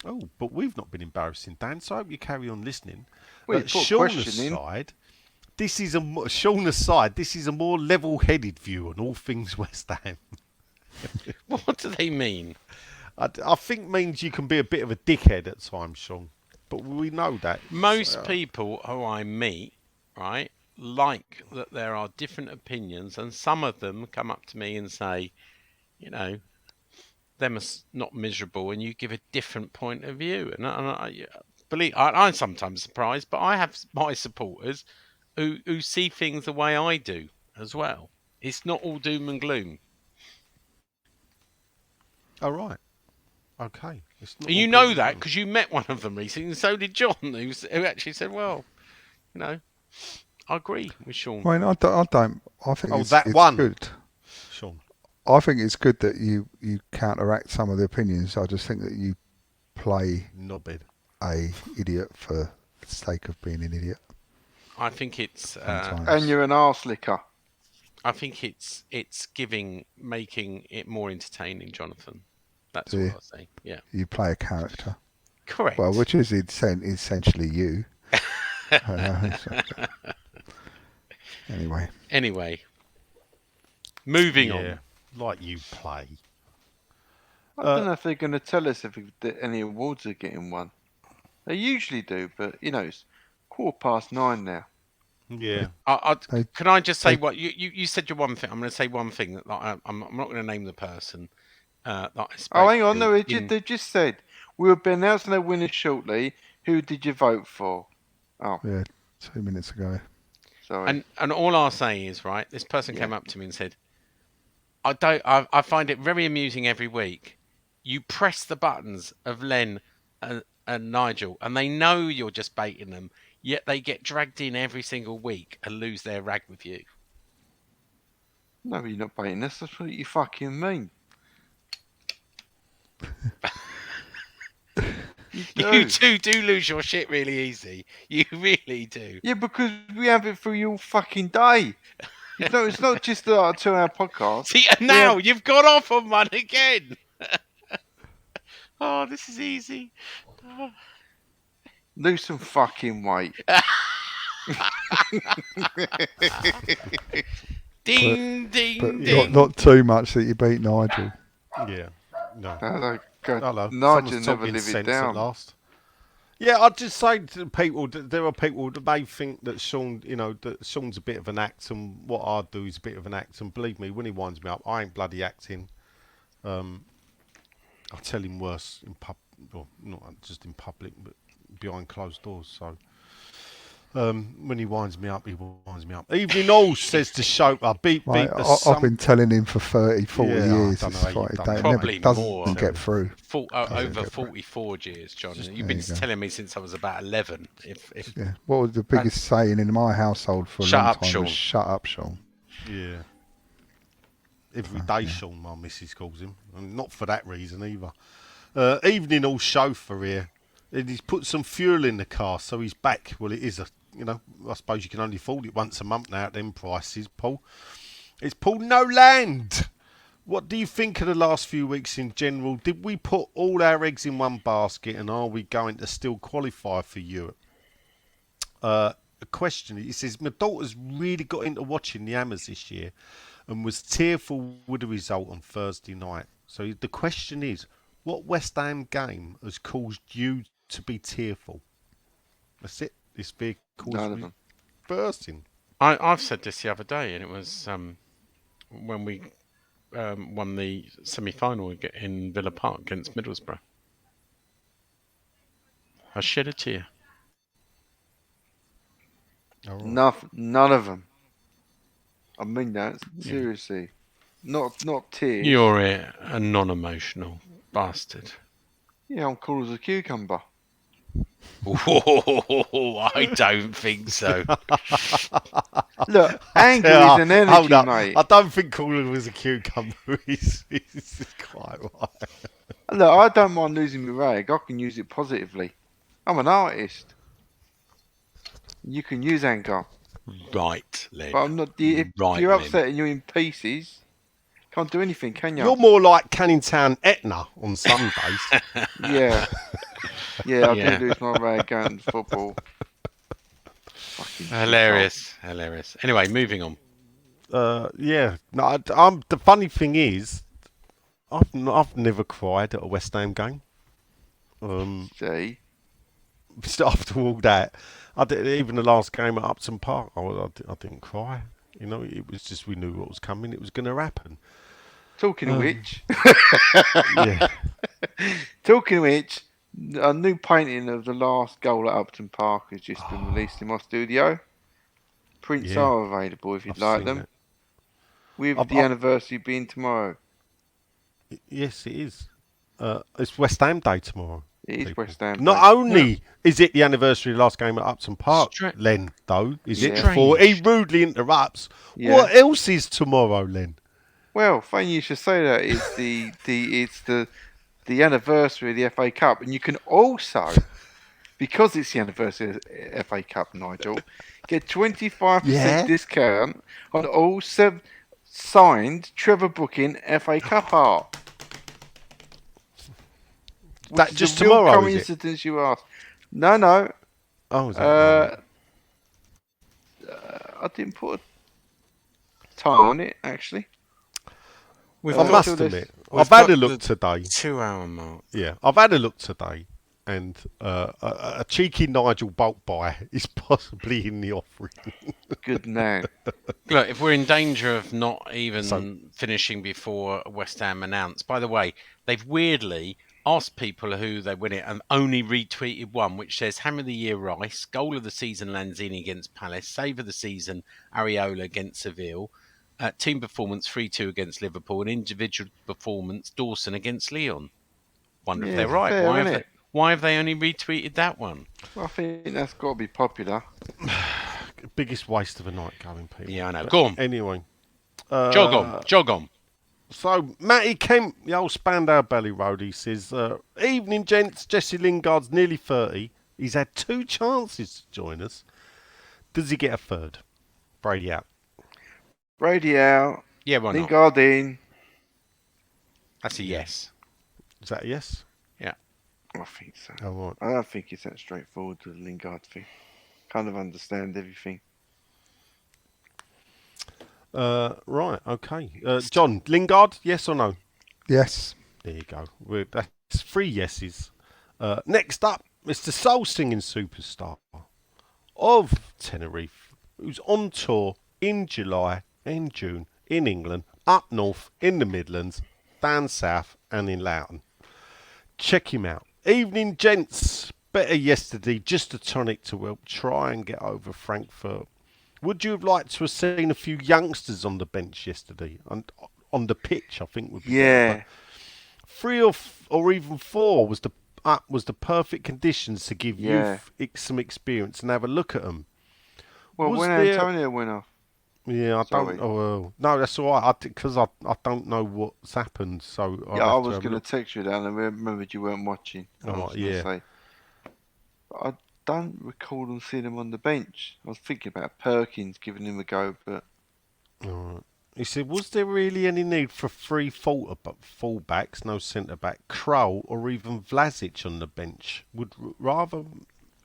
Oh, but we've not been embarrassing, Dan, so I hope you carry on listening. Well, you put a Sean question in. aside, Sean aside, this is a more level-headed view on all things West Ham. What do they mean? I think means you can be a bit of a dickhead at times, Sean. But we know that. Most people who I meet, right, like that there are different opinions, and some of them come up to me and say, you know, them are not miserable, and you give a different point of view. And I'm sometimes surprised, but I have my supporters who see things the way I do as well. It's not all doom and gloom. All right. Okay. It's not And you all know good that news. because you met one of them recently, and so did John, who actually said, well, you know, I agree with Sean. I mean, I don't. I think it's that one. good. Sean. I think it's good that you counteract some of the opinions. I just think that you play Knobhead. a idiot for the sake of being an idiot. I think it's Sometimes. And you're an arse licker. I think it's making it more entertaining, Jonathan. That's Do all you? I'll say. Yeah, You play a character. correct. Well, which is essentially you. Anyway, moving on. Like you play. I don't know if they're going to tell us if any awards are getting won. They usually do, but you know, it's 9:15 now. Yeah. Can I just say what you said? Your one thing. I'm going to say one thing that I'm not going to name the person. That I spoke Oh, hang on, to no, they just said we will be announcing their winners shortly. Who did you vote for? Oh, yeah, 2 minutes ago. sorry. And all I'll say is, right, this person came up to me and said, I find it very amusing every week. You press the buttons of Len and Nigel, and they know you're just baiting them, yet they get dragged in every single week and lose their rag with you. No, you're not baiting us. That's what you fucking mean. You two do lose your shit really easy. You really do. Yeah, because we have it for you all fucking day. It's not just a 2-hour podcast. See, and now you've got off on one again. Oh, this is easy. Lose some fucking weight. Ding, But ding. not too much that you beat Nigel. Yeah. No. Hello. God, Hello. Nigel Someone's never talking live it sense down. at last. Yeah, I'd just say to people, there are people that they think that Sean, that Sean's a bit of an act, and what I do is a bit of an act. And believe me, when he winds me up, I ain't bloody acting. I tell him worse in not just in public, but behind closed doors. So when he winds me up, he winds me up. Evening all says to Shoper, beat Mate, the I've been telling him for 30, 40 Yeah, I years. don't know It's how you've like, done it that. Probably never more. doesn't get through. Over 44 years, John. You've been telling me since I was about 11. Yeah. What was the biggest saying in my household for a Shut long up, time? Sean. Was shut up, Sean. Yeah. Every day, Sean, my missus calls him. And not for that reason either. Evening all chauffeur here. And he's put some fuel in the car, so he's back. Well, it is I suppose you can only afford it once a month now at them prices, Paul. It's Paul No Land. What do you think of the last few weeks in general? Did we put all our eggs in one basket, and are we going to still qualify for Europe? A question, he says, my daughter's really got into watching the Hammers this year and was tearful with the result on Thursday night. So the question is, what West Ham game has caused you to be tearful? That's it. This vehicle None of is them. bursting. I've said this the other day, and it was when we won the semi-final in Villa Park against Middlesbrough. I shed a tear. None of them. I mean that seriously. Not tears. You're a non-emotional bastard. Yeah, I'm cool as a cucumber. Oh, I don't think so. Look, anger is an energy, Hold up. mate. I don't think Cooler was a cucumber. He's quite right. Look, I don't mind losing my rag. I can use it positively. I'm an artist. You can use anger. Right, Len. But I'm not. If you're upset and you're in pieces, can't do anything, can you? You're more like Canning Town Etna on Sundays. Yeah. Yeah, I Yeah. do lose my way going to football. Fucking Hilarious. Anyway, moving on. Yeah. No, I'm. The funny thing is, I've never cried at a West Ham game. See, After all that, even the last game at Upton Park, I didn't cry. You know, it was just we knew what was coming. It was going to happen. talking of which, Yeah. a new painting of the last goal at Upton Park has just been released in my studio. Prints Yeah, are available if you'd I've like seen them, that. with I've- the I've- anniversary being tomorrow. Yes, it is. It's West Ham Day tomorrow. It is people. West Ham Not Day. only is it the anniversary of the last game at Upton Park, Stra- Len, though, is it? Yeah. Before he Strange. rudely interrupts. Yeah. What else is tomorrow, Len? Well, funny you should say that. It's the anniversary of the FA Cup, and you can also, because it's the anniversary of the FA Cup, Nigel, get 25% Yeah. discount on all signed Trevor Booking FA Cup art. That Which just is a real tomorrow, is it? coincidence you asked. No. Oh, is that? I didn't put a time on it actually. We've I got must to this- admit, we've I've had got a look the today. 2 hour mark. Yeah, I've had a look today, and a cheeky Nigel bulk buy is possibly in the offering. Good man. Look, if we're in danger of not even So- finishing before West Ham announce, by the way, they've weirdly asked people who they win it and only retweeted one, which says Hammer of the Year Rice, Goal of the Season Lanzini against Palace, Save of the Season Areola against Seville, Team Performance 3-2 against Liverpool, and Individual Performance Dawson against Leon. Wonder if Yeah, they're right. fair, innit? Why have they only retweeted that one? Well, I think that's got to be popular. Biggest waste of a night going, people. Yeah, I know. But Go on. Anyway. Jog on. So, Matty Kemp, the old Spandau Belly Road, he says, evening, gents. Jesse Lingard's nearly 30. He's had 2 chances to join us. Does he get a third? Brady out. Brady out, Yeah, why not? Lingard in. That's a yes. Is that a yes? I think so. Oh, right. I don't think it's that straightforward with the Lingard thing. Kind of understand everything. Right, okay. John, Lingard, yes or no? Yes. There you go. That's 3 yeses. Next up, Mr. Soul Singing Superstar of Tenerife, who's on tour in July and June in England, up north, in the Midlands, down south, and in Loughton. Check him out. Evening, gents. Better yesterday, just a tonic to help try and get over Frankfurt. Would you have liked to have seen a few youngsters on the bench yesterday? On the pitch, I think would be better, Yeah. but 3 or even 4 was the perfect conditions to give youth some experience and have a look at them. Well, Was when there- Antonio went off. Yeah, I Sorry. don't. Oh, well, no, that's all right. Because I don't know what's happened. So Yeah, I was going to text you that and I remembered you weren't watching. I Oh, was gonna yeah. say. But I don't recall them seeing him on the bench. I was thinking about Perkins giving him a go, but Alright. He said, was there really any need for 3 fullbacks, no centre-back, Kroll or even Vlasic on the bench? Would rather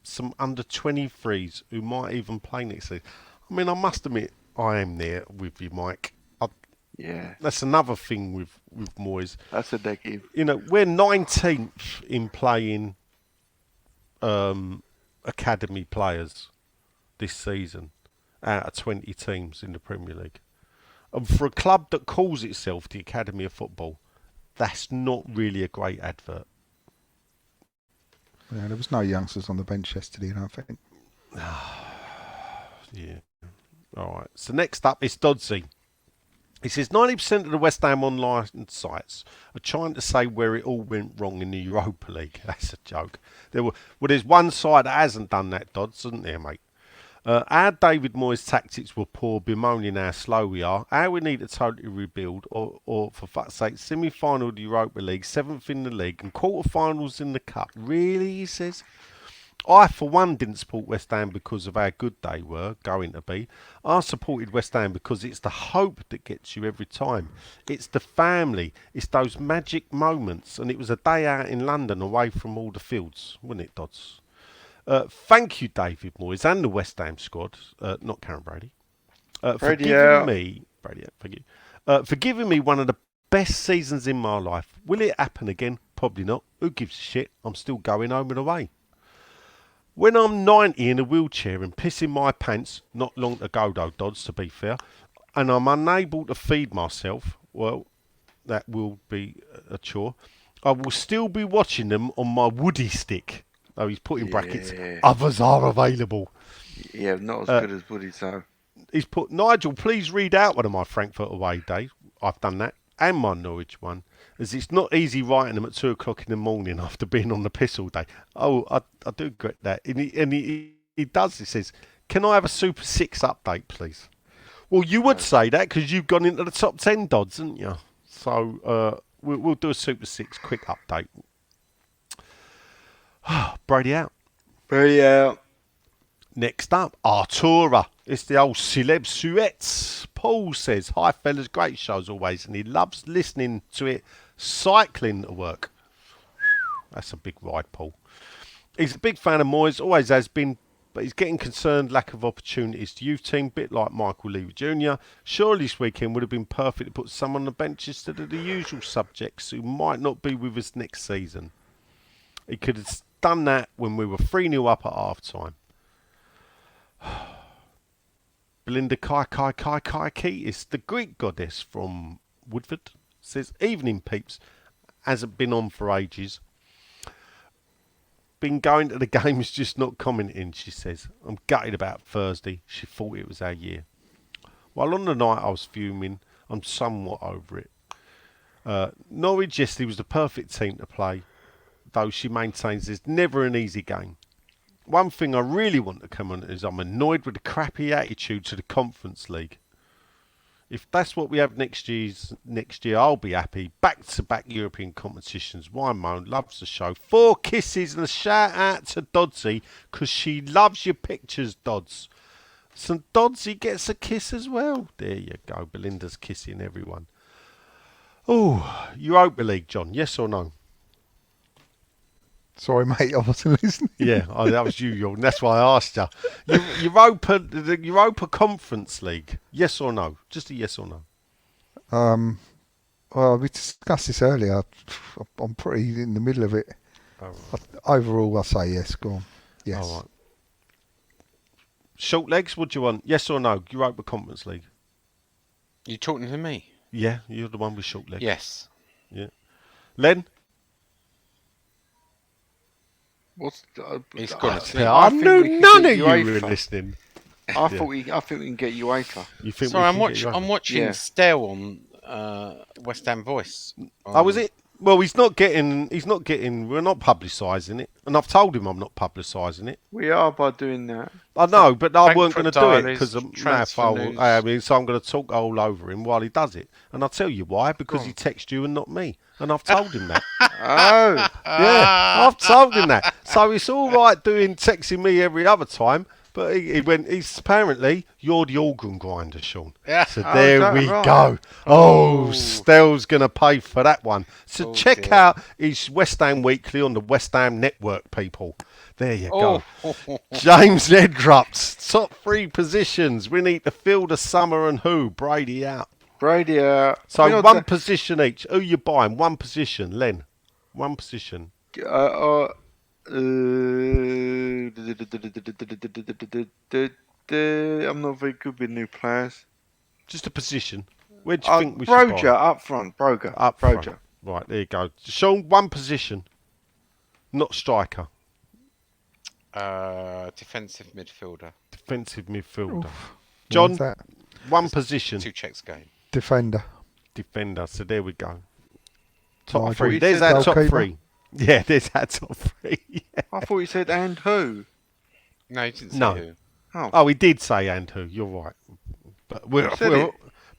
some under-23s who might even play next season. I mean, I must admit, I am there with you, Mike. yeah, That's another thing with Moyes. that's a negative. You know, we're 19th in playing academy players this season out of 20 teams in the Premier League. And for a club that calls itself the Academy of Football, that's not really a great advert. Yeah, there was no youngsters on the bench yesterday, I don't think. Yeah. All right. So next up is Dodsey. He says 90% of the West Ham online sites are trying to say where it all went wrong in the Europa League. That's a joke. There's one side that hasn't done that, Dodds, isn't there, mate? Our David Moyes tactics were poor, bemoaning how slow we are, how we need to totally rebuild, or for fuck's sake, semi-final of the Europa League, 7th in the league, and quarter-finals in the Cup. Really, he says? I, for one, didn't support West Ham because of how good they were going to be. I supported West Ham because it's the hope that gets you every time. It's the family. It's those magic moments. And it was a day out in London away from all the fields, wasn't it, Dodds? Thank you, David Moyes, and the West Ham squad, not Karen Brady, for Brady giving out. me, Brady, thank you, for giving me one of the best seasons in my life. Will it happen again? Probably not. Who gives a shit? I'm still going home and away. When I'm 90 in a wheelchair and pissing my pants, not long ago though, Dodds, to be fair, and I'm unable to feed myself, well, that will be a chore, I will still be watching them on my woody stick. Oh, he's put in brackets, Yeah. others are available. Yeah, not as good as Woody, so. He's put, Nigel, please read out one of my Frankfurt away days. I've done that. And my Norwich one. As it's not easy writing them at 2 o'clock in the morning after being on the piss all day. Oh, I do regret that. And he does, he says, can I have a Super 6 update, please? Well, you would say that because you've gone into the top 10, Dodds, haven't you? So we'll do a Super 6 quick update. Brady out. Brady out. Next up, Artura. It's the old celeb suettes. Paul says, hi fellas, great show as always, and he loves listening to it cycling to work. That's a big ride, Paul. He's a big fan of Moyes, always has been, but he's getting concerned lack of opportunities to youth team, bit like Michael Levy Jr. Surely this weekend would have been perfect to put someone on the bench instead of the usual subjects who might not be with us next season. He could have done that when we were 3-0 up at half time. Belinda Kai Keatis, the Greek goddess from Woodford, says, evening peeps, hasn't been on for ages. Been going to the games, just not commenting, she says. I'm gutted about Thursday. She thought it was our year. While on the night I was fuming, I'm somewhat over it. Norwich yesterday was the perfect team to play, though she maintains there's never an easy game. One thing I really want to come on is I'm annoyed with the crappy attitude to the Conference League. If that's what we have next year, I'll be happy. Back-to-back European competitions. Why moan? Loves the show. 4 kisses and a shout out to Dodsy because she loves your pictures, Dodds. So Dodsy gets a kiss as well. There you go. Belinda's kissing everyone. Oh, Europa League, John. Yes or no? Sorry, mate, I wasn't listening. Yeah, that was you, Jordan. That's why I asked you. The Europa Conference League. Yes or no? Just a yes or no. Well, we discussed this earlier. I'm pretty in the middle of it. Oh, Overall, I say yes. Go on. Yes. all right. Short legs, what do you want? Yes or no? Europa Conference League. You talking to me? Yeah, you're the one with short legs. Yes. Yeah. Len? What's He's gone to sleep. Yeah, I I think knew we could none get of you were UEFA. listening. I think we can get UEFA. You think Sorry, we can get you I'm over? watching Yeah. Stell on West Ham Voice. Oh, was it? Well, he's not getting, we're not publicising it. And I've told him I'm not publicising it. We are by doing that. I know, but I weren't going Frankfurt to do it Diaries, because of transfer news. so I'm going to talk all over him while he does it. And I'll tell you why, because he texts you and not me. And I've told him that. Oh, Yeah, I've told him that. So it's all right doing texting me every other time, but he's apparently, you're the organ grinder, Sean. Yeah. So Oh, there is that we right? go. Oh, Stell's going to pay for that one. So Oh, check dear. out his West Ham Weekly on the West Ham Network, people. There you go. James Edrupt, top 3 positions. We need to fill the summer and who? Brady out. Brady. So you know, one position each. Who you buying? One position, Len. One position. I'm not very good with new players. Just a position. Where do you think we should Broja buy? up front. Broja. Up Broja. front. Right, there you go. Sean, one position. Not striker. Defensive midfielder. Defensive midfielder. What's John, that? one position. 2 checks game. Defender. Defender. So there we go. Top Nigel, 3. you There's said our top goalkeeper. 3. Yeah, there's our top 3. Yeah. I thought you said and who? No, you didn't say No. who. Oh, Oh, he did say and who. You're right. But said it.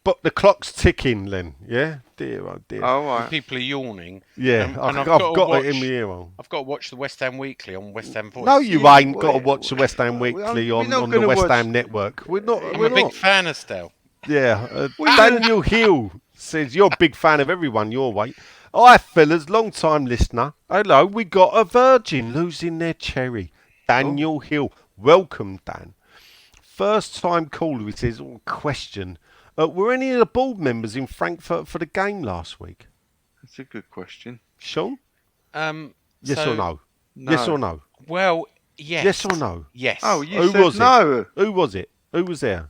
But the clock's ticking, Len. Yeah, dear, oh dear. Oh, right. People are yawning. Yeah, and I've got it in my ear hole. I've got to watch the West Ham Weekly on West Ham Voice. No, you Yeah, ain't got to watch the West Ham Weekly we're not on the gonna West watch- Ham network. We're not. I'm we're a big not. fan, Estelle. Yeah, Well, Daniel Hill says you're a big fan of everyone your way. Hi, fellas, long time listener. Hello, we got a virgin losing their cherry. Daniel Hill, welcome, Dan. First time caller. He says, question: were any of the board members in Frankfurt for the game last week? That's a good question. Sean, yes so- or no? No. Yes or no? Well, yes. Yes or no? Yes. Oh, you Who said was it? no. Who was it? Who was there?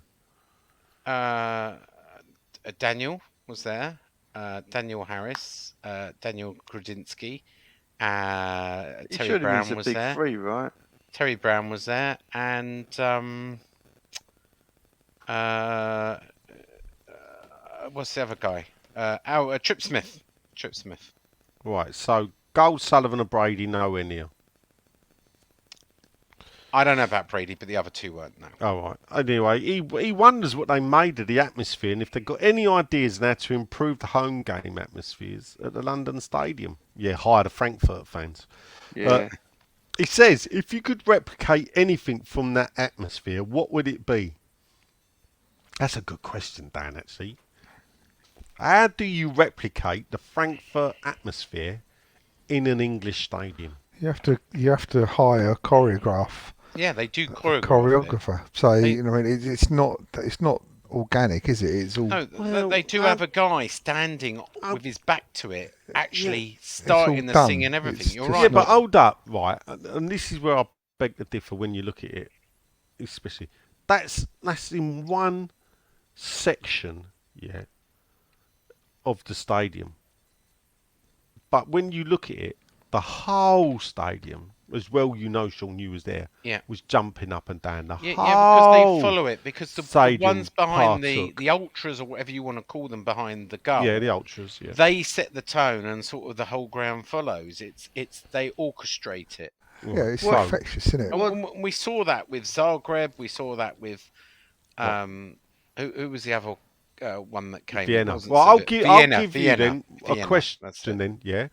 Daniel was there. Daniel Harris, Daniel Grudinsky, You Terry should have Brown been the was big there. three, right? Terry Brown was there, and what's the other guy? Trip Smith. Trip Smith. Right, so Gold, Sullivan and Brady nowhere near. I don't know about Brady, but the other two weren't. No. All right. Anyway, he wonders what they made of the atmosphere and if they've got any ideas now to improve the home game atmospheres at the London Stadium. Yeah, hire the Frankfurt fans. Yeah. He says, if you could replicate anything from that atmosphere, what would it be? That's a good question, Dan, actually. How do you replicate the Frankfurt atmosphere in an English stadium? You have to hire a choreographer. Yeah, they do choreograph. Choreographer. So They- you know, I mean, it's not organic, is it? It's all. No, Well, they do have a guy standing with his back to it, actually all starting the done. sing and everything. It's You're just right. Yeah, but not- hold up, right? And this is where I beg to differ when you look at it, especially. That's in one section, yeah, of the stadium. But when you look at it, the whole stadium, as well, you know, Sean, you was there, Yeah. was jumping up and down. The Yeah, whole because they follow it. Because the stadium ones behind partook. the ultras or whatever you want to call them behind the goal, Yeah, the ultras. Yeah. they set the tone and sort of the whole ground follows. It's they orchestrate it. Yeah, it's So- infectious, isn't it? And we saw that with Zagreb. We saw that with who was the other one that came? It Vienna. wasn't Well, I'll Sevilla. give Vienna, you Vienna, then a Vienna, question that's it. then, yeah.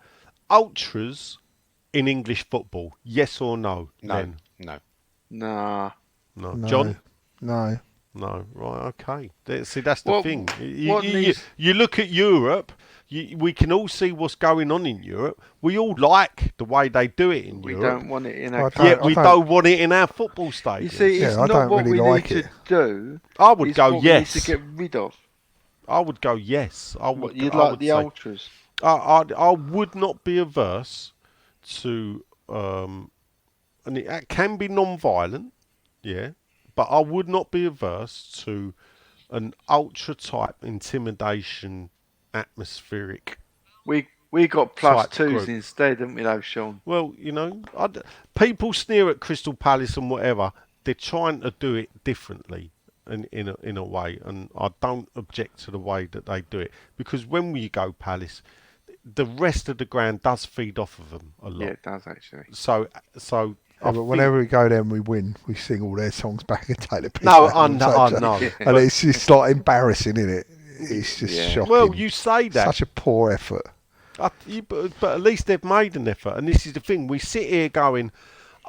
Ultras in English football, yes or no? No, Then? no. Nah. No. No. John? No. No. Right, okay. See, that's the What- thing. what needs- You look at Europe, we can all see what's going on in Europe. We all like the way they do it in We Europe. don't want it in I our don't- Yet we I don't want it in our football stadium. You see, Yeah, it's I not don't what really we like need it. to do. I would It's go what yes. We need to get rid of. I would go yes. I would. What, you'd I like would the say- ultras. I would not be averse to, and it can be non-violent, yeah, but I would not be averse to an ultra type intimidation atmospheric. We got plus Type twos group. instead, didn't we, though, Sean? Well, you know, people sneer at Crystal Palace and whatever. They're trying to do it differently. In a way, and I don't object to the way that they do it, because when we go Palace, the rest of the ground does feed off of them a lot. Yeah, it does, actually. So Yeah, I but think- whenever we go there and we win, we sing all their songs back and take the piss no, out I of them. know, So- I know. And it's just like embarrassing, isn't it? It's just Yeah. shocking. Well, you say that, Such a poor effort. but at least they've made an effort. And this is the thing: we sit here going,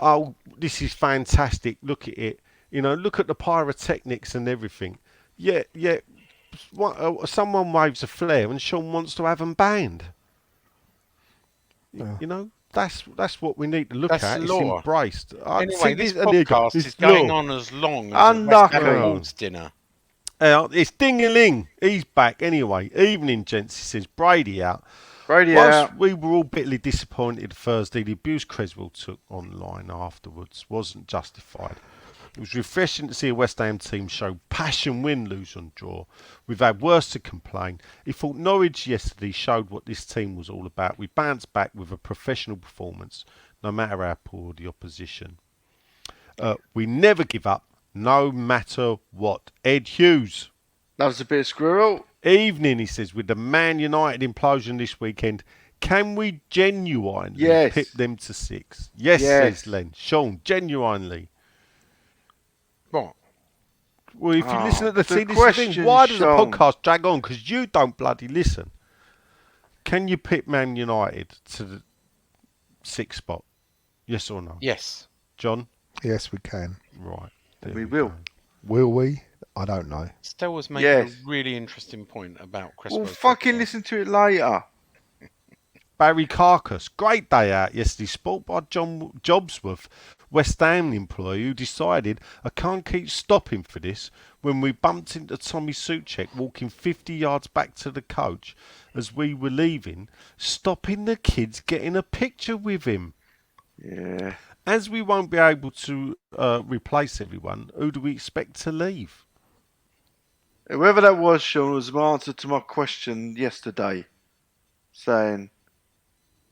"Oh, this is fantastic! Look at it! You know, look at the pyrotechnics and everything." Yeah. Someone waves a flare, and Sean wants to have them banned. Yeah. You know, that's what we need to look That's at. It's law. embraced. Anyway, this podcast is going on as long as Unlucky. the West Ham Awards dinner. It's Ding-a-ling. He's back anyway. Evening, gents. He says Brady out. Brady Whilst out. we were all bitterly disappointed Thursday, the abuse Creswell took online afterwards wasn't justified. It was refreshing to see a West Ham team show passion, win, lose and draw. We've had worse to complain. He thought Norwich yesterday showed what this team was all about. We bounced back with a professional performance, no matter how poor the opposition. We never give up, no matter what. Ed Hughes. Loves a bit of squirrel. Evening, he says, with the Man United implosion this weekend, can we genuinely Yes. pip them to 6? Yes, Yes. says Len. Sean, genuinely. What? Well, if you listen at the see, this is the thing. question, Why does the Sean. podcast drag on? Because you don't bloody listen. Can you pick Man United to the 6th spot? Yes or no? Yes. John? Yes, we can. Right. there We will. go. Will we? I don't know. Stell was making Yes. a really interesting point about Chris. Well, fucking listen to it later. Barry Carcass. Great day out yesterday. Sport by John Jobsworth, West Ham employee who decided I can't keep stopping for this when we bumped into Tommy Soucek walking 50 yards back to the coach as we were leaving, stopping the kids getting a picture with him. Yeah. As we won't be able to replace everyone, who do we expect to leave? Whoever that was, Sean, was my answer to my question yesterday, saying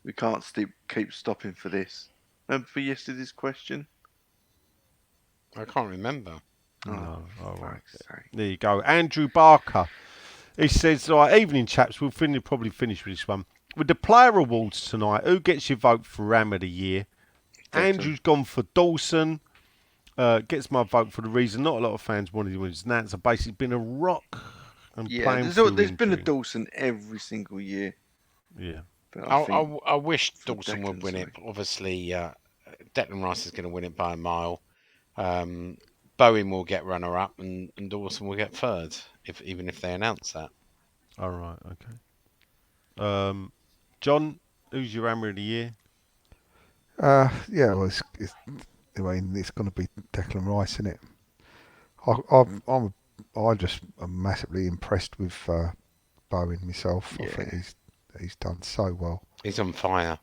we can't keep stopping for this. Remember for yesterday's question? I can't remember. No, all right. Fuck's sake. There you go. Andrew Barker. He says, right, evening chaps, we'll probably finish with this one. With the player awards tonight, who gets your vote for Ram of the Year? Andrew's gone for Dawson. Gets my vote for the reason not a lot of fans wanted him as Nats. Have basically been a rock and playing there's been a injury. Dawson every single year. Yeah. But I wish for Dawson would Declan, win it. sorry. Obviously, Declan Rice is going to win it by a mile. Bowen will get runner-up, and Dawson will get third, even if they announce that. All right. Okay. John, who's your Hammer of the Year? Yeah, well, I mean, it's going to be Declan Rice, isn't it? I'm just massively impressed with Bowen myself. I think he's done so well. He's on fire.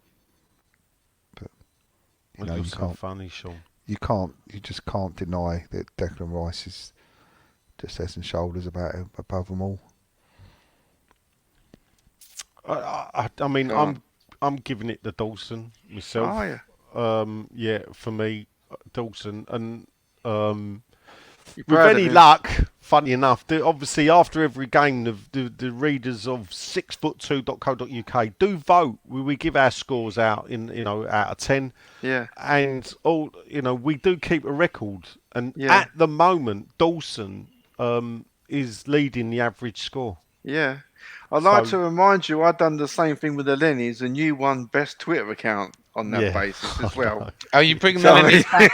You know, You're you so can't, funny, Sean. you just can't deny that Declan Rice is just head and shoulders above them all. I mean, Go on. I'm giving it to Dawson myself. Oh, yeah. Yeah, for me, Dawson, and You're with proud of any him? luck, funny enough, obviously after every game, the readers of 6foot2.co.uk do vote. We give our scores out out of 10, Yeah. and we do keep a record. And Yeah. at the moment, Dawson is leading the average score. Yeah. I'd like So- to remind you, I've done the same thing with the Lennies, and you won best Twitter account on that Yeah. basis as well. Are you bringing the Sorry. Lennies back?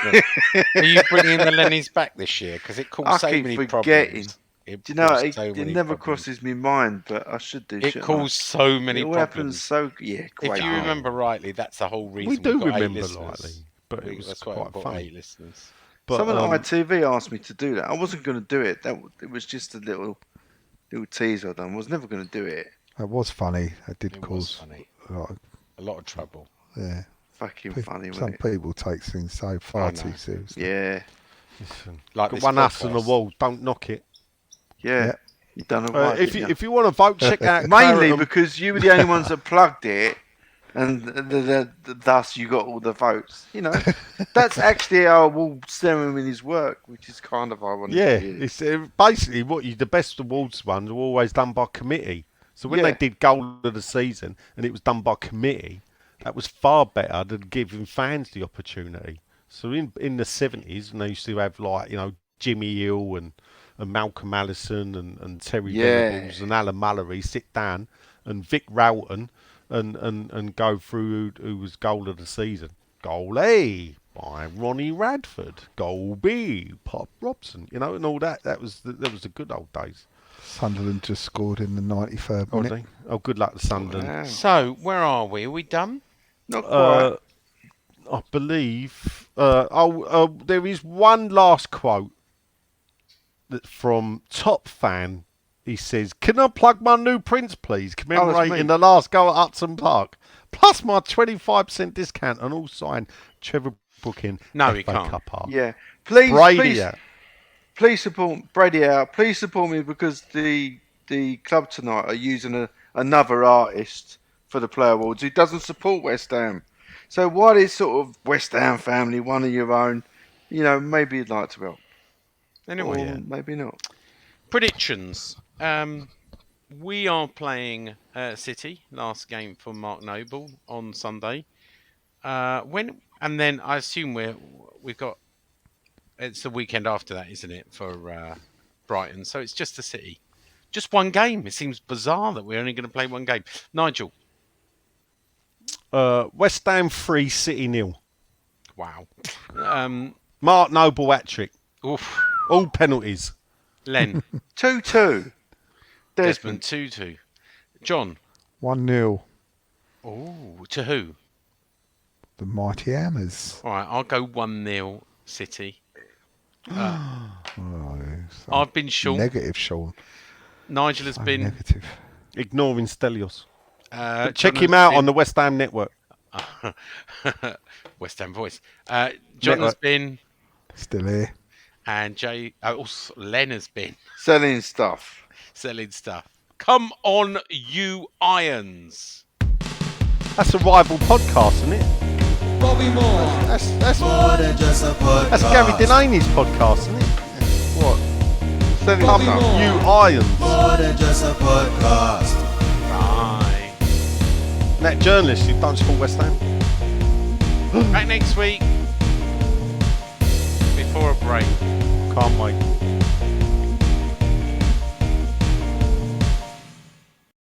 Then? Are you bringing the Lennies back this year? Because it I caused so keep many forgetting. problems. Do you know, caused it, so it many never problems. crosses my mind, but I should do. It shouldn't caused so I? many It all happens problems. so great. If you remember rightly, that's the whole reason We do got 8 remember listeners. lightly, but it was That's why quite I've got funny. 8 listeners. But Someone at ITV asked me to do that. I wasn't going to do it. It was just a little teaser I done. I was never going to do it. That was funny. It did It was cause funny. like, A lot of trouble. yeah. Fucking Pe- funny, Some wasn't it? people take things so far know. too seriously. Yeah, listen, Like got this one us on the podcast. wall. Don't knock it. yeah. Yeah. You done it right. If you want to vote, check out Mainly Claret because you were the only ones that plugged it, and thus you got all the votes. You know, that's actually how Wall ceremonies work, which is kind of ironic. Yeah, really. it's basically the best awards ones are always done by committee. So when they Yeah. did goal of the season and it was done by committee, that was far better than giving fans the opportunity. So in the 70s, when they used to have Jimmy Hill and Malcolm Allison and Terry Yeah. Venables and Alan Mallory sit down and Vic Rowton and go through who was goal of the season. Goal A by Ronnie Radford. Goal B, Pop Robson. And all that. That was the good old days. Sunderland just scored in the 93rd Oh, minute. good luck to Sunderland. Wow. So, where are we? Are we done? Not quite. I believe. There is one last quote that from Top Fan. He says, "Can I plug my new prints, please? Commemorating the last goal at Upton Park. Plus my 25% discount on all signed Trevor Booking. No, FA he can't. Cup art. Yeah, please, Brady please, out. please support Brady out. Please support me because the club tonight are using another artist for the Player Awards who doesn't support West Ham. So what is sort of West Ham family, one of your own? Maybe you'd like to help. Anyway, Or maybe not. predictions. We are playing City, last game for Mark Noble on Sunday. And then I assume we've got. It's the weekend after that, isn't it? For Brighton, so it's just a City. Just one game. It seems bizarre that we're only going to play one game. Nigel. West Ham 3, City 0. Wow. Mark Noble hat-trick. Oof. All penalties. Len. 2-2. Desmond 2-2. John. 1-0. Oh, to who? The Mighty Hammers. All right, I'll go 1-0 City. Oh, so I've been Sean. negative, Sean. Nigel has So been. negative. Ignoring Stelios. Check John him has out been- on the West Ham network. West Ham voice. John has been, Still here. and Len has been Selling stuff. selling stuff. Come on, you irons! That's a rival podcast, isn't it? Bobby Moore. That's More than just a podcast. That's Gary Delaney's podcast, isn't it? What? Selling Bobby stuff. Moore. You Irons. More than just a podcast. Bye. That journalist who don't support West Ham. Back next week. Before a break. Can't wait.